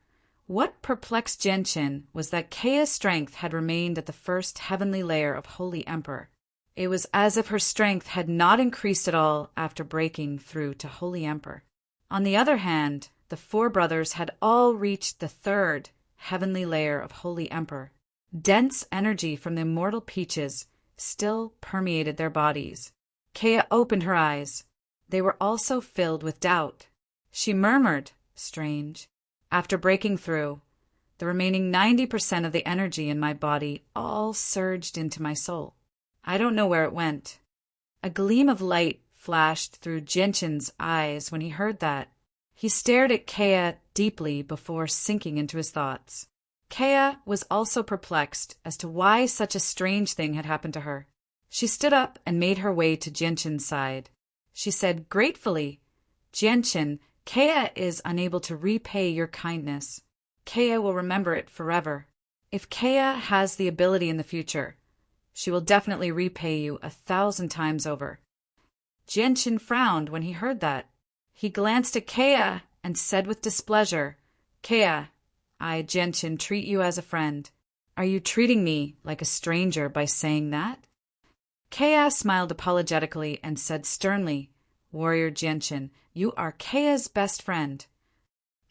what perplexed Jianchen was that Kea's strength had remained at the first heavenly layer of Holy Emperor. It was as if her strength had not increased at all after breaking through to Holy Emperor. On the other hand, the four brothers had all reached the 3rd heavenly layer of Holy Emperor. Dense energy from the immortal peaches still permeated their bodies. Kea opened her eyes. They were also filled with doubt. She murmured, "Strange. After breaking through, the remaining 90% of the energy in my body all surged into my soul. I don't know where it went." A gleam of light flashed through Jianchen's eyes when he heard that. He stared at Kea deeply before sinking into his thoughts. Kea was also perplexed as to why such a strange thing had happened to her. She stood up and made her way to Jianchen's side. She said gratefully, "Jianchen, Kea is unable to repay your kindness. Kea will remember it forever. If Kea has the ability in the future, she will definitely repay you 1,000 times over." Jianchen frowned when he heard that. He glanced at Kea and said with displeasure, "Kea, I, Jianchen, treat you as a friend. Are you treating me like a stranger by saying that?" Kea smiled apologetically and said sternly, "Warrior Jianchen, you are Kea's best friend."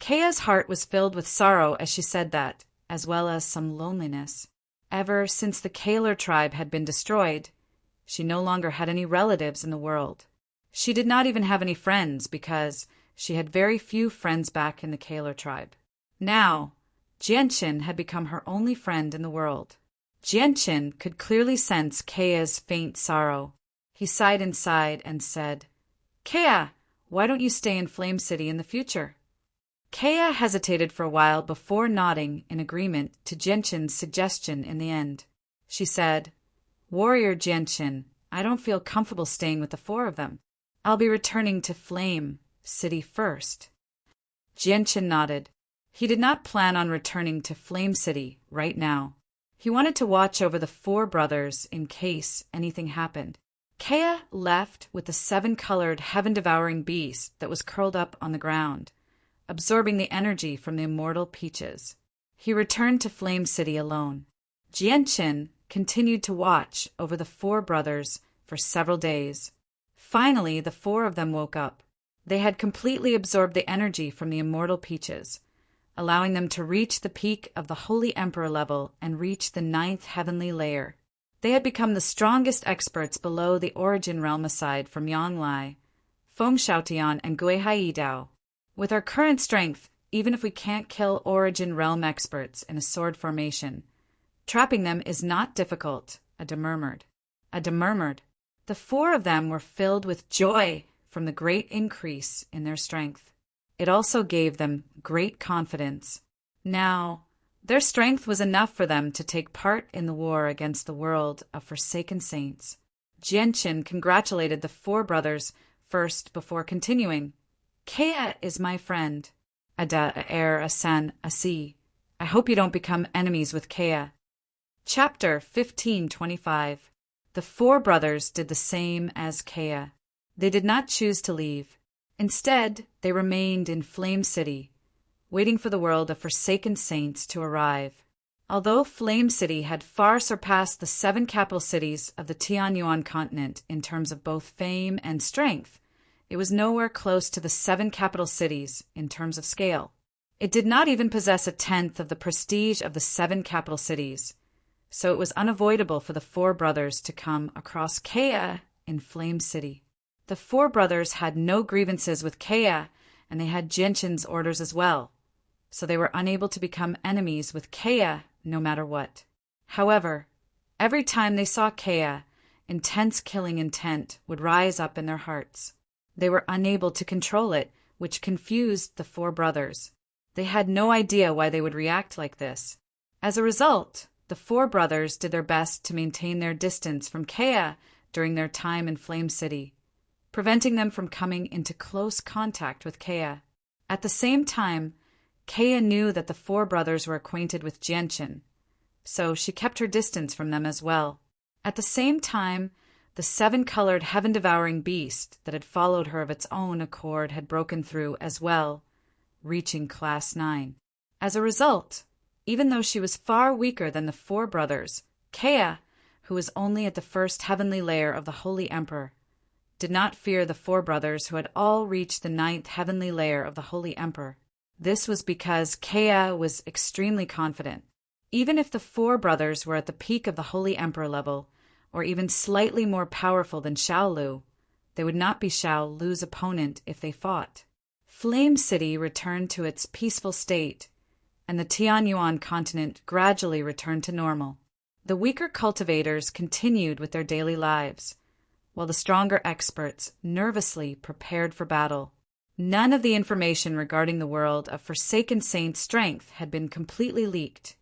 Kea's heart was filled with sorrow as she said that, as well as some loneliness. Ever since the Kaler tribe had been destroyed, she no longer had any relatives in the world. She did not even have any friends because she had very few friends back in the Kaler tribe. Now, Jianchen had become her only friend in the world. Jianchen could clearly sense Kea's faint sorrow. He sighed inside and said, "Kea, why don't you stay in Flame City in the future?" Kea hesitated for a while before nodding in agreement to Genshin's suggestion in the end. She said, "Warrior Genshin, I don't feel comfortable staying with the four of them. I'll be returning to Flame City first." Genshin nodded. He did not plan on returning to Flame City right now. He wanted to watch over the four brothers in case anything happened. Kea left with the seven-colored heaven-devouring beast that was curled up on the ground, absorbing the energy from the immortal peaches. He returned to Flame City alone. Genshin continued to watch over the four brothers for several days. Finally, the four of them woke up. They had completely absorbed the energy from the immortal peaches, allowing them to reach the peak of the Holy Emperor level and reach the 9th heavenly layer. They had become the strongest experts below the Origin Realm aside from Yanglai, Fengshaotian, and Guihaidao. With our current strength, even if we can't kill Origin Realm experts in a sword formation, trapping them is not difficult, Ada murmured. Ada murmured. The four of them were filled with joy from the great increase in their strength. It also gave them great confidence. Now, their strength was enough for them to take part in the war against the world of Forsaken Saints. Genshin congratulated the four brothers first before continuing. "Kea is my friend. Ada er asan asi. I hope you don't become enemies with Kea." Chapter 1525. The four brothers did the same as Kea. They did not choose to leave. Instead, they remained in Flame City, waiting for the world of Forsaken Saints to arrive. Although Flame City had far surpassed the 7 capital cities of the Tianyuan continent in terms of both fame and strength, it was nowhere close to the 7 capital cities in terms of scale. It did not even possess a tenth of the prestige of the 7 capital cities, so it was unavoidable for the four brothers to come across Kea in Flame City. The four brothers had no grievances with Kea, and they had Genshin's orders as well, so they were unable to become enemies with Kea no matter what. However, every time they saw Kea, intense killing intent would rise up in their hearts. They were unable to control it, which confused the four brothers. They had no idea why they would react like this. As a result, the four brothers did their best to maintain their distance from Kea during their time in Flame City, preventing them from coming into close contact with Kea. At the same time, Kea knew that the four brothers were acquainted with Genshin, so she kept her distance from them as well. At the same time, the 7-colored heaven-devouring beast that had followed her of its own accord had broken through as well, reaching Class 9. As a result, even though she was far weaker than the four brothers, Kea, who was only at the 1st heavenly layer of the Holy Emperor, did not fear the four brothers who had all reached the 9th heavenly layer of the Holy Emperor. This was because Kea was extremely confident. Even if the four brothers were at the peak of the Holy Emperor level, or even slightly more powerful than Xiaolu, they would not be Xiaolu's opponent if they fought. Flame City returned to its peaceful state, and the Tianyuan continent gradually returned to normal. The weaker cultivators continued with their daily lives, while the stronger experts nervously prepared for battle. None of the information regarding the world of Forsaken Saint's strength had been completely leaked,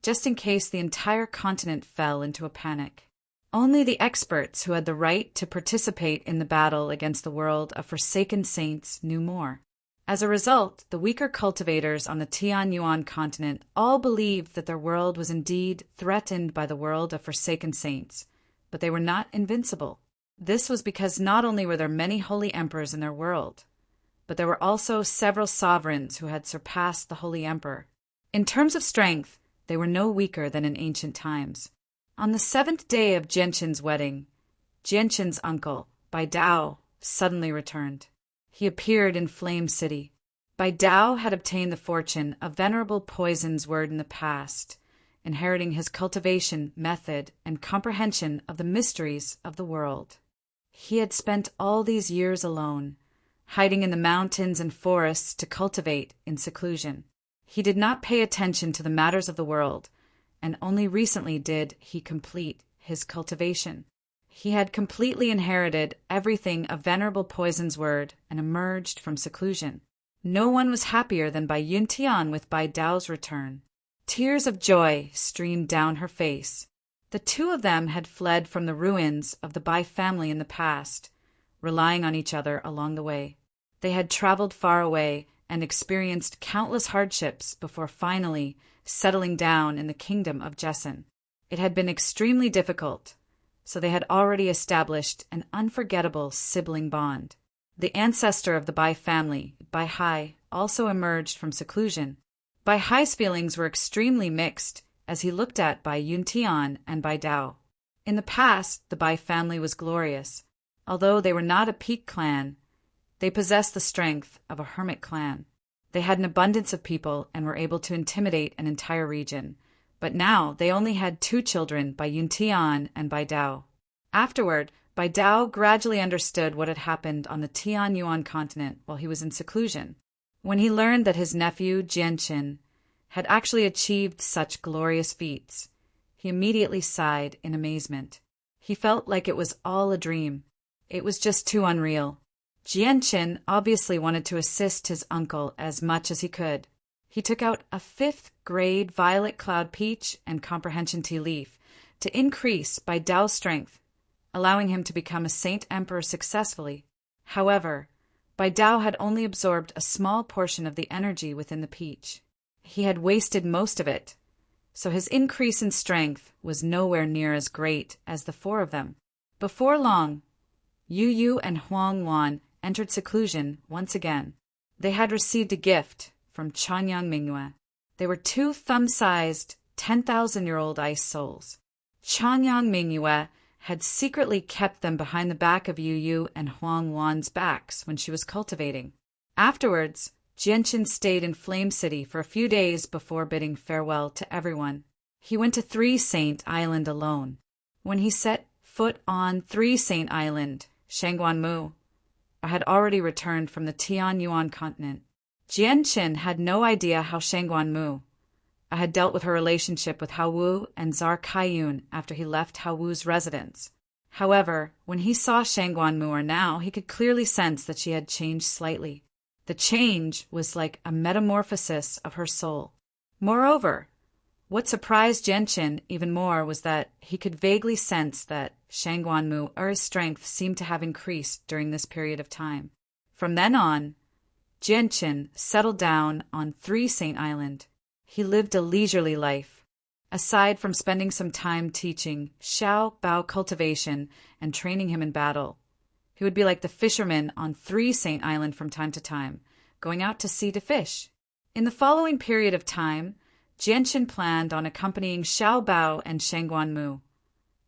just in case the entire continent fell into a panic. Only the experts who had the right to participate in the battle against the world of Forsaken Saints knew more. As a result, the weaker cultivators on the Tianyuan continent all believed that their world was indeed threatened by the world of Forsaken Saints, but they were not invincible. This was because not only were there many holy emperors in their world, but there were also several sovereigns who had surpassed the Holy Emperor. In terms of strength, they were no weaker than in ancient times. On the 7th day of Genshin's wedding, Genshin's uncle, Bai Dao, suddenly returned. He appeared in Flame City. Bai Dao had obtained the fortune of Venerable Poison's word in the past, inheriting his cultivation, method, and comprehension of the mysteries of the world. He had spent all these years alone, hiding in the mountains and forests to cultivate in seclusion. He did not pay attention to the matters of the world, and only recently did he complete his cultivation. He had completely inherited everything of Venerable Poison's word and emerged from seclusion. No one was happier than Bai Yuntian with Bai Dao's return. Tears of joy streamed down her face. The two of them had fled from the ruins of the Bai family in the past, relying on each other along the way. They had traveled far away and experienced countless hardships before finally settling down in the kingdom of Jessen. It had been extremely difficult, so they had already established an unforgettable sibling bond. The ancestor of the Bai family, Bai Hai, also emerged from seclusion. Bai Hai's feelings were extremely mixed as he looked at Bai Yuntian and Bai Dao. In the past, the Bai family was glorious. Although they were not a peak clan, they possessed the strength of a hermit clan. They had an abundance of people and were able to intimidate an entire region. But now they only had 2 children, Bai Yuntian and Bai Dao. Afterward, Bai Dao gradually understood what had happened on the Tianyuan continent while he was in seclusion. When he learned that his nephew, Jianqin, had actually achieved such glorious feats, he immediately sighed in amazement. He felt like it was all a dream. It was just too unreal. Jianqin obviously wanted to assist his uncle as much as he could. He took out a 5th grade Violet Cloud Peach and Comprehension Tea Leaf to increase Bai Dao's strength, allowing him to become a Saint Emperor successfully. However, Bai Dao had only absorbed a small portion of the energy within the peach. He had wasted most of it, so his increase in strength was nowhere near as great as the 4 of them. Before long, Yu Yu and Huang Wan entered seclusion once again. They had received a gift from Chanyang Mingyue. They were 2 thumb-sized, 10,000-year-old ice souls. Chanyang Mingyue had secretly kept them behind the back of Yu Yu and Huang Wan's backs when she was cultivating. Afterwards, Jianqin stayed in Flame City for a few days before bidding farewell to everyone. He went to 3 Saint Island alone. When he set foot on 3 Saint Island, Shangguanmu had already returned from the Tianyuan continent. Jianqin had no idea how Shangguanmu had dealt with her relationship with Hao Wu and Czar Kaiyun after he left Hao Wu's residence. However, when he saw Shangguanmu now, he could clearly sense that she had changed slightly. The change was like a metamorphosis of her soul. Moreover, what surprised Jianqin even more was that he could vaguely sense that Shangguanmu's strength seemed to have increased during this period of time. From then on, Jianqin settled down on 3 Saint Island. He lived a leisurely life. Aside from spending some time teaching Xiao Bao cultivation and training him in battle, he would be like the fisherman on 3 Saint Island from time to time, going out to sea to fish. In the following period of time, Jianqin planned on accompanying Xiao Bao and Shangguanmu,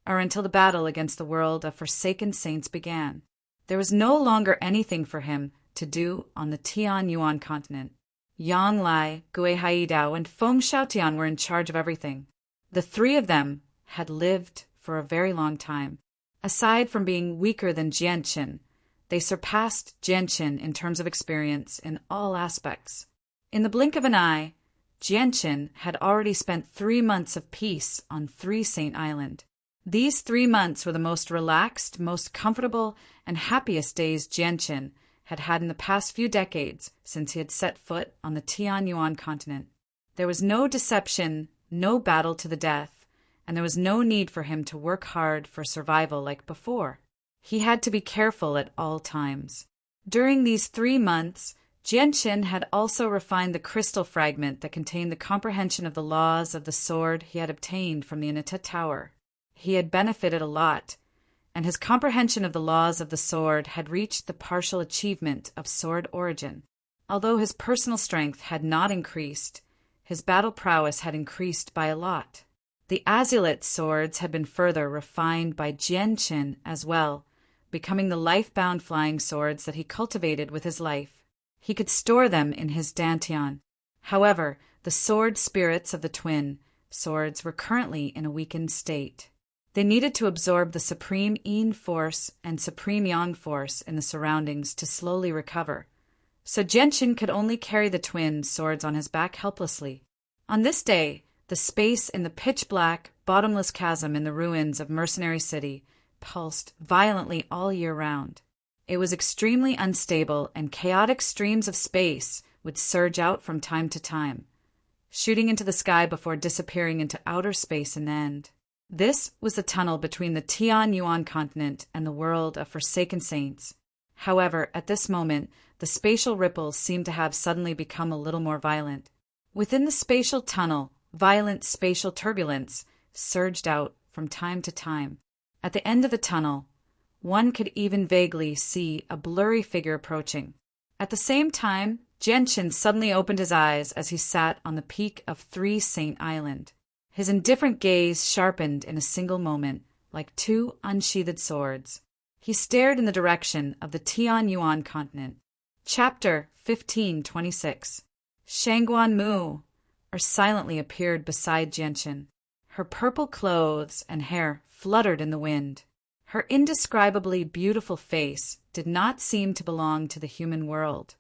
or until the battle against the world of forsaken saints began. There was no longer anything for him to do on the Tianyuan continent. Yang Lai, Gui Haidao, and Feng Xiaotian were in charge of everything. The 3 of them had lived for a very long time. Aside from being weaker than Jianqin, they surpassed Jianqin in terms of experience in all aspects. In the blink of an eye, Jianqin had already spent 3 months of peace on 3 Saint Island. These 3 months were the most relaxed, most comfortable, and happiest days Jianqin had had in the past few decades since he had set foot on the Tianyuan continent. There was no deception, no battle to the death, and there was no need for him to work hard for survival like before. He had to be careful at all times. During these 3 months, Jianqin had also refined the crystal fragment that contained the comprehension of the laws of the sword he had obtained from the Anita Tower. He had benefited a lot, and his comprehension of the laws of the sword had reached the partial achievement of sword origin. Although his personal strength had not increased, his battle prowess had increased by a lot. The Azulite swords had been further refined by Jianqin as well, becoming the life-bound flying swords that he cultivated with his life. He could store them in his dantian. However, the sword spirits of the twin swords were currently in a weakened state. They needed to absorb the supreme yin force and supreme yang force in the surroundings to slowly recover. So Jianqin could only carry the twin swords on his back helplessly. On this day, the space in the pitch-black, bottomless chasm in the ruins of Mercenary City pulsed violently all year round. It was extremely unstable, and chaotic streams of space would surge out from time to time, shooting into the sky before disappearing into outer space in the end. This was the tunnel between the Tian-Yuan continent and the world of Forsaken Saints. However, at this moment, the spatial ripples seemed to have suddenly become a little more violent. Within the spatial tunnel, violent spatial turbulence surged out from time to time. At the end of the tunnel, one could even vaguely see a blurry figure approaching. At the same time, Genshin suddenly opened his eyes as he sat on the peak of Three Saint Island. His indifferent gaze sharpened in a single moment, like two unsheathed swords. He stared in the direction of the Tian-Yuan continent. Chapter 1526. Shangguan Mu silently appeared beside Genshin. Her purple clothes and hair fluttered in the wind. Her indescribably beautiful face did not seem to belong to the human world,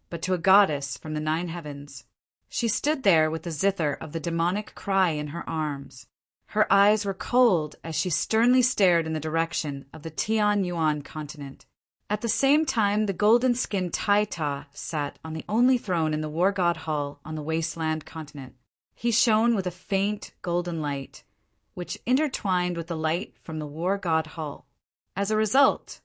but to a goddess from the 9 heavens. She stood there with the zither of the demonic cry in her arms. Her eyes were cold as she sternly stared in the direction of the Tian-Yuan continent. At the same time, the golden-skinned Taita sat on the only throne in the War God Hall on the Wasteland continent. He shone with a faint golden light, which intertwined with the light from the War God Hall. As a result,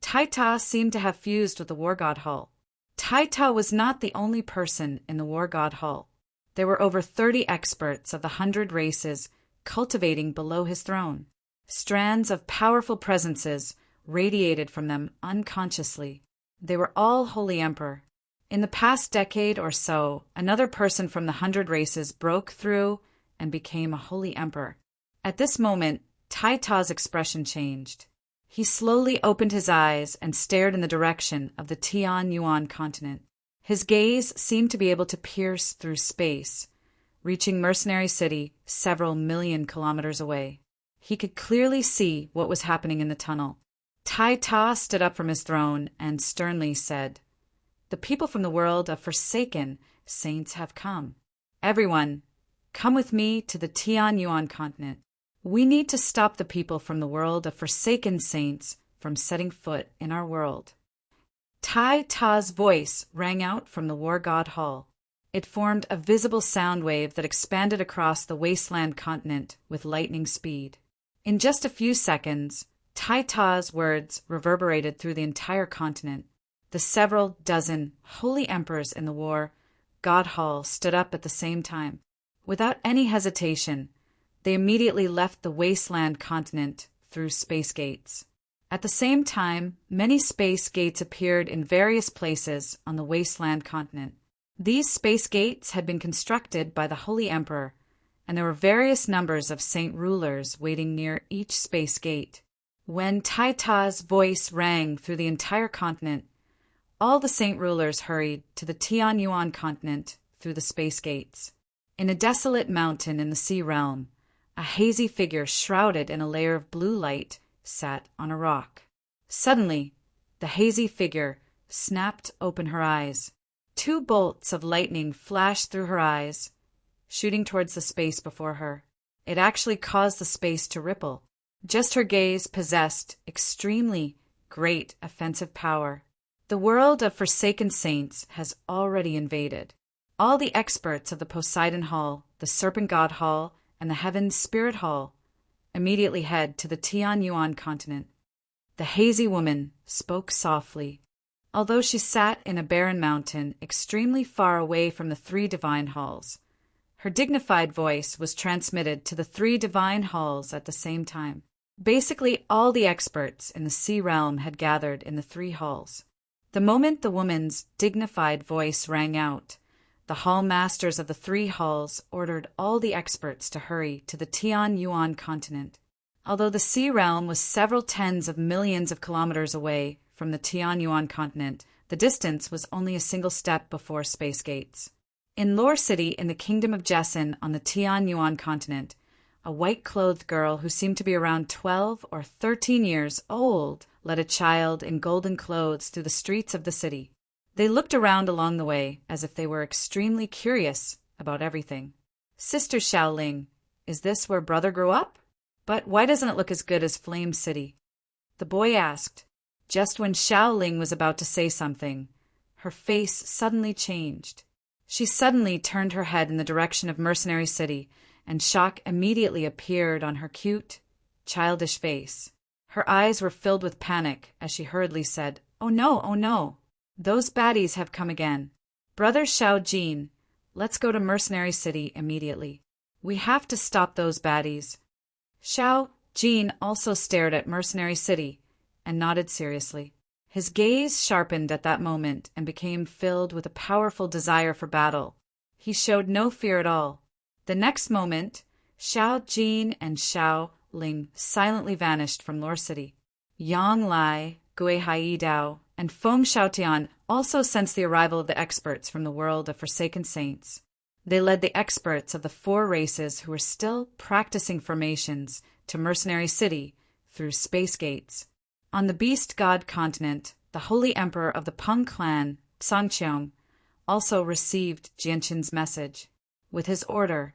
Taita seemed to have fused with the War God Hall. Taita was not the only person in the War God Hall. There were over 30 experts of the 100 races cultivating below his throne. Strands of powerful presences radiated from them unconsciously. They were all Holy Emperor. In the past decade or so, another person from the 100 races broke through and became a Holy Emperor. At this moment, Taita's expression changed. He slowly opened his eyes and stared in the direction of the Tian-Yuan continent. His gaze seemed to be able to pierce through space, reaching Mercenary City several million kilometers away. He could clearly see what was happening in the tunnel. Taita stood up from his throne and sternly said, "The people from the world of Forsaken Saints have come. Everyone, come with me to the Tian-Yuan continent. We need to stop the people from the world of Forsaken Saints from setting foot in our world." Taita's voice rang out from the War God Hall. It formed a visible sound wave that expanded across the Wasteland continent with lightning speed. In just a few seconds, Taita's words reverberated through the entire continent. The several dozen holy emperors in the War God Hall stood up at the same time. Without any hesitation, they immediately left the Wasteland continent through space gates. At the same time, many space gates appeared in various places on the Wasteland continent. These space gates had been constructed by the Holy Emperor, and there were various numbers of saint rulers waiting near each space gate. When Taita's voice rang through the entire continent, all the saint rulers hurried to the Tian-Yuan continent through the space gates. In a desolate mountain in the sea realm, a hazy figure shrouded in a layer of blue light sat on a rock. Suddenly, the hazy figure snapped open her eyes. 2 bolts of lightning flashed through her eyes, shooting towards the space before her. It actually caused the space to ripple. Just her gaze possessed extremely great offensive power. The world of Forsaken Saints has already invaded. All the experts of the Poseidon Hall, the Serpent God Hall, and the Heaven's Spirit Hall immediately head to the Tian-Yuan continent. The hazy woman spoke softly. Although she sat in a barren mountain extremely far away from the 3 divine halls, her dignified voice was transmitted to the 3 divine halls at the same time. Basically, all the experts in the sea realm had gathered in the 3 halls. The moment the woman's dignified voice rang out, the hall masters of the 3 halls ordered all the experts to hurry to the Tian-Yuan continent. Although the sea realm was several tens of millions of kilometers away from the Tian-Yuan continent, the distance was only a single step before space gates. In Lore City in the Kingdom of Jessin on the Tian-Yuan continent, a white-clothed girl who seemed to be around 12 or 13 years old led a child in golden clothes through the streets of the city. They looked around along the way as if they were extremely curious about everything. "Sister Xiaoling, is this where brother grew up? But why doesn't it look as good as Flame City?" the boy asked. Just when Xiao Ling was about to say something, her face suddenly changed. She suddenly turned her head in the direction of Mercenary City, and shock immediately appeared on her cute, childish face. Her eyes were filled with panic as she hurriedly said, "Oh no, oh no! Those baddies have come again. Brother Xiao Jin, let's go to Mercenary City immediately. We have to stop those baddies." Xiao Jin also stared at Mercenary City and nodded seriously. His gaze sharpened at that moment and became filled with a powerful desire for battle. He showed no fear at all. The next moment, Xiao Jin and Xiao Ling silently vanished from Lore City. Yang Lai, Gui Hai Dao, and Feng Xiaotian also sensed the arrival of the experts from the world of Forsaken Saints. They led the experts of the 4 races who were still practicing formations to Mercenary City through space gates. On the Beast God continent, the Holy Emperor of the Peng clan, Sangqiang, also received Jianqin's message. With his order,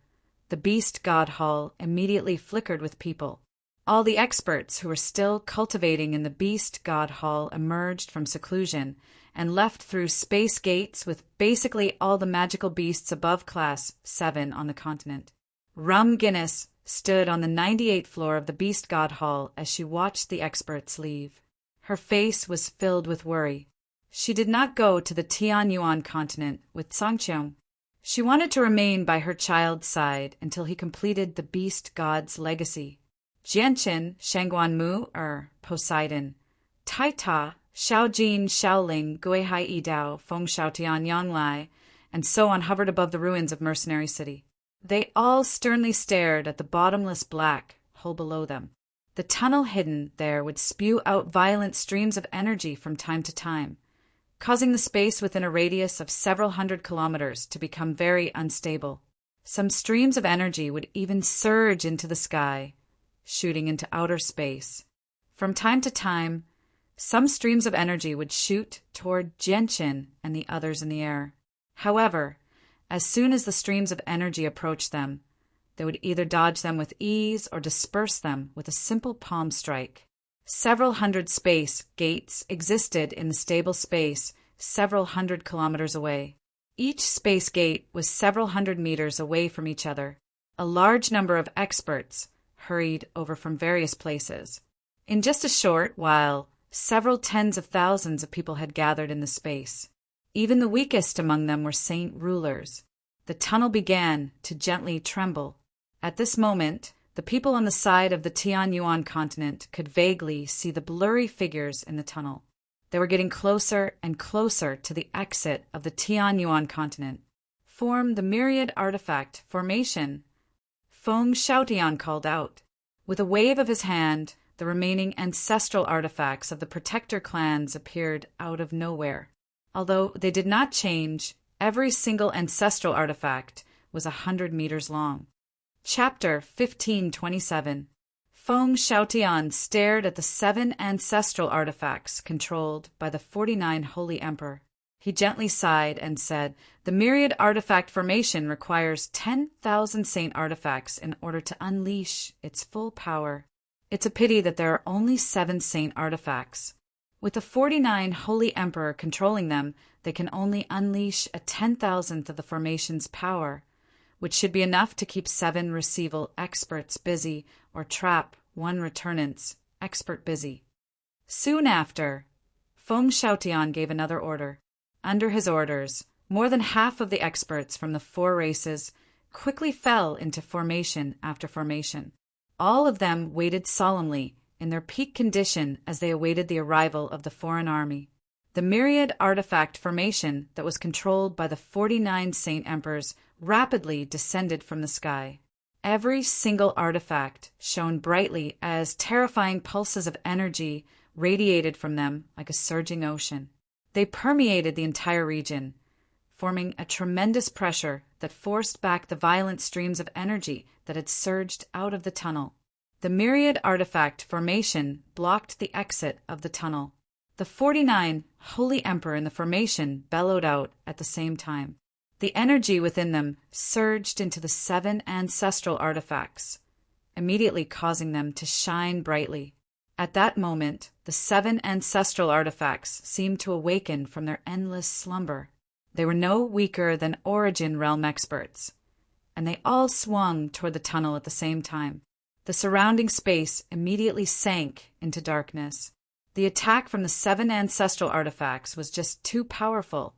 the Beast God Hall immediately flickered with people. All the experts who were still cultivating in the Beast God Hall emerged from seclusion and left through space gates with basically all the magical beasts above Class 7 on the continent. Rum Guinness stood on the 98th floor of the Beast God Hall as she watched the experts leave. Her face was filled with worry. She did not go to the Tianyuan continent with Sangqiang. She wanted to remain by her child's side until he completed the Beast God's legacy. Jianqin, Shangguanmu, Poseidon, Taita, Xiaojin, Xiaoling, Guihai Idao, Feng Xiaotian, Yanglai, and so on hovered above the ruins of Mercenary City. They all sternly stared at the bottomless black hole below them. The tunnel hidden there would spew out violent streams of energy from time to time, causing the space within a radius of several hundred kilometers to become very unstable. Some streams of energy would even surge into the sky, shooting into outer space. From time to time, some streams of energy would shoot toward Jianqin and the others in the air. However, as soon as the streams of energy approached them, they would either dodge them with ease or disperse them with a simple palm strike. Several hundred space gates existed in the stable space several hundred kilometers away. Each space gate was several hundred meters away from each other. A large number of experts hurried over from various places. In just a short while, several tens of thousands of people had gathered in the space. Even the weakest among them were saint rulers. The tunnel began to gently tremble. At this moment, the people on the side of the Tianyuan continent could vaguely see the blurry figures in the tunnel. They were getting closer and closer to the exit of the Tianyuan continent. "Form the myriad artifact formation," Feng Xiaotian called out. With a wave of his hand, the remaining ancestral artifacts of the protector clans appeared out of nowhere. Although they did not change, every single ancestral artifact was 100 meters long. Chapter 1527. Feng Xiaotian stared at the 7 ancestral artifacts controlled by the 49 Holy Emperor. He gently sighed and said, "The myriad artifact formation requires 10,000 saint artifacts in order to unleash its full power. It's a pity that there are only 7 saint artifacts. With the 49 Holy Emperor controlling them, they can only unleash a 10,000th of the formation's power, which should be enough to keep 7 receival experts busy or trap 1 returnant's expert busy." Soon after, Feng Xiaotian gave another order. Under his orders, more than half of the experts from the 4 races quickly fell into formation after formation. All of them waited solemnly in their peak condition as they awaited the arrival of the foreign army. The myriad artifact formation that was controlled by the 49 Saint Emperors rapidly descended from the sky. Every single artifact shone brightly as terrifying pulses of energy radiated from them like a surging ocean. They permeated the entire region, forming a tremendous pressure that forced back the violent streams of energy that had surged out of the tunnel. The myriad artifact formation blocked the exit of the tunnel. The 49 Holy Emperor in the formation bellowed out at the same time. The energy within them surged into the 7 ancestral artifacts, immediately causing them to shine brightly. At that moment, the 7 ancestral artifacts seemed to awaken from their endless slumber. They were no weaker than Origin Realm experts, and they all swung toward the tunnel at the same time. The surrounding space immediately sank into darkness. The attack from the 7 ancestral artifacts was just too powerful,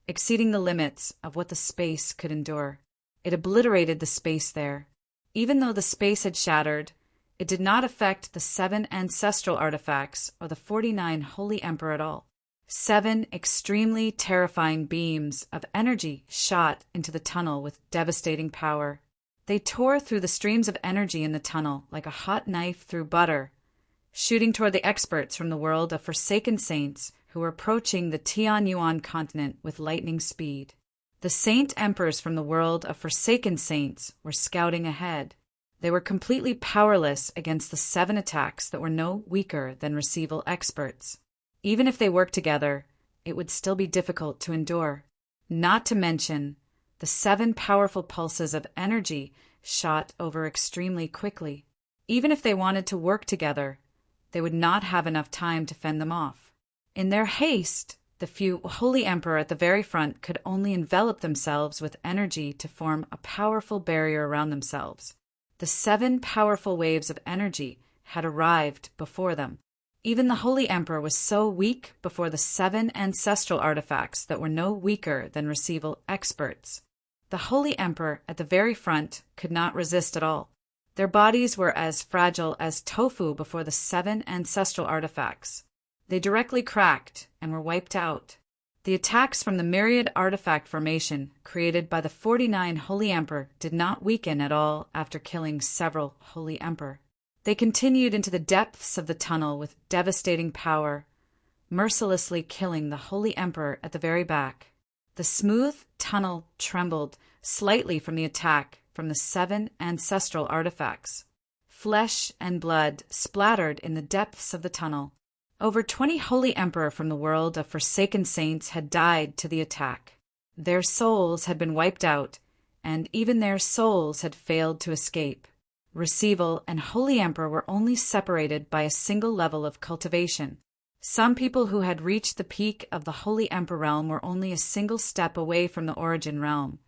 exceeding the limits of what the space could endure. It obliterated the space there. Even though the space had shattered, it did not affect the 7 ancestral artifacts or the 49 Holy Emperor at all. 7 extremely terrifying beams of energy shot into the tunnel with devastating power. They tore through the streams of energy in the tunnel like a hot knife through butter, shooting toward the experts from the world of Forsaken Saints who were approaching the Tianyuan continent with lightning speed. The Saint Emperors from the world of Forsaken Saints were scouting ahead. They were completely powerless against the 7 attacks that were no weaker than Receival experts. Even if they worked together, it would still be difficult to endure. Not to mention, the 7 powerful pulses of energy shot over extremely quickly. Even if they wanted to work together, they would not have enough time to fend them off. In their haste, the few Holy Emperor at the very front could only envelop themselves with energy to form a powerful barrier around themselves. The 7 powerful waves of energy had arrived before them. Even the Holy Emperor was so weak before the 7 ancestral artifacts that were no weaker than Receival experts. The Holy Emperor at the very front could not resist at all. Their bodies were as fragile as tofu before the 7 ancestral artifacts. They directly cracked and were wiped out. The attacks from the myriad artifact formation created by the 49 Holy Emperor did not weaken at all after killing several Holy Emperor. They continued into the depths of the tunnel with devastating power, mercilessly killing the Holy Emperor at the very back. The smooth tunnel trembled slightly from the attack from the 7 ancestral artifacts. Flesh and blood splattered in the depths of the tunnel. Over 20 Holy Emperor from the world of Forsaken Saints had died to the attack. Their souls had been wiped out, and even their souls had failed to escape. Receival and Holy Emperor were only separated by a single level of cultivation. Some people who had reached the peak of the Holy Emperor realm were only a single step away from the Origin realm.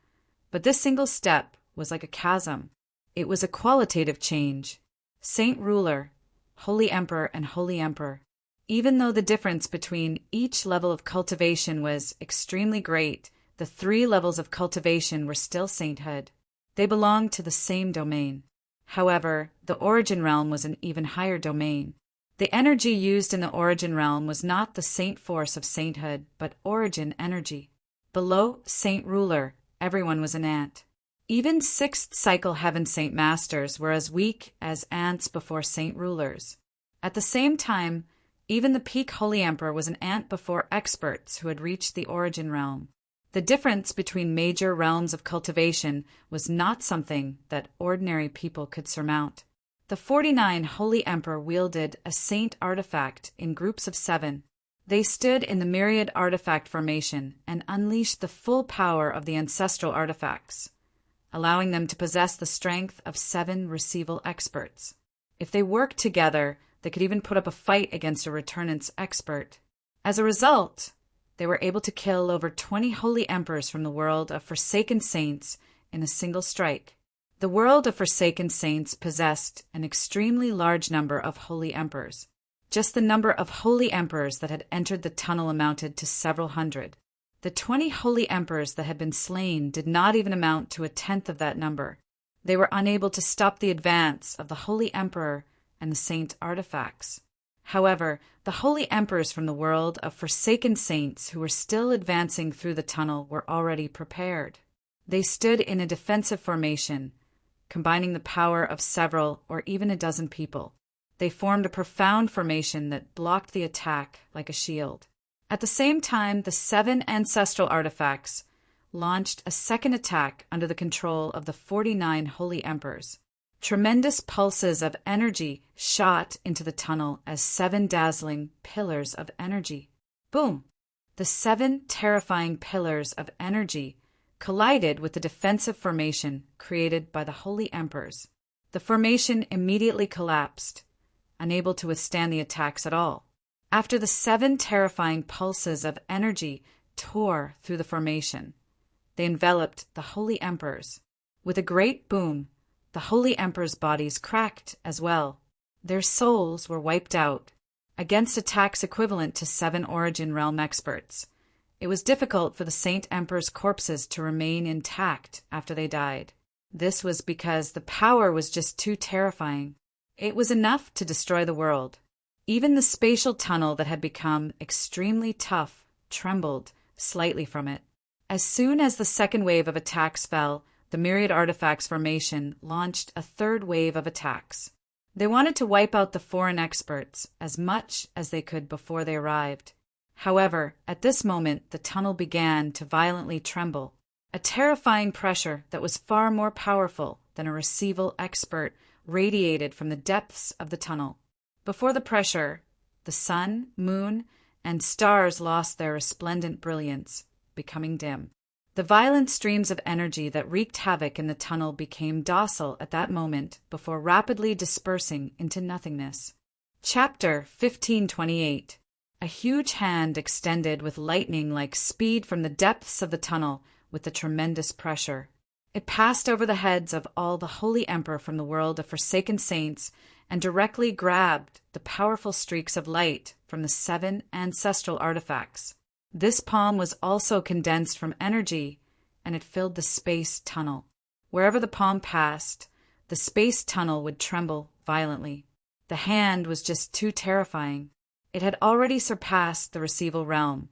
But this single step was like a chasm. It was a qualitative change. Saint Ruler, Holy Emperor, and Holy Emperor. Even though the difference between each level of cultivation was extremely great, the 3 levels of cultivation were still sainthood. They belonged to the same domain. However, the Origin realm was an even higher domain. The energy used in the Origin realm was not the saint force of sainthood, but Origin energy. Below Saint Ruler, everyone was an ant. Even 6th cycle Heaven Saint Masters were as weak as ants before Saint Rulers. At the same time, even the peak Holy Emperor was an ant before experts who had reached the Origin realm. The difference between major realms of cultivation was not something that ordinary people could surmount. The 49 Holy Emperor wielded a saint artifact in groups of 7. They stood in the myriad artifact formation and unleashed the full power of the ancestral artifacts, allowing them to possess the strength of 7 Receival experts. If they worked together, they could even put up a fight against a Returnance expert. As a result, they were able to kill over 20 Holy Emperors from the world of Forsaken Saints in a single strike. The world of Forsaken Saints possessed an extremely large number of Holy Emperors. Just the number of Holy Emperors that had entered the tunnel amounted to several hundred. The 20 Holy Emperors that had been slain did not even amount to a tenth of that number. They were unable to stop the advance of the Holy Emperor and the Saint artifacts. However, the Holy Emperors from the world of Forsaken Saints who were still advancing through the tunnel were already prepared. They stood in a defensive formation, combining the power of several or even a dozen people. They formed a profound formation that blocked the attack like a shield. At the same time, the 7 ancestral artifacts launched a second attack under the control of the 49 Holy Emperors. Tremendous pulses of energy shot into the tunnel as 7 dazzling pillars of energy. Boom! The 7 terrifying pillars of energy collided with the defensive formation created by the Holy Emperors. The formation immediately collapsed, unable to withstand the attacks at all. After the 7 terrifying pulses of energy tore through the formation, they enveloped the Holy Emperors. With a great boom, the Holy Emperors' bodies cracked as well. Their souls were wiped out, against attacks equivalent to 7 Origin Realm experts. It was difficult for the Saint Emperor's corpses to remain intact after they died. This was because the power was just too terrifying. It was enough to destroy the world. Even the spatial tunnel that had become extremely tough trembled slightly from it. As soon as the second wave of attacks fell, the Myriad Artifacts formation launched a third wave of attacks. They wanted to wipe out the foreign experts as much as they could before they arrived. However, at this moment, the tunnel began to violently tremble, a terrifying pressure that was far more powerful than a receival expert radiated from the depths of the tunnel. Before the pressure, the sun, moon, and stars lost their resplendent brilliance, becoming dim. The violent streams of energy that wreaked havoc in the tunnel became docile at that moment before rapidly dispersing into nothingness. Chapter 1528. A huge hand extended with lightning-like speed from the depths of the tunnel with the tremendous pressure. It passed over the heads of all the Holy Emperor from the world of Forsaken Saints and directly grabbed the powerful streaks of light from the 7 ancestral artifacts. This palm was also condensed from energy, and it filled the space tunnel. Wherever the palm passed, the space tunnel would tremble violently. The hand was just too terrifying. It had already surpassed the receival realm,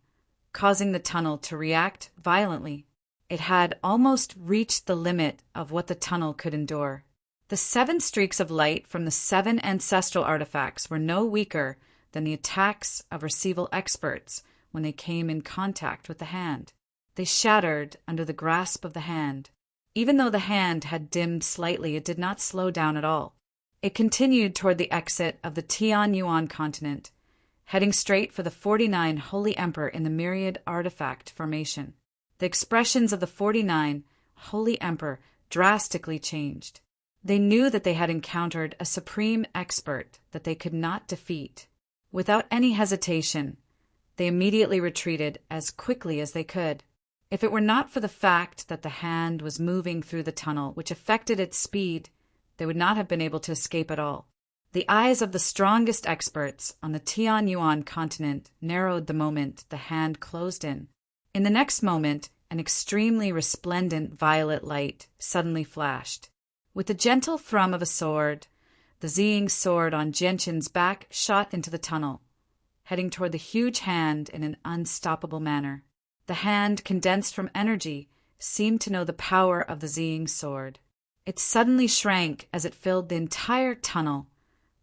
causing the tunnel to react violently. It had almost reached the limit of what the tunnel could endure. The 7 streaks of light from the 7 ancestral artifacts were no weaker than the attacks of receival experts when they came in contact with the hand. They shattered under the grasp of the hand. Even though the hand had dimmed slightly, it did not slow down at all. It continued toward the exit of the Tian Yuan continent, heading straight for the 49 Holy Emperor in the Myriad Artifact formation. The expressions of the 49 Holy Emperor drastically changed. They knew that they had encountered a supreme expert that they could not defeat. Without any hesitation, they immediately retreated as quickly as they could. If it were not for the fact that the hand was moving through the tunnel, which affected its speed, they would not have been able to escape at all. The eyes of the strongest experts on the Tian Yuan continent narrowed the moment the hand closed in. In the next moment, an extremely resplendent violet light suddenly flashed. With the gentle thrum of a sword, the Ziying sword on Genshin's back shot into the tunnel, heading toward the huge hand in an unstoppable manner. The hand, condensed from energy, seemed to know the power of the Ziying sword. It suddenly shrank as it filled the entire tunnel,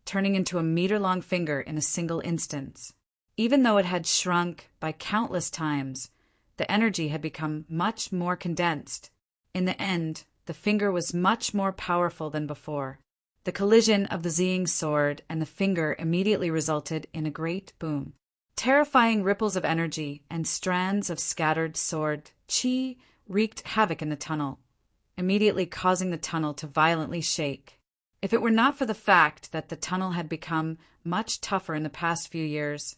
turning into a meter-long finger in a single instance. Even though it had shrunk by countless times, the energy had become much more condensed. In the end, the finger was much more powerful than before. The collision of the Ziying sword and the finger immediately resulted in a great boom. Terrifying ripples of energy and strands of scattered sword chi wreaked havoc in the tunnel, immediately causing the tunnel to violently shake. If it were not for the fact that the tunnel had become much tougher in the past few years,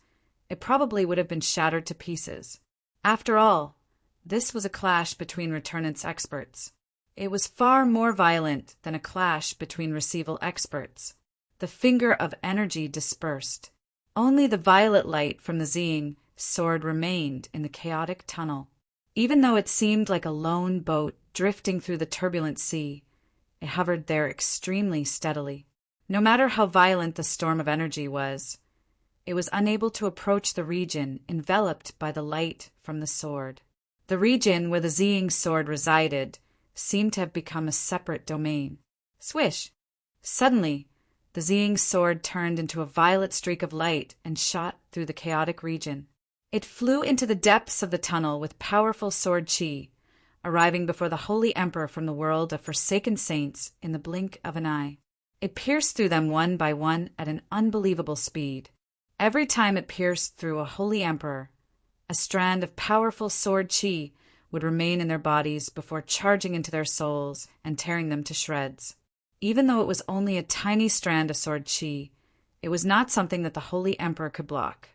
it probably would have been shattered to pieces. After all, this was a clash between Returnant's experts. It was far more violent than a clash between receival experts. The finger of energy dispersed. Only the violet light from the Ziying sword remained in the chaotic tunnel. Even though it seemed like a lone boat drifting through the turbulent sea, it hovered there extremely steadily. No matter how violent the storm of energy was, it was unable to approach the region enveloped by the light from the sword. The region where the Ziying sword resided seemed to have become a separate domain. Swish! Suddenly, the Ziying sword turned into a violet streak of light and shot through the chaotic region. It flew into the depths of the tunnel with powerful sword chi, arriving before the Holy Emperor from the world of Forsaken Saints in the blink of an eye. It pierced through them one by one at an unbelievable speed. Every time it pierced through a Holy Emperor, a strand of powerful sword chi would remain in their bodies before charging into their souls and tearing them to shreds. Even though it was only a tiny strand of sword chi, It was not something that the Holy Emperor could block.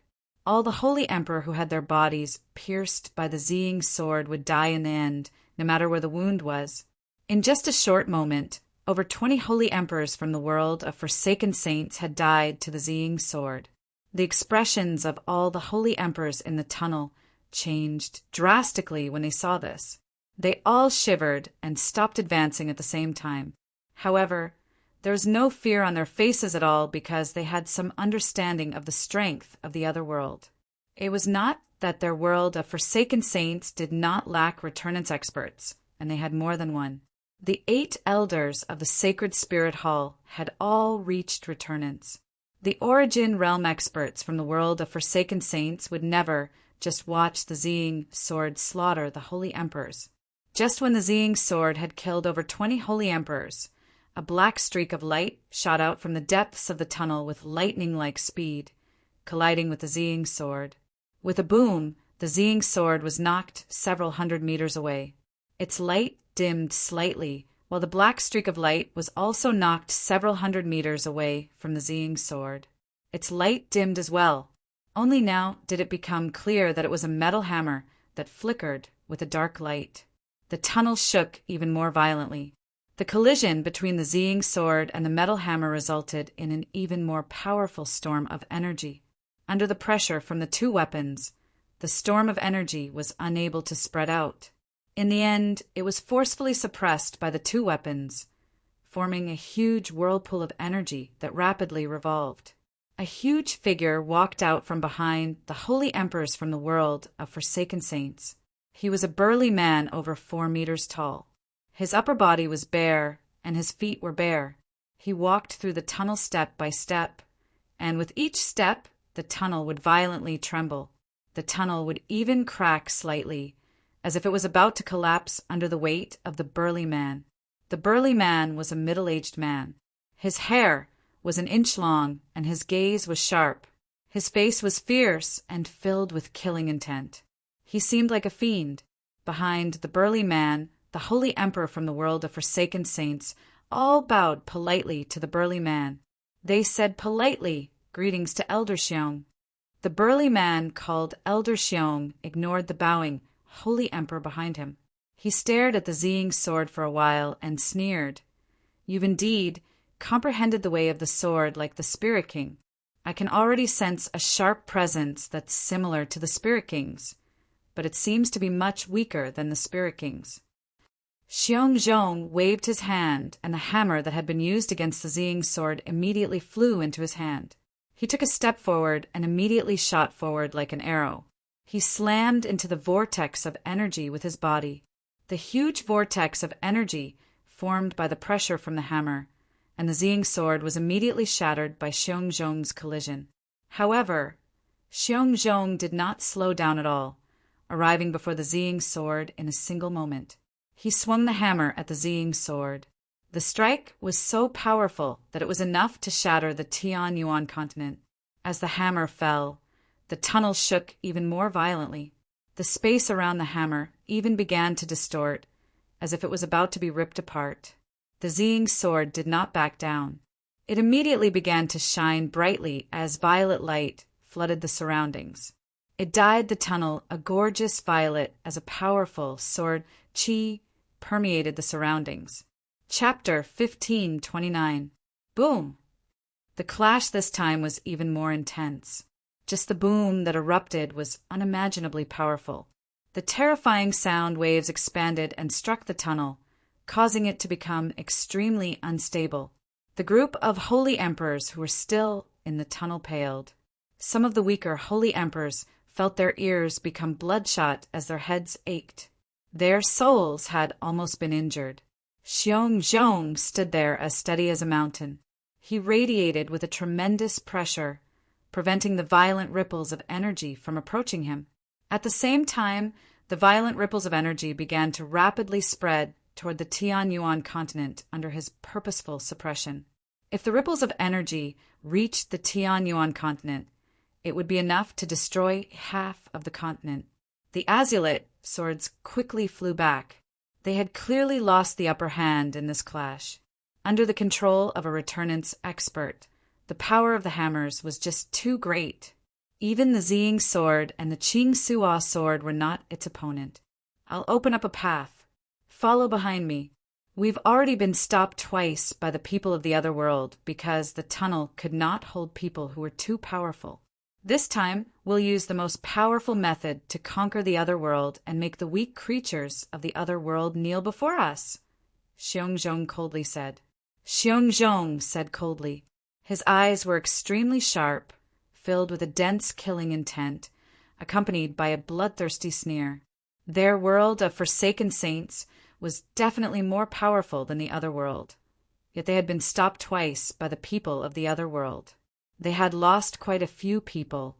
All the Holy Emperor who had their bodies pierced by the Ziying sword would die in the end, no matter where the wound was. In just a short moment, over 20 Holy Emperors from the world of forsaken saints had died to the Ziying sword. The expressions of all the Holy Emperors in the tunnel changed drastically when they saw this. They all shivered and stopped advancing at the same time. However, there was no fear on their faces at all because they had some understanding of the strength of the other world. It was not that their world of forsaken saints did not lack returnance experts, and they had more than one. The 8 elders of the Sacred Spirit Hall had all reached returnance. The Origin Realm experts from the world of forsaken saints would never just watch the Ziying sword slaughter the Holy Emperors. Just when the Ziying sword had killed over 20 Holy Emperors, a black streak of light shot out from the depths of the tunnel with lightning-like speed, colliding with the Ziying sword. With a boom, the Ziying sword was knocked several hundred meters away. Its light dimmed slightly, while the black streak of light was also knocked several hundred meters away from the Ziying sword. Its light dimmed as well. Only now did it become clear that it was a metal hammer that flickered with a dark light. The tunnel shook even more violently. The collision between the Ziying sword and the metal hammer resulted in an even more powerful storm of energy. Under the pressure from the 2 weapons, the storm of energy was unable to spread out. In the end, it was forcefully suppressed by the 2 weapons, forming a huge whirlpool of energy that rapidly revolved. A huge figure walked out from behind the Holy Emperors from the world of forsaken saints. He was a burly man over 4 meters tall. His upper body was bare, and his feet were bare. He walked through the tunnel step by step, and with each step, the tunnel would violently tremble. The tunnel would even crack slightly, as if it was about to collapse under the weight of the burly man. The burly man was a middle-aged man. His hair was an inch long, and his gaze was sharp. His face was fierce and filled with killing intent. He seemed like a fiend. Behind the burly man, the Holy Emperor from the world of forsaken saints all bowed politely to the burly man. They said politely, "Greetings to Elder Xiong." The burly man called Elder Xiong ignored the bowing Holy Emperor behind him. He stared at the Ziying sword for a while and sneered. "You've indeed comprehended the way of the sword like the Spirit King. I can already sense a sharp presence that's similar to the Spirit King's, but it seems to be much weaker than the Spirit King's." Xiong Zhong waved his hand, and the hammer that had been used against the Ziying sword immediately flew into his hand. He took a step forward and immediately shot forward like an arrow. He slammed into the vortex of energy with his body. The huge vortex of energy formed by the pressure from the hammer, and the Ziying sword was immediately shattered by Xiong Zhong's collision. However, Xiong Zhong did not slow down at all, arriving before the Ziying sword in a single moment. He swung the hammer at the Ziying sword. The strike was so powerful that it was enough to shatter the Tianyuan continent. As the hammer fell, the tunnel shook even more violently. The space around the hammer even began to distort, as if it was about to be ripped apart. The Ziying sword did not back down. It immediately began to shine brightly as violet light flooded the surroundings. It dyed the tunnel a gorgeous violet as a powerful sword qi permeated the surroundings. Chapter 1529. Boom! The clash this time was even more intense. Just the boom that erupted was unimaginably powerful. The terrifying sound waves expanded and struck the tunnel, causing it to become extremely unstable. The group of Holy Emperors who were still in the tunnel paled. Some of the weaker Holy Emperors felt their ears become bloodshot as their heads ached. Their souls had almost been injured. Xiong Zhong stood there as steady as a mountain. He radiated with a tremendous pressure, preventing the violent ripples of energy from approaching him. At the same time, the violent ripples of energy began to rapidly spread toward the Tianyuan continent under his purposeful suppression. If the ripples of energy reached the Tianyuan continent, it would be enough to destroy half of the continent. The Azulite swords quickly flew back. They had clearly lost the upper hand in this clash. Under the control of a returnance expert, The power of the hammers was just too great. Even the Ziying sword and the Qing Suo sword were not its opponent. I'll open up a path. Follow behind me. We've already been stopped twice by the people of the other world because the tunnel could not hold people who were too powerful. This time, we'll use the most powerful method to conquer the other world and make the weak creatures of the other world kneel before us, Xiongzhong coldly said. Xiongzhong said coldly. His eyes were extremely sharp, filled with a dense killing intent, accompanied by a bloodthirsty sneer. Their world of forsaken saints was definitely more powerful than the other world, yet they had been stopped twice by the people of the other world. They had lost quite a few people,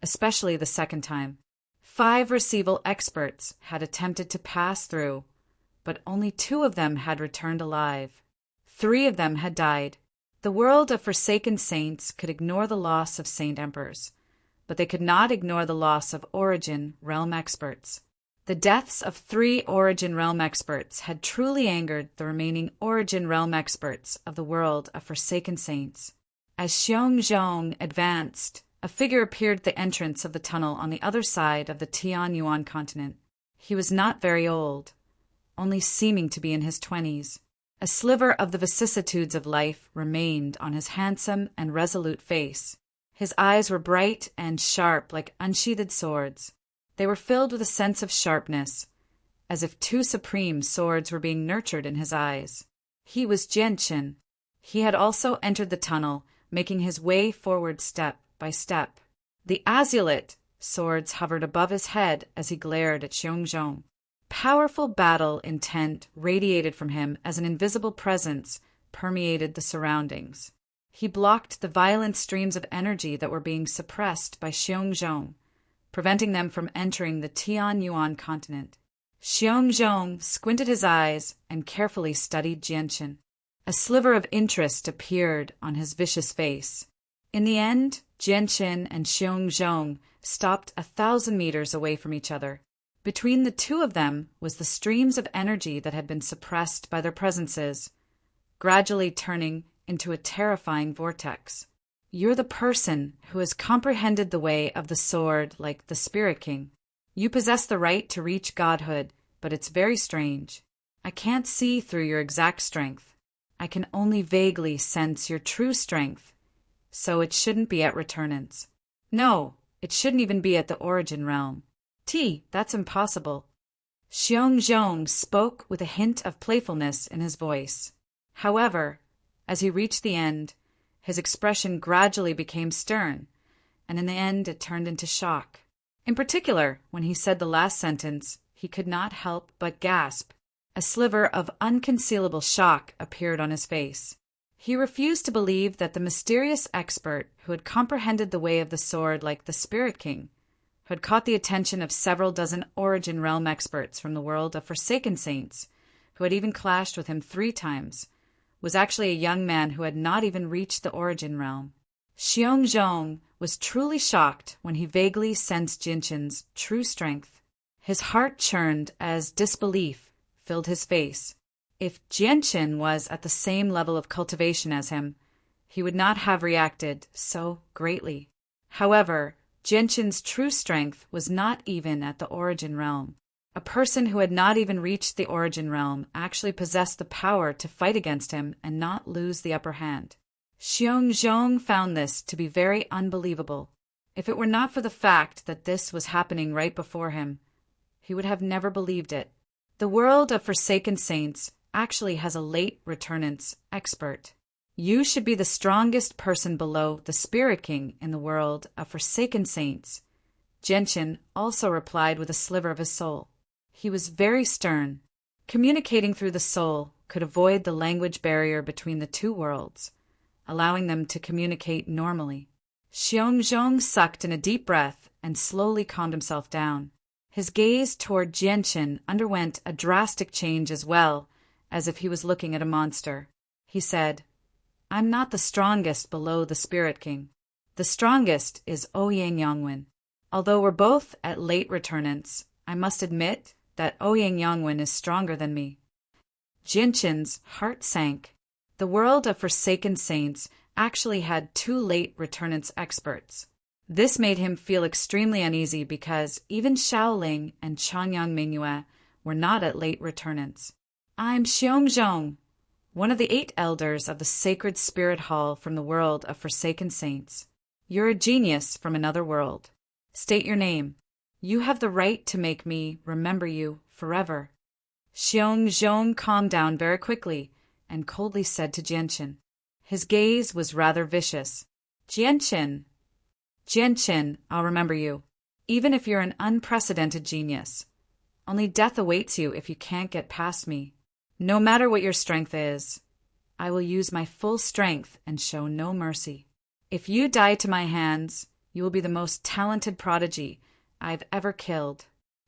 especially the second time. 5 receival experts had attempted to pass through, but only 2 of them had returned alive. 3 of them had died. The world of forsaken saints could ignore the loss of saint emperors, but they could not ignore the loss of origin realm experts. The deaths of 3 origin realm experts had truly angered the remaining origin realm experts of the world of forsaken saints. As Xiongzhong advanced, a figure appeared at the entrance of the tunnel on the other side of the Tianyuan continent. He was not very old, only seeming to be in his 20s. A sliver of the vicissitudes of life remained on his handsome and resolute face. His eyes were bright and sharp like unsheathed swords. They were filled with a sense of sharpness, as if 2 supreme swords were being nurtured in his eyes. He was Genshin. He had also entered the tunnel, making his way forward step by step. The azulate swords hovered above his head as he glared at Xiongzhong. Powerful battle intent radiated from him as an invisible presence permeated the surroundings. He blocked the violent streams of energy that were being suppressed by Xiongzhong, preventing them from entering the Tianyuan continent. Xiongzhong squinted his eyes and carefully studied Genshin. A sliver of interest appeared on his vicious face. In the end, Genshin and Xiongzhong stopped 1,000 meters away from each other. Between the 2 of them was the streams of energy that had been suppressed by their presences, gradually turning into a terrifying vortex. You're the person who has comprehended the way of the sword like the Spirit King. You possess the right to reach godhood, but it's very strange. I can't see through your exact strength. I can only vaguely sense your true strength, so it shouldn't be at returnance. No, it shouldn't even be at the origin realm. That's impossible. Xiongzhong spoke with a hint of playfulness in his voice. However, as he reached the end, his expression gradually became stern, and in the end it turned into shock. In particular, when he said the last sentence, he could not help but gasp. A sliver of unconcealable shock appeared on his face. He refused to believe that the mysterious expert who had comprehended the way of the sword like the Spirit King, who had caught the attention of several dozen origin realm experts from the world of forsaken saints, who had even clashed with him 3 times, was actually a young man who had not even reached the origin realm. Xiongzhong was truly shocked when he vaguely sensed Genshin's true strength. His heart churned as disbelief filled his face. If Genshin was at the same level of cultivation as him, he would not have reacted so greatly. However, Genshin's true strength was not even at the origin realm. A person who had not even reached the origin realm actually possessed the power to fight against him and not lose the upper hand. Xiongzhong found this to be very unbelievable. If it were not for the fact that this was happening right before him, he would have never believed it. The world of forsaken saints actually has a late returnance expert. You should be the strongest person below the Spirit King in the world of forsaken saints. Genshin also replied with a sliver of his soul. He was very stern. Communicating through the soul could avoid the language barrier between the 2 worlds, allowing them to communicate normally. Xiongzhong sucked in a deep breath and slowly calmed himself down. His gaze toward Genshin underwent a drastic change as well, as if he was looking at a monster. He said, I'm not the strongest below the Spirit King. The strongest is Ouyang Yangwen. Although we're both at late returnance, I must admit that Ouyang Yangwen is stronger than me. Genshin's heart sank. The world of forsaken saints actually had 2 late returnance experts. This made him feel extremely uneasy because even Xiaoling and Changyang Mingyue were not at late returnance. I'm Xiongzhong, one of the 8 elders of the Sacred Spirit Hall from the world of Forsaken Saints. You're a genius from another world. State your name. You have the right to make me remember you forever. Xiongzhong calmed down very quickly and coldly said to Jianqin. His gaze was rather vicious. Jianqin, I'll remember you, even if you're an unprecedented genius. Only death awaits you if you can't get past me. No matter what your strength is, I will use my full strength and show no mercy. If you die to my hands, you will be the most talented prodigy I've ever killed.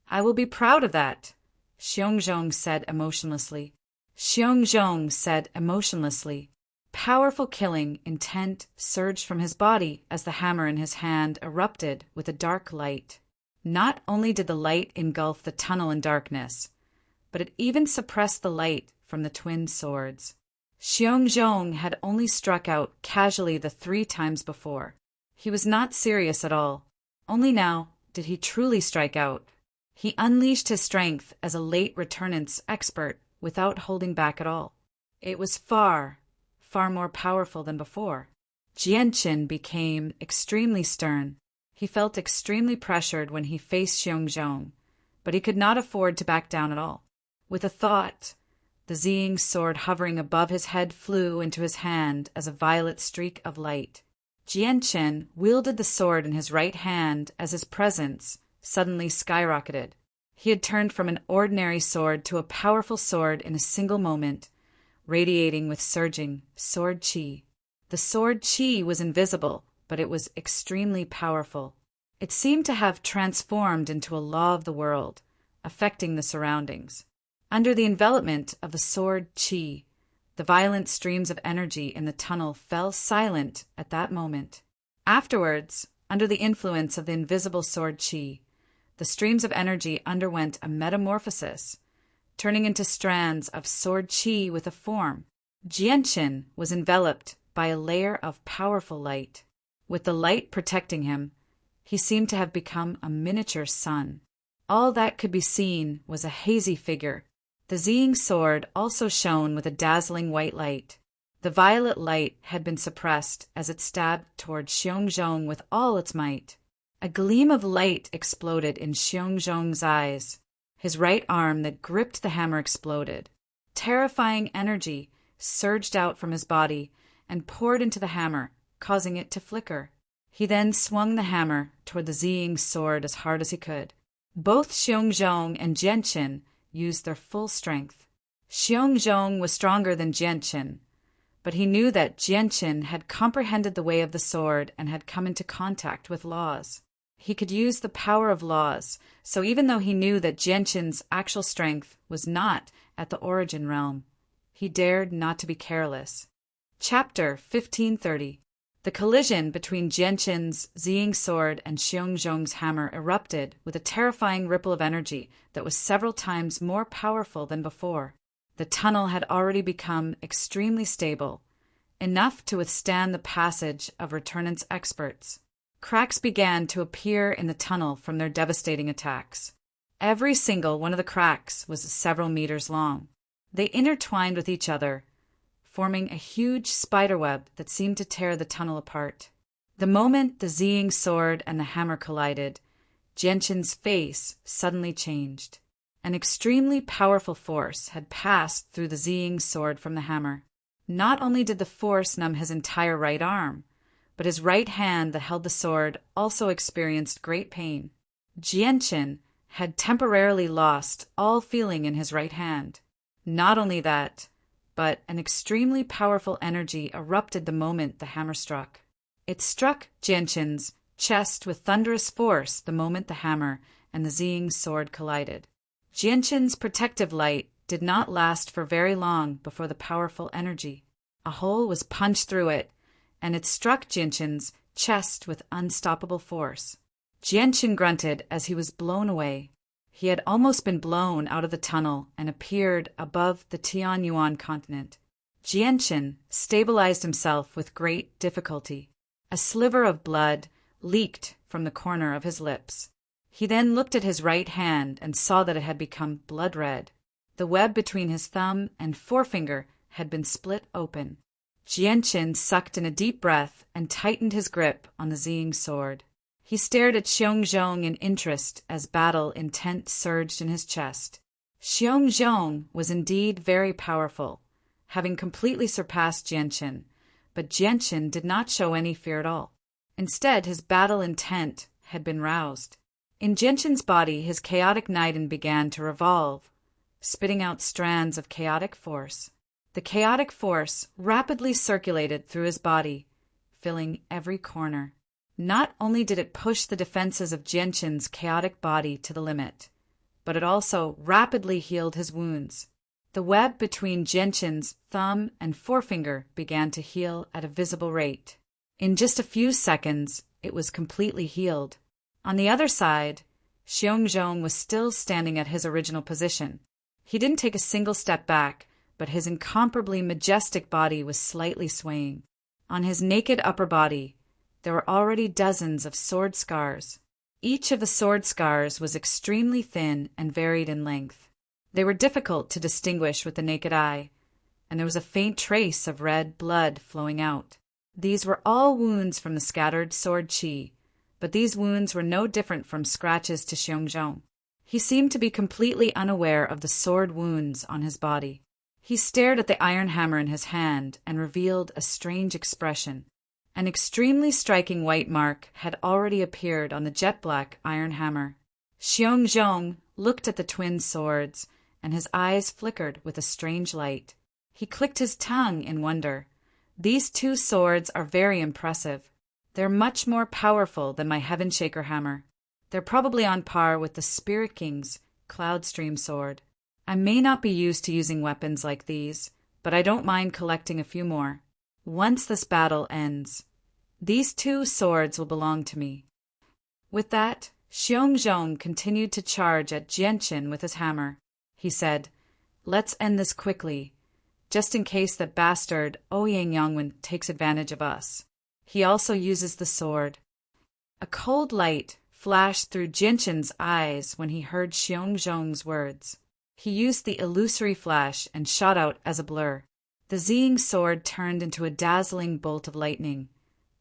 I will be proud of that, Xiongzhong said emotionlessly. Powerful killing intent surged from his body as the hammer in his hand erupted with a dark light. Not only did the light engulf the tunnel in darkness, but it even suppressed the light from the twin swords. Xiongzhong had only struck out casually the 3 times before. He was not serious at all. Only now did he truly strike out. He unleashed his strength as a late returnance expert without holding back at all. It was far more powerful than before. Jianqin became extremely stern. He felt extremely pressured when he faced Xiongzhong, but he could not afford to back down at all. With a thought, the Ziying sword hovering above his head flew into his hand as a violet streak of light. Jianqin wielded the sword in his right hand as his presence suddenly skyrocketed. He had turned from an ordinary sword to a powerful sword in a single moment, radiating with surging sword qi. The sword qi was invisible, but it was extremely powerful. It seemed to have transformed into a law of the world, affecting the surroundings. Under the envelopment of the sword qi, the violent streams of energy in the tunnel fell silent at that moment. Afterwards, under the influence of the invisible sword qi, the streams of energy underwent a metamorphosis, turning into strands of sword qi with a form. Jianqin was enveloped by a layer of powerful light. With the light protecting him, he seemed to have become a miniature sun. All that could be seen was a hazy figure. The Ziying sword also shone with a dazzling white light. The violet light had been suppressed as it stabbed toward Xiongzhong with all its might. A gleam of light exploded in Xiongzhong's eyes. His right arm that gripped the hammer exploded. Terrifying energy surged out from his body and poured into the hammer, causing it to flicker. He then swung the hammer toward the Ziying sword as hard as he could. Both Xiongzhong and Jianqin used their full strength. Xiongzhong was stronger than Jianqin, but he knew that Jianqin had comprehended the way of the sword and had come into contact with laws. He could use the power of laws, so even though he knew that Jianqin's actual strength was not at the origin realm, he dared not to be careless. Chapter 1530. The collision between Jianqin's Ziying sword and Xiongzhong's hammer erupted with a terrifying ripple of energy that was several times more powerful than before. The tunnel had already become extremely stable, enough to withstand the passage of returnance experts. Cracks began to appear in the tunnel from their devastating attacks. Every single one of the cracks was several meters long. They intertwined with each other, forming a huge spiderweb that seemed to tear the tunnel apart. The moment the Ziying sword and the hammer collided, Jianqin's face suddenly changed. An extremely powerful force had passed through the Ziying sword from the hammer. Not only did the force numb his entire right arm, but his right hand that held the sword also experienced great pain. Jianqin had temporarily lost all feeling in his right hand. Not only that, but an extremely powerful energy erupted the moment the hammer struck. It struck Jianqin's chest with thunderous force the moment the hammer and the Ziying sword collided. Jianqin's protective light did not last for very long before the powerful energy. A hole was punched through it, and it struck Jianqin's chest with unstoppable force. Jianqin grunted as he was blown away. He had almost been blown out of the tunnel and appeared above the Tianyuan continent. Jianchen stabilized himself with great difficulty. A sliver of blood leaked from the corner of his lips. He then looked at his right hand and saw that it had become blood red. The web between his thumb and forefinger had been split open. Jianchen sucked in a deep breath and tightened his grip on the Ziying sword. He stared at Xiongzhong in interest as battle intent surged in his chest. Xiongzhong was indeed very powerful, having completely surpassed Jianchen, but Jianchen did not show any fear at all. Instead, his battle intent had been roused. In Jianchen's body, his chaotic Niden began to revolve, spitting out strands of chaotic force. The chaotic force rapidly circulated through his body, filling every corner. Not only did it push the defenses of Jianchen's chaotic body to the limit, but it also rapidly healed his wounds. The web between Jianchen's thumb and forefinger began to heal at a visible rate. In just a few seconds, it was completely healed. On the other side, Xiongzhong was still standing at his original position. He didn't take a single step back, but his incomparably majestic body was slightly swaying. On his naked upper body, there were already dozens of sword scars. Each of the sword scars was extremely thin and varied in length. They were difficult to distinguish with the naked eye, and there was a faint trace of red blood flowing out. These were all wounds from the scattered sword qi, but these wounds were no different from scratches to Xiongzhong. He seemed to be completely unaware of the sword wounds on his body. He stared at the iron hammer in his hand and revealed a strange expression. An extremely striking white mark had already appeared on the jet-black iron hammer. Xiongzhong looked at the twin swords, and his eyes flickered with a strange light. He clicked his tongue in wonder. These two swords are very impressive. They're much more powerful than my Heaven Shaker hammer. They're probably on par with the Spirit King's Cloud Stream sword. I may not be used to using weapons like these, but I don't mind collecting a few more. Once this battle ends, these two swords will belong to me. With that, Xiongzhong continued to charge at Jianchen with his hammer. He said, "Let's end this quickly, just in case that bastard Ouyang Yangwen takes advantage of us. He also uses the sword." A cold light flashed through Jianchen's eyes when he heard Xiongzhong's words. He used the illusory flash and shot out as a blur. The Ziying sword turned into a dazzling bolt of lightning,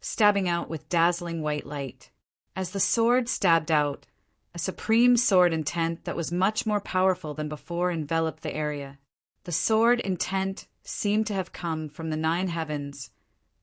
stabbing out with dazzling white light. As the sword stabbed out, a supreme sword intent that was much more powerful than before enveloped the area. The sword intent seemed to have come from the 9 heavens,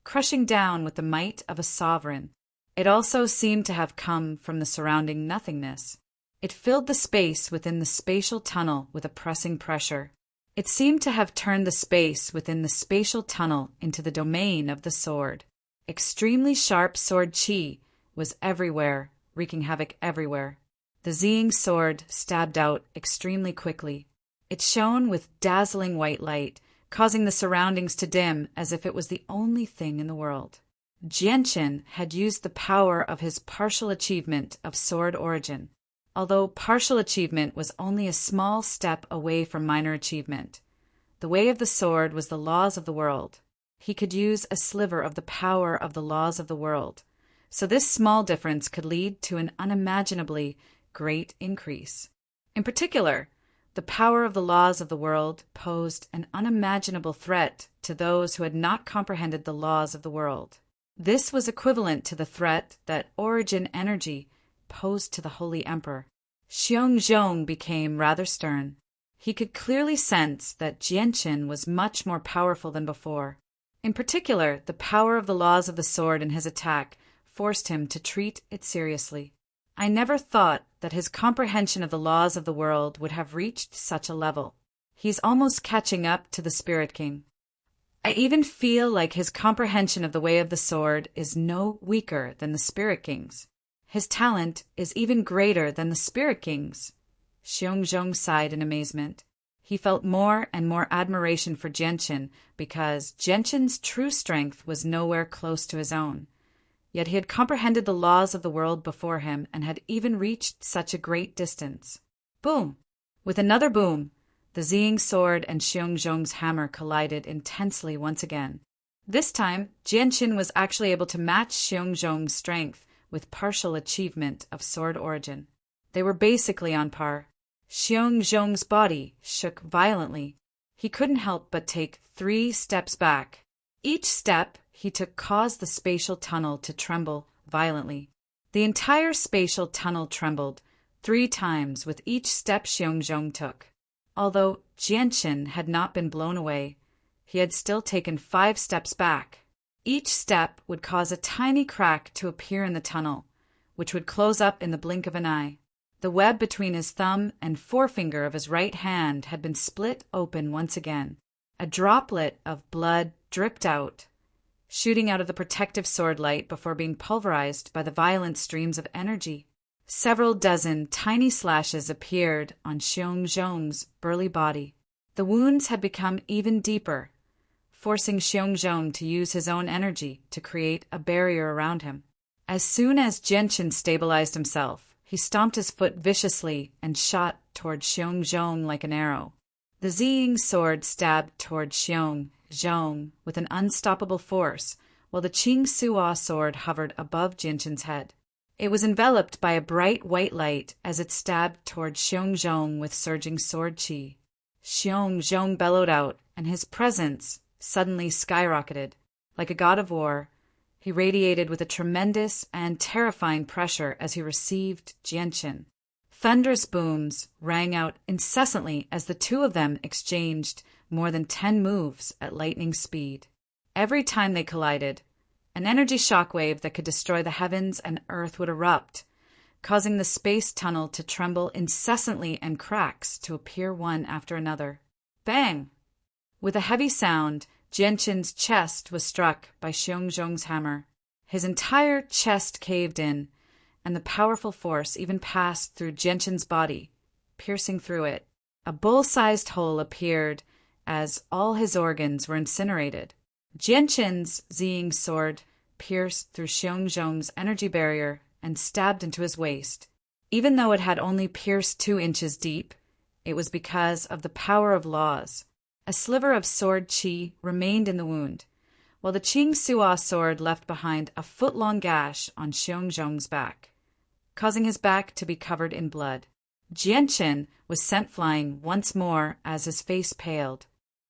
crushing down with the might of a sovereign. It also seemed to have come from the surrounding nothingness. It filled the space within the spatial tunnel with a pressing pressure. It seemed to have turned the space within the spatial tunnel into the domain of the sword. Extremely sharp sword qi was everywhere, wreaking havoc everywhere. The Ziying sword stabbed out extremely quickly. It shone with dazzling white light, causing the surroundings to dim as if it was the only thing in the world. Jianchen had used the power of his partial achievement of sword origin. Although partial achievement was only a small step away from minor achievement, the way of the sword was the laws of the world. He could use a sliver of the power of the laws of the world, so this small difference could lead to an unimaginably great increase. In particular, the power of the laws of the world posed an unimaginable threat to those who had not comprehended the laws of the world. This was equivalent to the threat that origin energy posed to the Holy Emperor. Xiongzhong became rather stern. He could clearly sense that Jianchen was much more powerful than before. In particular, the power of the laws of the sword in his attack forced him to treat it seriously. I never thought that his comprehension of the laws of the world would have reached such a level. He's almost catching up to the Spirit King. I even feel like his comprehension of the way of the sword is no weaker than the Spirit King's. His talent is even greater than the Spirit King's. Xiongzhong sighed in amazement. He felt more and more admiration for Jianchen because Jianchen's true strength was nowhere close to his own. Yet he had comprehended the laws of the world before him and had even reached such a great distance. Boom! With another boom, The Ziying sword and Xiongzhong's hammer collided intensely once again. This time, Jianqin was actually able to match Xiongzhong's strength with partial achievement of sword origin. They were basically on par. Xiongzhong's body shook violently. He couldn't help but take 3 steps back. Each step he took caused the spatial tunnel to tremble violently. The entire spatial tunnel trembled 3 times with each step Xiongzhong took. Although Jianqin had not been blown away, he had still taken 5 steps back. Each step would cause a tiny crack to appear in the tunnel, which would close up in the blink of an eye. The web between his thumb and forefinger of his right hand had been split open once again. A droplet of blood dripped out, shooting out of the protective sword light before being pulverized by the violent streams of energy. Several dozen tiny slashes appeared on Xiongzhong's burly body. The wounds had become even deeper, forcing Xiongzhong to use his own energy to create a barrier around him. As soon as Jianqin stabilized himself, he stomped his foot viciously and shot toward Xiongzhong like an arrow. The Ziying sword stabbed toward Xiongzhong with an unstoppable force, while the Qing Suo sword hovered above Jianqin's head. It was enveloped by a bright white light as it stabbed toward Xiongzhong with surging sword qi. Xiongzhong bellowed out, and his presence suddenly skyrocketed. Like a god of war, he radiated with a tremendous and terrifying pressure as he received Jianqin. Thunderous booms rang out incessantly as the two of them exchanged more than 10 moves at lightning speed. Every time they collided, an energy shockwave that could destroy the heavens and earth would erupt, causing the space tunnel to tremble incessantly and cracks to appear one after another. Bang! With a heavy sound, Jianqin's chest was struck by Xiongzhong's hammer. His entire chest caved in, and the powerful force even passed through Jianqin's body, piercing through it. A bull-sized hole appeared as all his organs were incinerated. Jianqin's Ziying sword pierced through Xiongzhong's energy barrier and stabbed into his waist. Even though it had only pierced 2 inches deep, it was because of the power of laws. A sliver of sword qi remained in the wound, while the Qing Suo sword left behind a foot-long gash on Xiongzhong's back, causing his back to be covered in blood. Jianqin was sent flying once more as his face paled.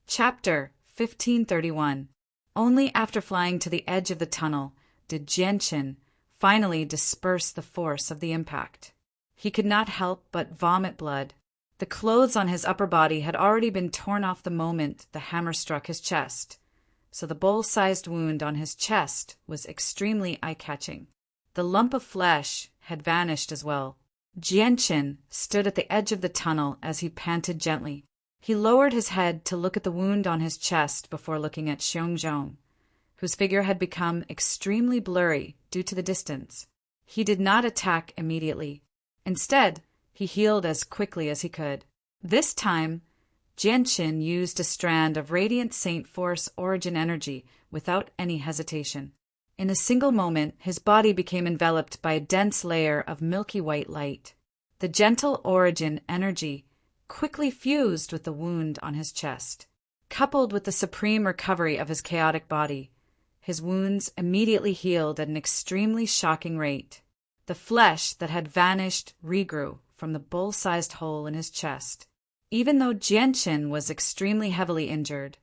Chapter 1531. Only after flying to the edge of the tunnel did Jianqin finally disperse the force of the impact. He could not help but vomit blood. The clothes on his upper body had already been torn off the moment the hammer struck his chest, so the bowl-sized wound on his chest was extremely eye-catching. The lump of flesh had vanished as well. Jianqin stood at the edge of the tunnel as he panted gently. He lowered his head to look at the wound on his chest before looking at Xiongzhong, whose figure had become extremely blurry due to the distance. He did not attack immediately. Instead, he healed as quickly as he could. This time, Jianqin used a strand of Radiant Saint Force origin energy without any hesitation. In a single moment, his body became enveloped by a dense layer of milky white light. The gentle origin energy quickly fused with the wound on his chest. Coupled with the supreme recovery of his chaotic body, his wounds immediately healed at an extremely shocking rate. The flesh that had vanished regrew from the bull-sized hole in his chest. Even though Jianqin was extremely heavily injured,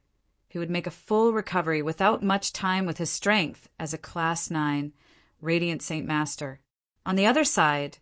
he would make a full recovery without much time with his strength as a Class 9 Radiant Saint Master. On the other side,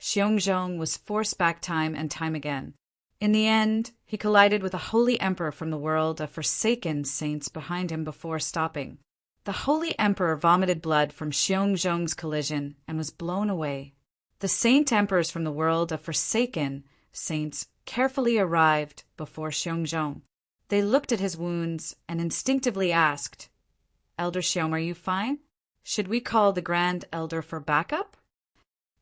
Xiongzhong was forced back time and time again. In the end, he collided with a holy emperor from the world of Forsaken Saints behind him before stopping. The holy emperor vomited blood from Xiongzhong's collision and was blown away. The saint emperors from the world of Forsaken Saints carefully arrived before Xiongzhong. They looked at his wounds and instinctively asked, "Elder Xiong, are you fine? Should we call the Grand Elder for backup?"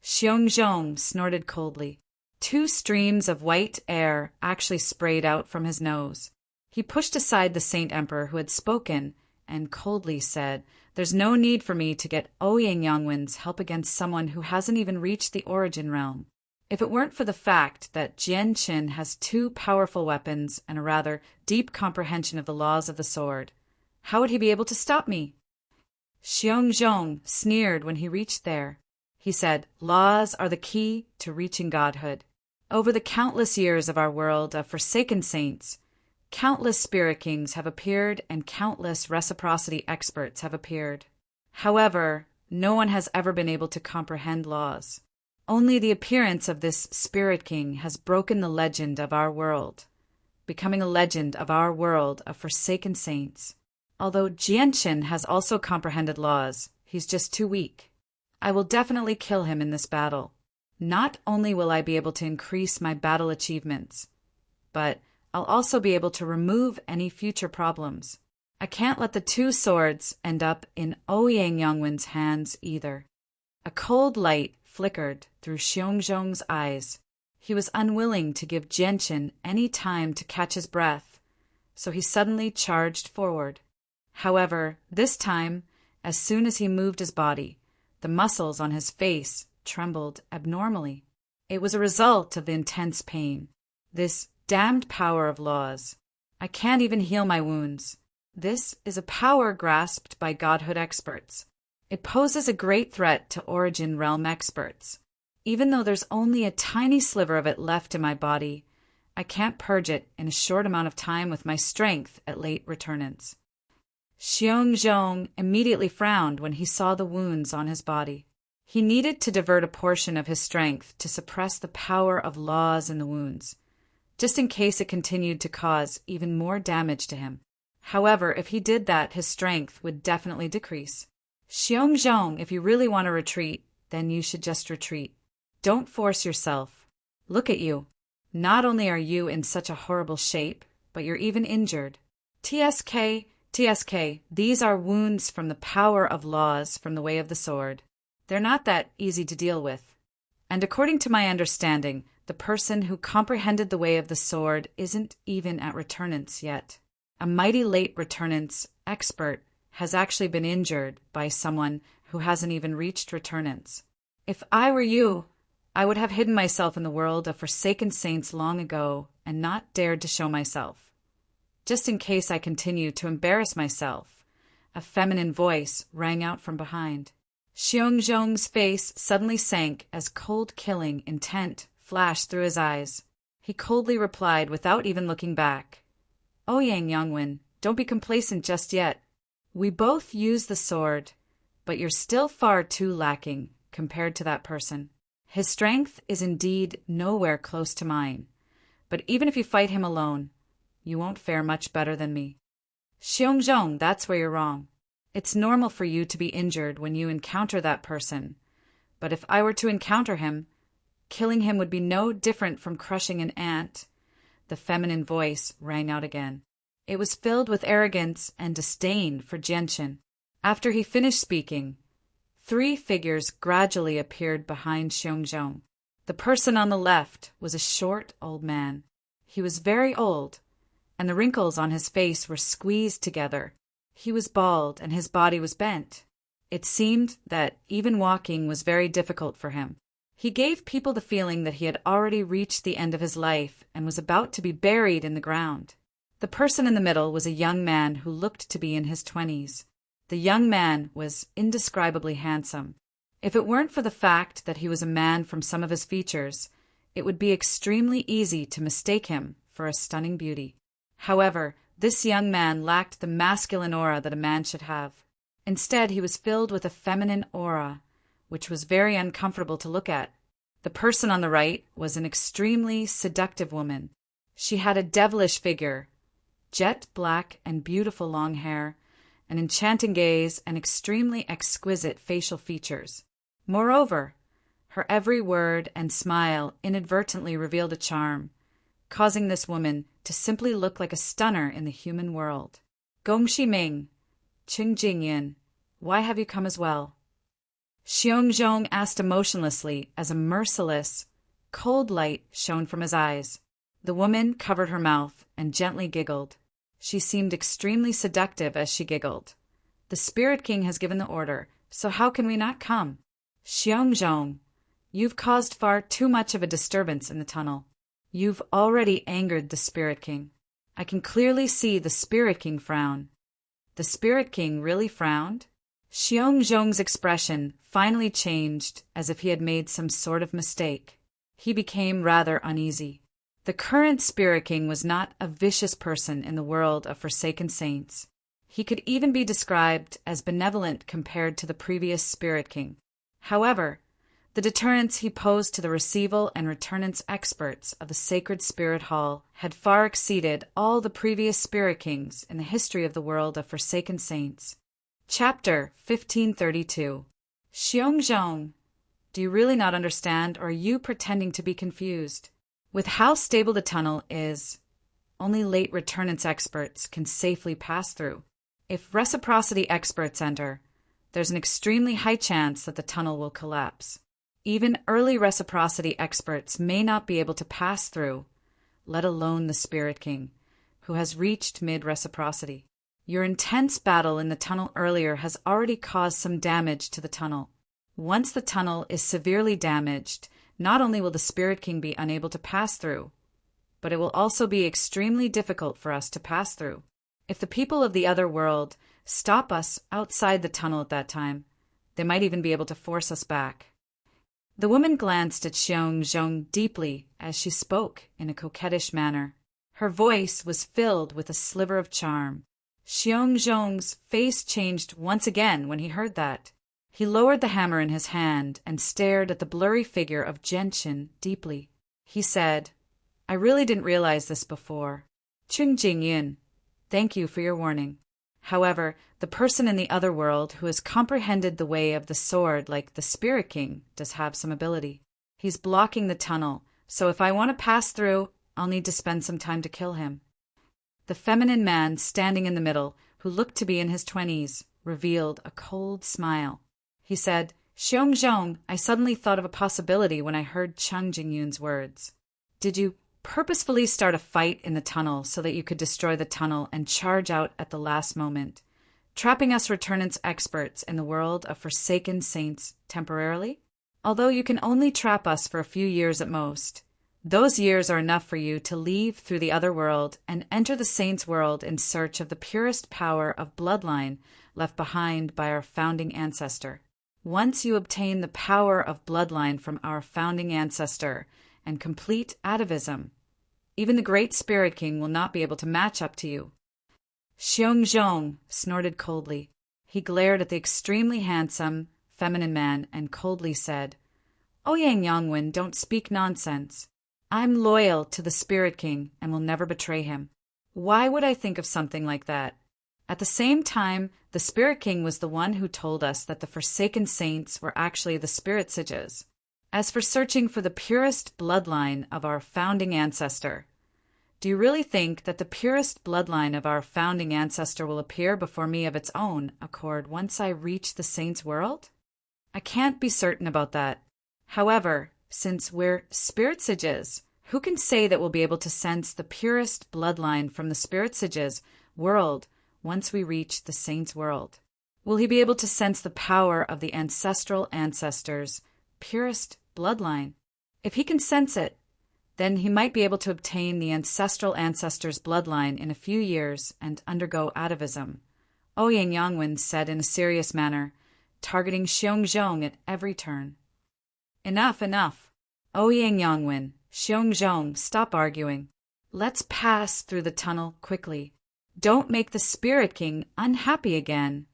Xiongzhong snorted coldly. 2 streams of white air actually sprayed out from his nose. He pushed aside the saint emperor who had spoken and coldly said, "There's no need for me to get Ouyang Yangwen's help against someone who hasn't even reached the origin realm." If it weren't for the fact that Jianqin has two powerful weapons and a rather deep comprehension of the laws of the sword, how would he be able to stop me? Xiongzhong sneered when he reached there. He said, "Laws are the key to reaching godhood. Over the countless years of our world of forsaken saints, countless spirit kings have appeared and countless reciprocity experts have appeared. However, no one has ever been able to comprehend laws. Only the appearance of this spirit king has broken the legend of our world, becoming a legend of our world of forsaken saints. Although Jianqin has also comprehended laws, he's just too weak. I will definitely kill him in this battle. Not only will I be able to increase my battle achievements, but I'll also be able to remove any future problems. I can't let the two swords end up in Ouyang Yongwen's hands either." A cold light flickered through Xiongzhong's eyes. He was unwilling to give Jianqin any time to catch his breath, so he suddenly charged forward. However, this time, as soon as he moved his body, the muscles on his face trembled abnormally. It was a result of the intense pain. This damned power of laws. I can't even heal my wounds. This is a power grasped by godhood experts. It poses a great threat to Origin Realm experts. Even though there's only a tiny sliver of it left in my body, I can't purge it in a short amount of time with my strength at late returnants. Xiongzhong immediately frowned when he saw the wounds on his body. He needed to divert a portion of his strength to suppress the power of laws in the wounds, just in case it continued to cause even more damage to him. However, if he did that, his strength would definitely decrease. "Xiongzhong, if you really want to retreat, then you should just retreat. Don't force yourself. Look at you. Not only are you in such a horrible shape, but you're even injured. TSK, these are wounds from the power of laws from the way of the sword. They're not that easy to deal with. And according to my understanding, the person who comprehended the way of the sword isn't even at returnants yet. A mighty late returnants expert has actually been injured by someone who hasn't even reached returnants. If I were you, I would have hidden myself in the world of forsaken saints long ago and not dared to show myself. Just in case I continue to embarrass myself." A feminine voice rang out from behind. Xiongzhong's face suddenly sank as cold killing intent flashed through his eyes. He coldly replied without even looking back, "Ouyang Yongwen, don't be complacent just yet. We both use the sword, but you're still far too lacking compared to that person. His strength is indeed nowhere close to mine, but even if you fight him alone, you won't fare much better than me." "Xiongzhong, that's where you're wrong. It's normal for you to be injured when you encounter that person, but if I were to encounter him, killing him would be no different from crushing an ant." The feminine voice rang out again. It was filled with arrogance and disdain for Jianqin. After he finished speaking, 3 figures gradually appeared behind Xiongzhong. The person on the left was a short old man. He was very old, and the wrinkles on his face were squeezed together. He was bald and his body was bent. It seemed that even walking was very difficult for him. He gave people the feeling that he had already reached the end of his life and was about to be buried in the ground. The person in the middle was a young man who looked to be in his 20s. The young man was indescribably handsome. If it weren't for the fact that he was a man from some of his features, it would be extremely easy to mistake him for a stunning beauty. However, this young man lacked the masculine aura that a man should have. Instead, he was filled with a feminine aura, which was very uncomfortable to look at. The person on the right was an extremely seductive woman. She had a devilish figure, jet black and beautiful long hair, an enchanting gaze, and extremely exquisite facial features. Moreover, her every word and smile inadvertently revealed a charm, causing this woman to simply look like a stunner in the human world. "Gong Shiming, Qing Jingyan, why have you come as well?" Xiongzhong asked emotionlessly as a merciless, cold light shone from his eyes. The woman covered her mouth and gently giggled. She seemed extremely seductive as she giggled. "The Spirit King has given the order, so how can we not come?" "Xiongzhong, You've caused far too much of a disturbance in the tunnel. You've already angered the Spirit King. I can clearly see the Spirit King frown. The Spirit King really frowned? Xiongzhong's expression finally changed, as if he had made some sort of mistake. He became rather uneasy. The current Spirit King was not a vicious person in the world of Forsaken Saints. He could even be described as benevolent compared to the previous Spirit King. However, the deterrence he posed to the receival and returnance experts of the Sacred Spirit Hall had far exceeded all the previous Spirit Kings in the history of the world of Forsaken Saints. Chapter 1532. Xiongzhong, do you really not understand, or are you pretending to be confused? With how stable the tunnel is, only late returnance experts can safely pass through. If reciprocity experts enter, there's an extremely high chance that the tunnel will collapse. Even early reciprocity experts may not be able to pass through, let alone the Spirit King, who has reached mid-reciprocity. Your intense battle in the tunnel earlier has already caused some damage to the tunnel. Once the tunnel is severely damaged, not only will the Spirit King be unable to pass through, but it will also be extremely difficult for us to pass through. If the people of the other world stop us outside the tunnel at that time, they might even be able to force us back. The woman glanced at Xiongzhong deeply as she spoke in a coquettish manner. Her voice was filled with a sliver of charm. Xiongzhong's face changed once again when he heard that. He lowered the hammer in his hand and stared at the blurry figure of Gentian deeply. He said, I really didn't realize this before. Chung Jingyin, thank you for your warning. However, the person in the other world who has comprehended the way of the sword like the Spirit King does have some ability. He's blocking the tunnel, so if I want to pass through, I'll need to spend some time to kill him. The feminine man standing in the middle, who looked to be in his 20s, revealed a cold smile. He said, Xiongzhong, I suddenly thought of a possibility when I heard Chung Jingyun's words. Did you purposefully start a fight in the tunnel so that you could destroy the tunnel and charge out at the last moment, trapping us returnance experts in the world of Forsaken Saints temporarily? Although you can only trap us for a few years at most, those years are enough for you to leave through the other world and enter the Saints' world in search of the purest power of bloodline left behind by our founding ancestor. Once you obtain the power of bloodline from our founding ancestor and complete atavism, even the great Spirit King will not be able to match up to you. Xiongzhong snorted coldly. He glared at the extremely handsome, feminine man and coldly said, Ouyang Yangwen, don't speak nonsense. I'm loyal to the Spirit King and will never betray him. Why would I think of something like that? At the same time, the Spirit King was the one who told us that the Forsaken Saints were actually the Spirit Sages. As for searching for the purest bloodline of our founding ancestor, do you really think that the purest bloodline of our founding ancestor will appear before me of its own accord once I reach the Saints' world? I can't be certain about that. However, since we're Spirit Sages, who can say that we'll be able to sense the purest bloodline from the Spirit Sages world once we reach the Saints' world? Will he be able to sense the power of the ancestral ancestors' purest bloodline? If he can sense it, then he might be able to obtain the ancestral ancestors' bloodline in a few years and undergo atavism, Ouyang Yangwen said in a serious manner, targeting Xiongzhong at every turn. Enough, enough. Ouyang Yangwen, Xiongzhong, stop arguing. Let's pass through the tunnel quickly. Don't make the Spirit King unhappy again,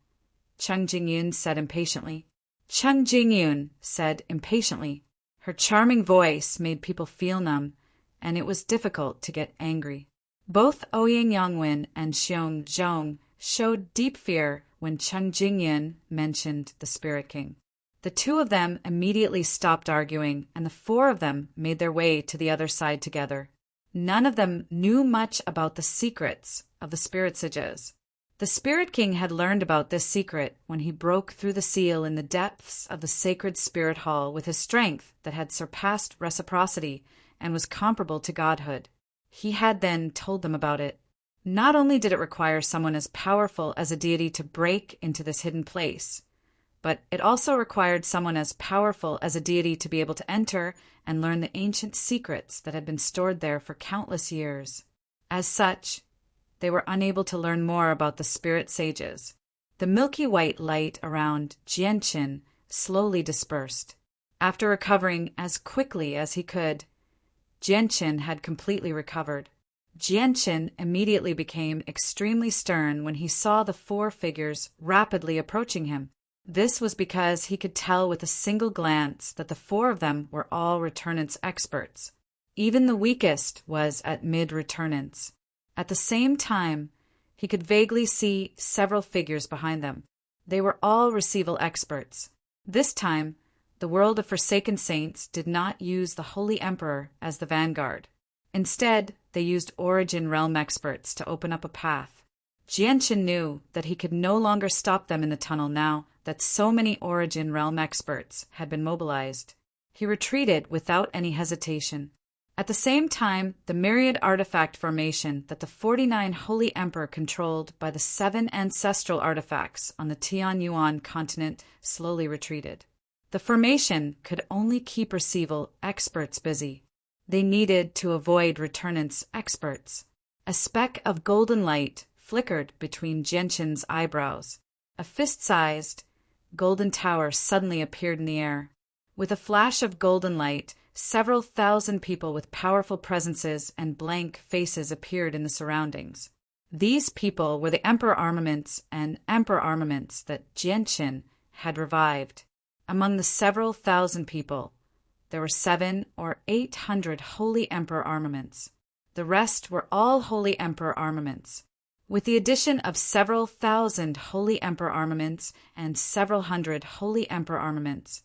Chung Jingyun said impatiently. Chung Jingyun said impatiently. Her charming voice made people feel numb, and it was difficult to get angry. Both Ouyang Yangwen and Xiongzhong showed deep fear when Chung Jingyun mentioned the Spirit King. The two of them immediately stopped arguing, and the four of them made their way to the other side together. None of them knew much about the secrets of the Spirit Sages. The Spirit King had learned about this secret when he broke through the seal in the depths of the sacred Spirit Hall with his strength that had surpassed reciprocity and was comparable to godhood. He had then told them about it. Not only did it require someone as powerful as a deity to break into this hidden place, but it also required someone as powerful as a deity to be able to enter and learn the ancient secrets that had been stored there for countless years. As such, they were unable to learn more about the spirit sages. The milky white light around Jianqin slowly dispersed. After recovering as quickly as he could, Jianqin had completely recovered. Jianqin immediately became extremely stern when he saw the four figures rapidly approaching him. This was because he could tell with a single glance that the four of them were all returnance experts. Even the weakest was at mid-returnance. At the same time, he could vaguely see several figures behind them. They were all receival experts. This time, the world of Forsaken Saints did not use the Holy Emperor as the vanguard. Instead, they used Origin Realm experts to open up a path. Jianqin knew that he could no longer stop them in the tunnel now that so many Origin Realm experts had been mobilized. He retreated without any hesitation. At the same time, the myriad artifact formation that the 49 Holy Emperor controlled by the 7 ancestral artifacts on the Tianyuan continent slowly retreated. The formation could only keep receival experts busy. They needed to avoid returnance experts. A speck of golden light flickered between Jianqin's eyebrows. A fist-sized golden tower suddenly appeared in the air. With a flash of golden light, several thousand people with powerful presences and blank faces appeared in the surroundings. These people were the Emperor armaments and Emperor armaments that Jianqin had revived. Among the several thousand people, there were 700 or 800 Holy Emperor armaments. The rest were all Holy Emperor armaments. With the addition of several thousand Holy Emperor armaments and several hundred Holy Emperor armaments,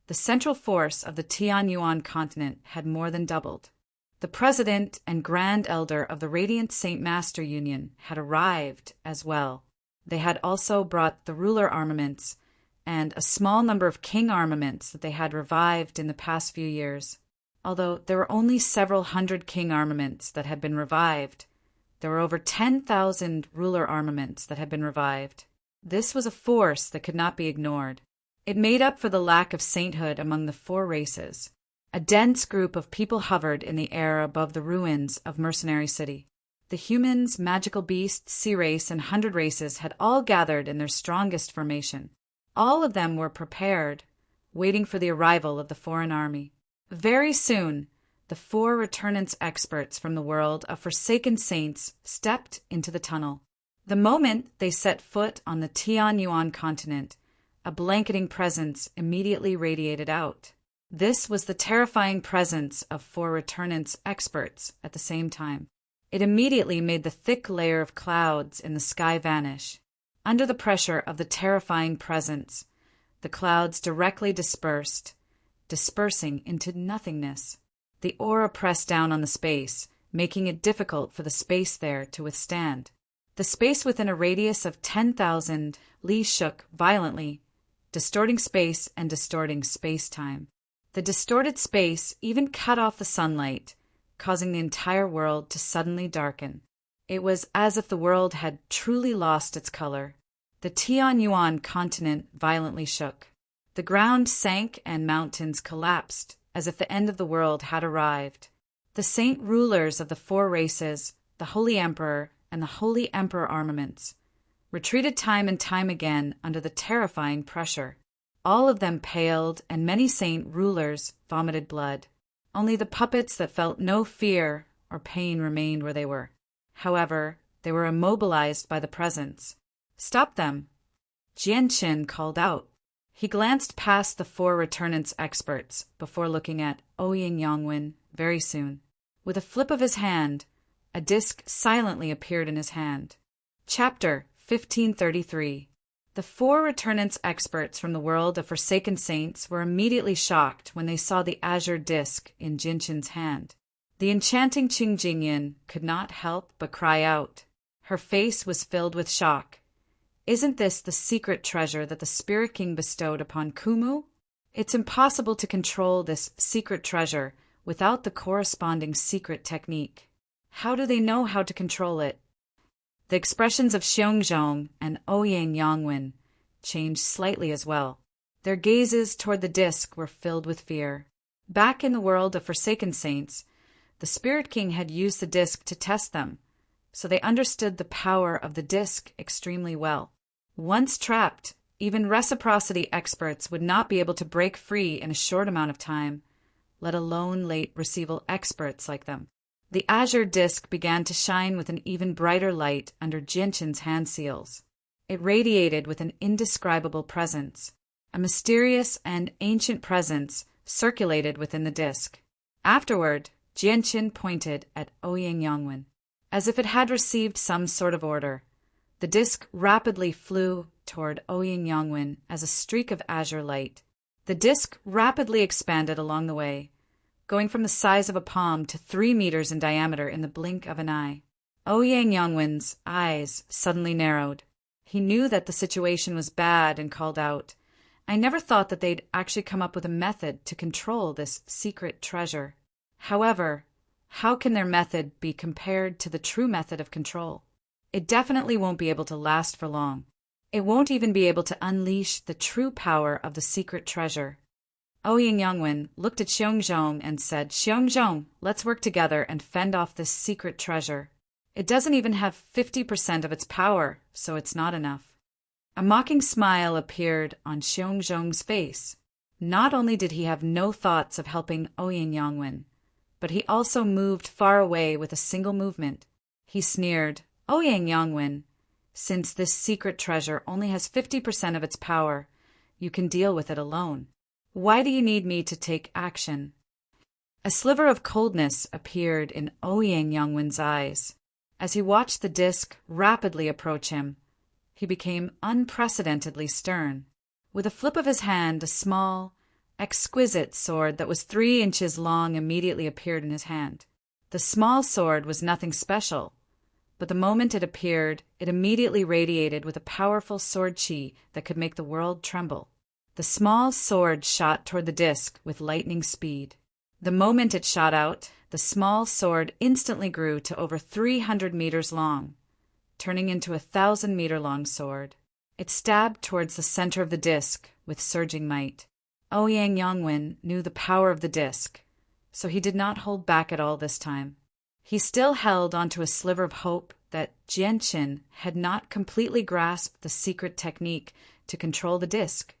the central force of the Tianyuan continent had more than doubled. The president and grand elder of the Radiant Saint Master Union had arrived as well. They had also brought the ruler armaments and a small number of king armaments that they had revived in the past few years. Although there were only several hundred king armaments that had been revived, there were over 10,000 ruler armaments that had been revived. This was a force that could not be ignored. It made up for the lack of sainthood among the four races. A dense group of people hovered in the air above the ruins of Mercenary City. The humans, magical beasts, sea race, and 100 races had all gathered in their strongest formation. All of them were prepared, waiting for the arrival of the foreign army. Very soon, the 4 returnance experts from the world of Forsaken Saints stepped into the tunnel. The moment they set foot on the Tianyuan continent, a blanketing presence immediately radiated out. This was the terrifying presence of 4 returnance experts at the same time. It immediately made the thick layer of clouds in the sky vanish. Under the pressure of the terrifying presence, the clouds directly dispersed, dispersing into nothingness. The aura pressed down on the space, making it difficult for the space there to withstand. The space within a radius of 10,000 li shook violently, distorting space and distorting space-time. The distorted space even cut off the sunlight, causing the entire world to suddenly darken. It was as if the world had truly lost its color. The Tianyuan continent violently shook. The ground sank and mountains collapsed, as if the end of the world had arrived. The saint rulers of the 4 races, the Holy Emperor, and the Holy Emperor armaments, retreated time and time again under the terrifying pressure. All of them paled, and many saint rulers vomited blood. Only the puppets that felt no fear or pain remained where they were. However, they were immobilized by the presence. "Stop them!" Jianqin called out. He glanced past the 4 returnance experts before looking at Ouyang Yongwen very soon. With a flip of his hand, a disc silently appeared in his hand. Chapter 1533. The 4 returnance experts from the world of Forsaken Saints were immediately shocked when they saw the azure disc in Jianqin's hand. The enchanting Qing Jingyan could not help but cry out. Her face was filled with shock. Isn't this the secret treasure that the Spirit King bestowed upon Kumu? It's impossible to control this secret treasure without the corresponding secret technique. How do they know how to control it? The expressions of Xiongzhong and Ouyang Yongwen changed slightly as well. Their gazes toward the disk were filled with fear. Back in the world of Forsaken Saints, the Spirit King had used the disk to test them, so they understood the power of the disk extremely well. Once trapped, even reciprocity experts would not be able to break free in a short amount of time, let alone late receival experts like them. The azure disk began to shine with an even brighter light under Jianshin's hand seals. It radiated with an indescribable presence. A mysterious and ancient presence circulated within the disk. Afterward, Jianshin pointed at Ouyang Yongwen. As if it had received some sort of order, the disk rapidly flew toward Ouyang Yongwen as a streak of azure light. The disk rapidly expanded along the way, going from the size of a palm to 3 meters in diameter in the blink of an eye. Ouyang Yongwen's eyes suddenly narrowed. He knew that the situation was bad and called out, "I never thought that they'd actually come up with a method to control this secret treasure. However, how can their method be compared to the true method of control? It definitely won't be able to last for long. It won't even be able to unleash the true power of the secret treasure." Ouyang Yongwen looked at Xiongzhong and said, "Xiongzhong, let's work together and fend off this secret treasure. It doesn't even have 50% of its power, so it's not enough." A mocking smile appeared on Xiongzhong's face. Not only did he have no thoughts of helping Ouyang Yongwen, but he also moved far away with a single movement. He sneered, "Ouyang Yongwen, since this secret treasure only has 50% of its power, you can deal with it alone. Why do you need me to take action?" A sliver of coldness appeared in Ouyang Yongwen's eyes. As he watched the disk rapidly approach him, he became unprecedentedly stern. With a flip of his hand, a small, exquisite sword that was 3 inches long immediately appeared in his hand. The small sword was nothing special, but the moment it appeared, it immediately radiated with a powerful sword chi that could make the world tremble. The small sword shot toward the disk with lightning speed. The moment it shot out, the small sword instantly grew to over 300 meters long, turning into a 1,000-meter-long sword. It stabbed towards the center of the disk with surging might. Ouyang Yongwen knew the power of the disk, so he did not hold back at all this time. He still held onto a sliver of hope that Jianshin had not completely grasped the secret technique to control the disk,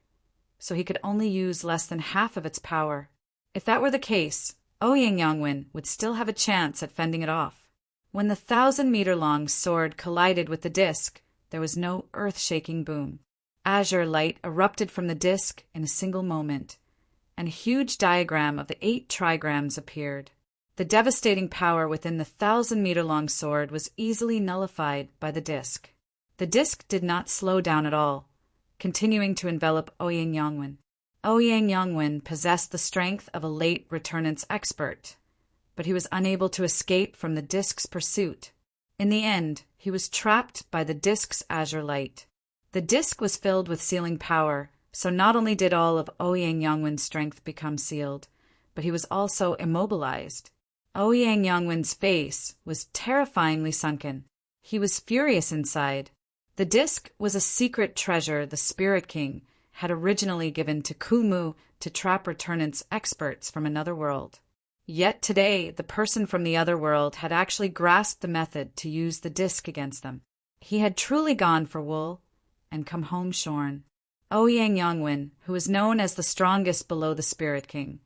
so he could only use less than half of its power. If that were the case, Ouyang Yongwen would still have a chance at fending it off. When the 1,000-meter-long sword collided with the disk, there was no earth-shaking boom. Azure light erupted from the disk in a single moment, and a huge diagram of the 8 trigrams appeared. The devastating power within the 1,000-meter-long sword was easily nullified by the disk. The disk did not slow down at all, continuing to envelop Ouyang Yongwen. Ouyang Yongwen possessed the strength of a late returnance expert, but he was unable to escape from the disk's pursuit. In the end, he was trapped by the disk's azure light. The disk was filled with sealing power, so not only did all of Ouyang Yongwen's strength become sealed, but he was also immobilized. Ouyang Yongwen's face was terrifyingly sunken. He was furious inside. The disk was a secret treasure the Spirit King had originally given to Kumu to trap returnance experts from another world. Yet today, the person from the other world had actually grasped the method to use the disk against them. He had truly gone for wool and come home shorn. Ouyang Yongwen, who was known as the strongest below the Spirit King,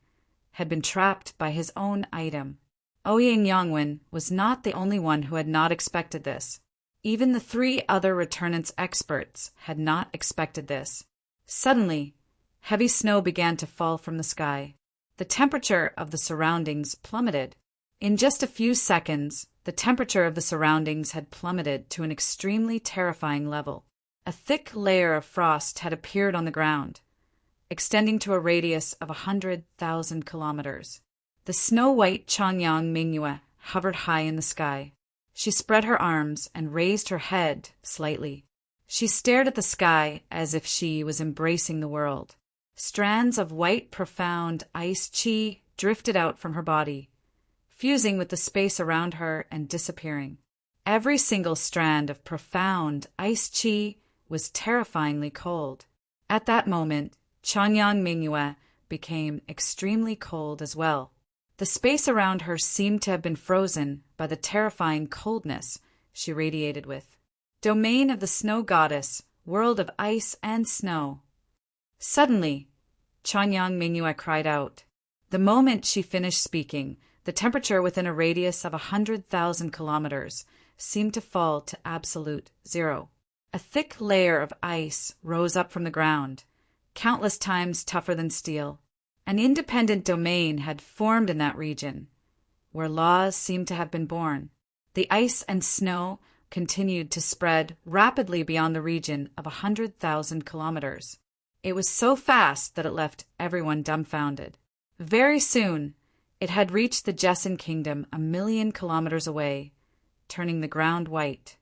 had been trapped by his own item. Ouyang Yongwen was not the only one who had not expected this. Even the 3 other returnance experts had not expected this. Suddenly, heavy snow began to fall from the sky. The temperature of the surroundings plummeted. In just a few seconds, the temperature of the surroundings had plummeted to an extremely terrifying level. A thick layer of frost had appeared on the ground, extending to a radius of 100,000 kilometers. The snow-white Changyang Mingyue hovered high in the sky. She spread her arms and raised her head slightly. She stared at the sky as if she was embracing the world. Strands of white, profound ice chi drifted out from her body, fusing with the space around her and disappearing. Every single strand of profound ice chi was terrifyingly cold. At that moment, Changyang Mingyue became extremely cold as well. The space around her seemed to have been frozen by the terrifying coldness she radiated with. Domain of the snow goddess, world of ice and snow. Suddenly, Changyang Mingyue cried out. The moment she finished speaking, the temperature within a radius of 100,000 kilometers seemed to fall to absolute zero. A thick layer of ice rose up from the ground, countless times tougher than steel. An independent domain had formed in that region, where laws seemed to have been born. The ice and snow continued to spread rapidly beyond the region of 100,000 kilometers. It was so fast that it left everyone dumbfounded. Very soon, it had reached the Jessen kingdom 1,000,000 kilometers away, turning the ground white.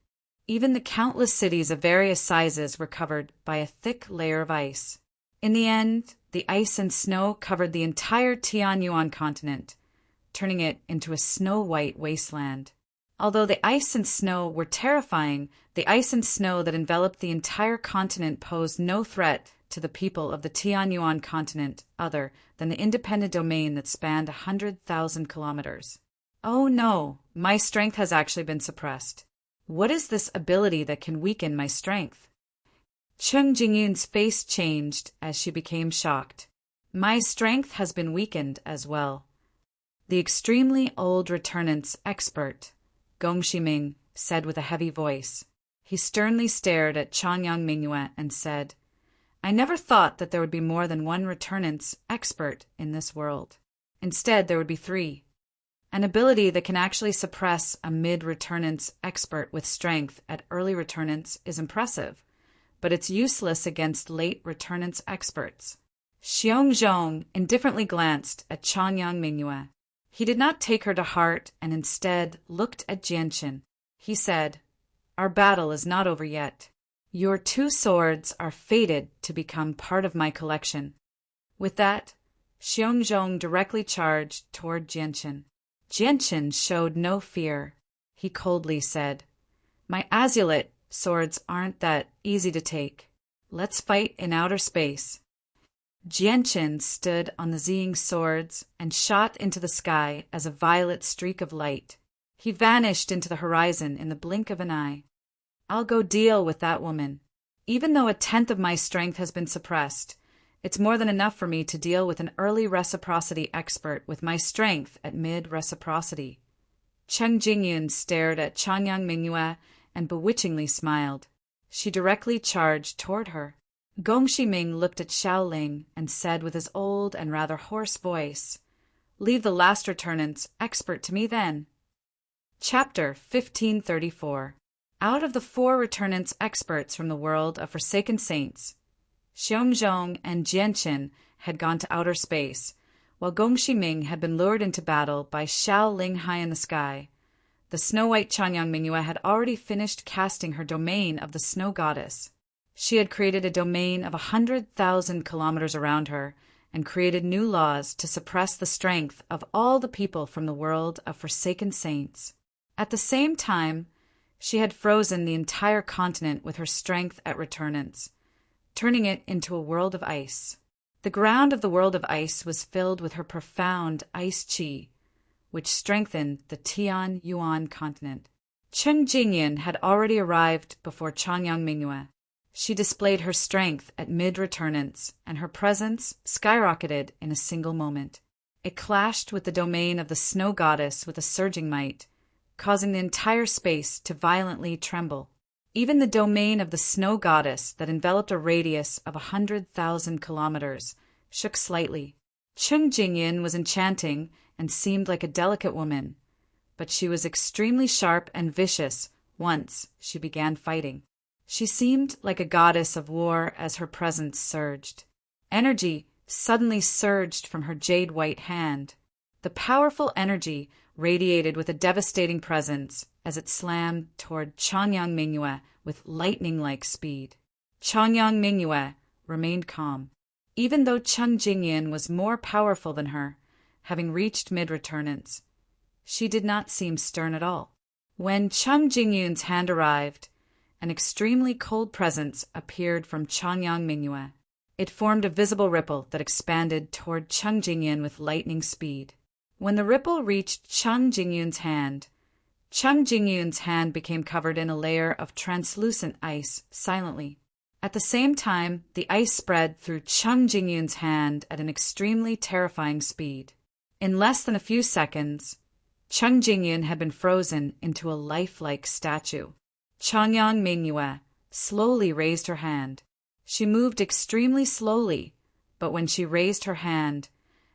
Even the countless cities of various sizes were covered by a thick layer of ice. In the end, the ice and snow covered the entire Tianyuan continent, turning it into a snow-white wasteland. Although the ice and snow were terrifying, the ice and snow that enveloped the entire continent posed no threat to the people of the Tianyuan continent other than the independent domain that spanned 100,000 kilometers. Oh no, my strength has actually been suppressed. What is this ability that can weaken my strength? Cheng Jingyun's face changed as she became shocked. My strength has been weakened as well. The extremely old returnance expert, Gong Shiming, said with a heavy voice. He sternly stared at Changyang Mingyue and said, I never thought that there would be more than one returnance expert in this world. Instead, there would be 3. An ability that can actually suppress a mid-returnance expert with strength at early returnance is impressive, but it's useless against late returnance experts. Xiongzhong indifferently glanced at Changyang Mingyue. He did not take her to heart and instead looked at Jianqin. He said, Our battle is not over yet. Your 2 swords are fated to become part of my collection. With that, Xiongzhong directly charged toward Jianqin. Jianqin showed no fear. He coldly said, My azulite swords aren't that easy to take. Let's fight in outer space. Jianqin stood on the Ziying swords and shot into the sky as a violet streak of light. He vanished into the horizon in the blink of an eye. I'll go deal with that woman. Even though 1/10 of my strength has been suppressed, it's more than enough for me to deal with an early reciprocity expert with my strength at mid-reciprocity. Cheng Jingyun stared at Changyang Mingyue and bewitchingly smiled. She directly charged toward her. Gong Shiming looked at Xiaoling and said with his old and rather hoarse voice, Leave the last returnance expert to me then. Chapter 1534. Out of the 4 returnance experts from the world of Forsaken Saints, Xiongzhong and Jianqin had gone to outer space, while Gong Shiming had been lured into battle by Xiao Ling high in the sky. The snow-white Changyang Mingyue had already finished casting her domain of the snow goddess. She had created a domain of 100,000 kilometers around her and created new laws to suppress the strength of all the people from the world of Forsaken Saints. At the same time, she had frozen the entire continent with her strength at returnance, turning it into a world of ice. The ground of the world of ice was filled with her profound ice qi, which strengthened the Tianyuan continent. Cheng Jingyun had already arrived before Changyang Mingyue. She displayed her strength at mid-returnance, and her presence skyrocketed in a single moment. It clashed with the domain of the snow goddess with a surging might, causing the entire space to violently tremble. Even the domain of the snow goddess that enveloped a radius of 100,000 kilometers shook slightly. Cheng Jingyun was enchanting and seemed like a delicate woman, but she was extremely sharp and vicious once she began fighting. She seemed like a goddess of war as her presence surged. Energy suddenly surged from her jade-white hand. The powerful energy radiated with a devastating presence as it slammed toward Changyang Mingyue with lightning-like speed. Changyang Mingyue remained calm. Even though Cheng Jingyun was more powerful than her, having reached mid-returnance, she did not seem stern at all. When Cheng Jingyun's hand arrived, an extremely cold presence appeared from Changyang Mingyue. It formed a visible ripple that expanded toward Cheng Jingyun with lightning speed. When the ripple reached Cheng Jingyun's hand became covered in a layer of translucent ice silently. At the same time, the ice spread through Cheng Jingyun's hand at an extremely terrifying speed. In less than a few seconds, Cheng Jingyun had been frozen into a lifelike statue. Changyang Mingyue slowly raised her hand. She moved extremely slowly, but when she raised her hand,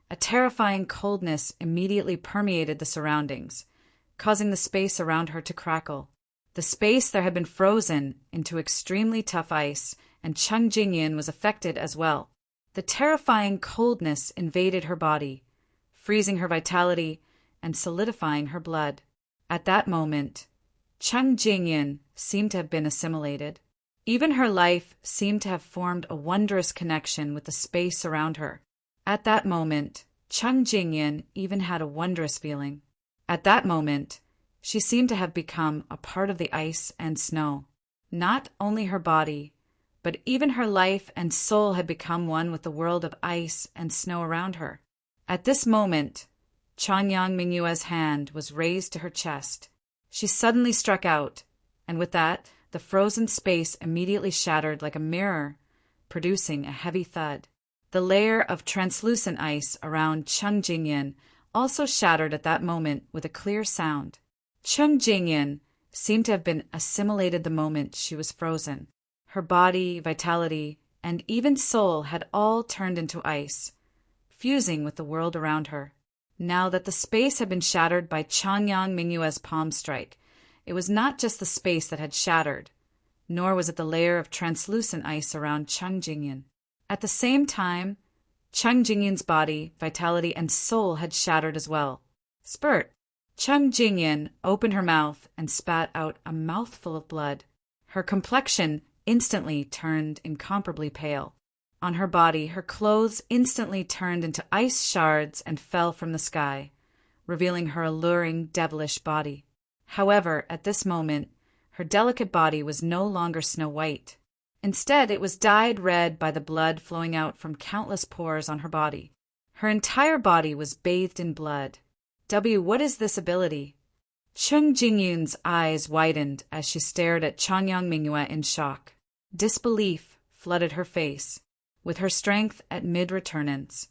a terrifying coldness immediately permeated the surroundings, causing the space around her to crackle. The space there had been frozen into extremely tough ice, and Cheng Jingyun was affected as well. The terrifying coldness invaded her body, freezing her vitality and solidifying her blood. At that moment, Cheng Jingyun seemed to have been assimilated. Even her life seemed to have formed a wondrous connection with the space around her. At that moment, Cheng Jingyun even had a wondrous feeling. At that moment, she seemed to have become a part of the ice and snow. Not only her body, but even her life and soul had become one with the world of ice and snow around her. At this moment, Changyang Mingyue's hand was raised to her chest. She suddenly struck out, and with that, the frozen space immediately shattered like a mirror, producing a heavy thud. The layer of translucent ice around Cheng Jingyun also shattered at that moment with a clear sound. Cheng Jingyun seemed to have been assimilated the moment she was frozen. Her body, vitality, and even soul had all turned into ice, fusing with the world around her. Now that the space had been shattered by Changyang Mingyue's palm strike, it was not just the space that had shattered, nor was it the layer of translucent ice around Cheng Jingyun. At the same time, Cheng Jingyun's body, vitality, and soul had shattered as well. Spurt! Cheng Jingyun opened her mouth and spat out a mouthful of blood. Her complexion instantly turned incomparably pale. On her body, her clothes instantly turned into ice shards and fell from the sky, revealing her alluring, devilish body. However, at this moment, her delicate body was no longer snow-white. Instead, it was dyed red by the blood flowing out from countless pores on her body. Her entire body was bathed in blood. What is this ability? Cheng Jingyun's eyes widened as she stared at Changyang Mingyue in shock. Disbelief flooded her face. With her strength at mid-returnance,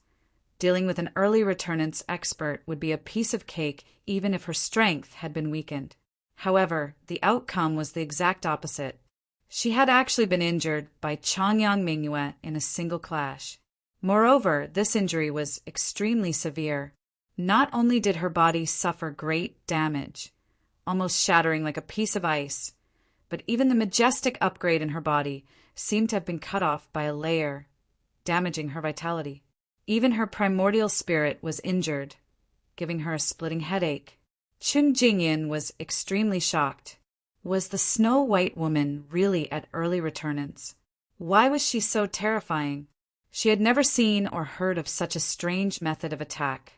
dealing with an early returnance expert would be a piece of cake even if her strength had been weakened. However, the outcome was the exact opposite. She had actually been injured by Changyang Mingyue in a single clash. Moreover, this injury was extremely severe. Not only did her body suffer great damage, almost shattering like a piece of ice, but even the majestic upgrade in her body seemed to have been cut off by a layer, damaging her vitality. Even her primordial spirit was injured, giving her a splitting headache. Cheng Jingyun was extremely shocked. Was the Snow-White woman really at early returnance? Why was she so terrifying? She had never seen or heard of such a strange method of attack.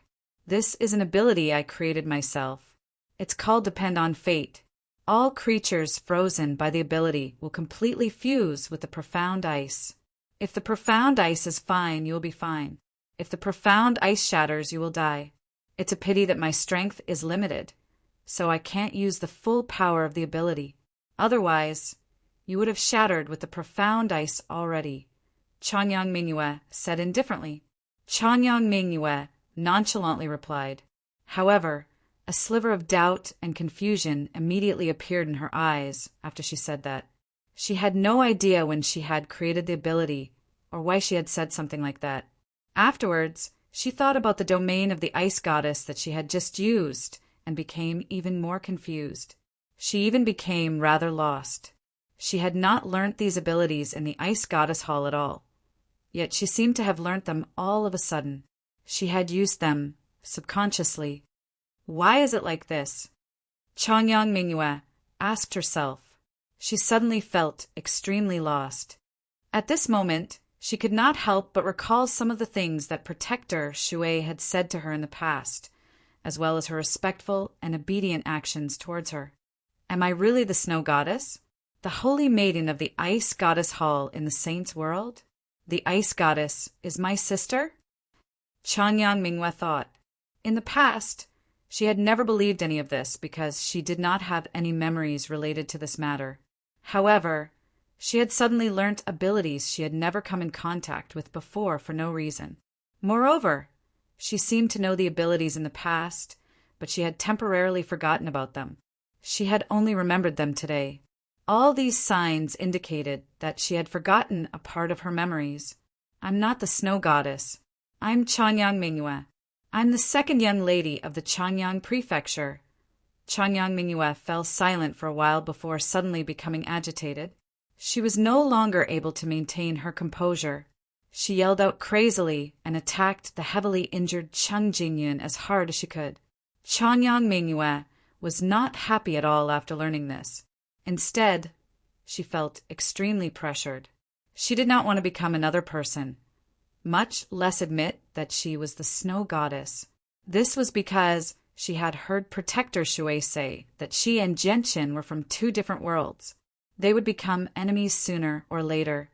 This is an ability I created myself. It's called Depend on Fate. All creatures frozen by the ability will completely fuse with the profound ice. If the profound ice is fine, you will be fine. If the profound ice shatters, you will die. It's a pity that my strength is limited, so I can't use the full power of the ability. Otherwise, you would have shattered with the profound ice already, Changyang Mingyue said indifferently. Changyang Mingyue nonchalantly replied. However, a sliver of doubt and confusion immediately appeared in her eyes after she said that. She had no idea when she had created the ability or why she had said something like that. Afterwards, she thought about the domain of the ice goddess that she had just used and became even more confused. She even became rather lost. She had not learnt these abilities in the ice goddess hall at all, yet she seemed to have learnt them all of a sudden. She had used them subconsciously. Why is it like this? Changyang Mingyue asked herself. She suddenly felt extremely lost. At this moment, she could not help but recall some of the things that Protector Shui had said to her in the past, as well as her respectful and obedient actions towards her. Am I really the snow goddess? The holy maiden of the ice goddess hall in the saints' world? the ice goddess, is my sister? Chanyang Mingyue thought. In the past, she had never believed any of this because she did not have any memories related to this matter. However, she had suddenly learnt abilities she had never come in contact with before for no reason. Moreover, she seemed to know the abilities in the past, but she had temporarily forgotten about them. She had only remembered them today. All these signs indicated that she had forgotten a part of her memories. I'm not the snow goddess. I'm Chanyang Mingyue. I'm the second young lady of the Chanyang Prefecture. Chanyang Mingyue fell silent for a while before suddenly becoming agitated. She was no longer able to maintain her composure. She yelled out crazily and attacked the heavily injured Cheng Jingyun as hard as she could. Chanyang Mingyue was not happy at all after learning this. Instead, she felt extremely pressured. She did not want to become another person, much less admit that she was the snow goddess. This was because she had heard Protector Shui say that she and Genshin were from two different worlds. They would become enemies sooner or later.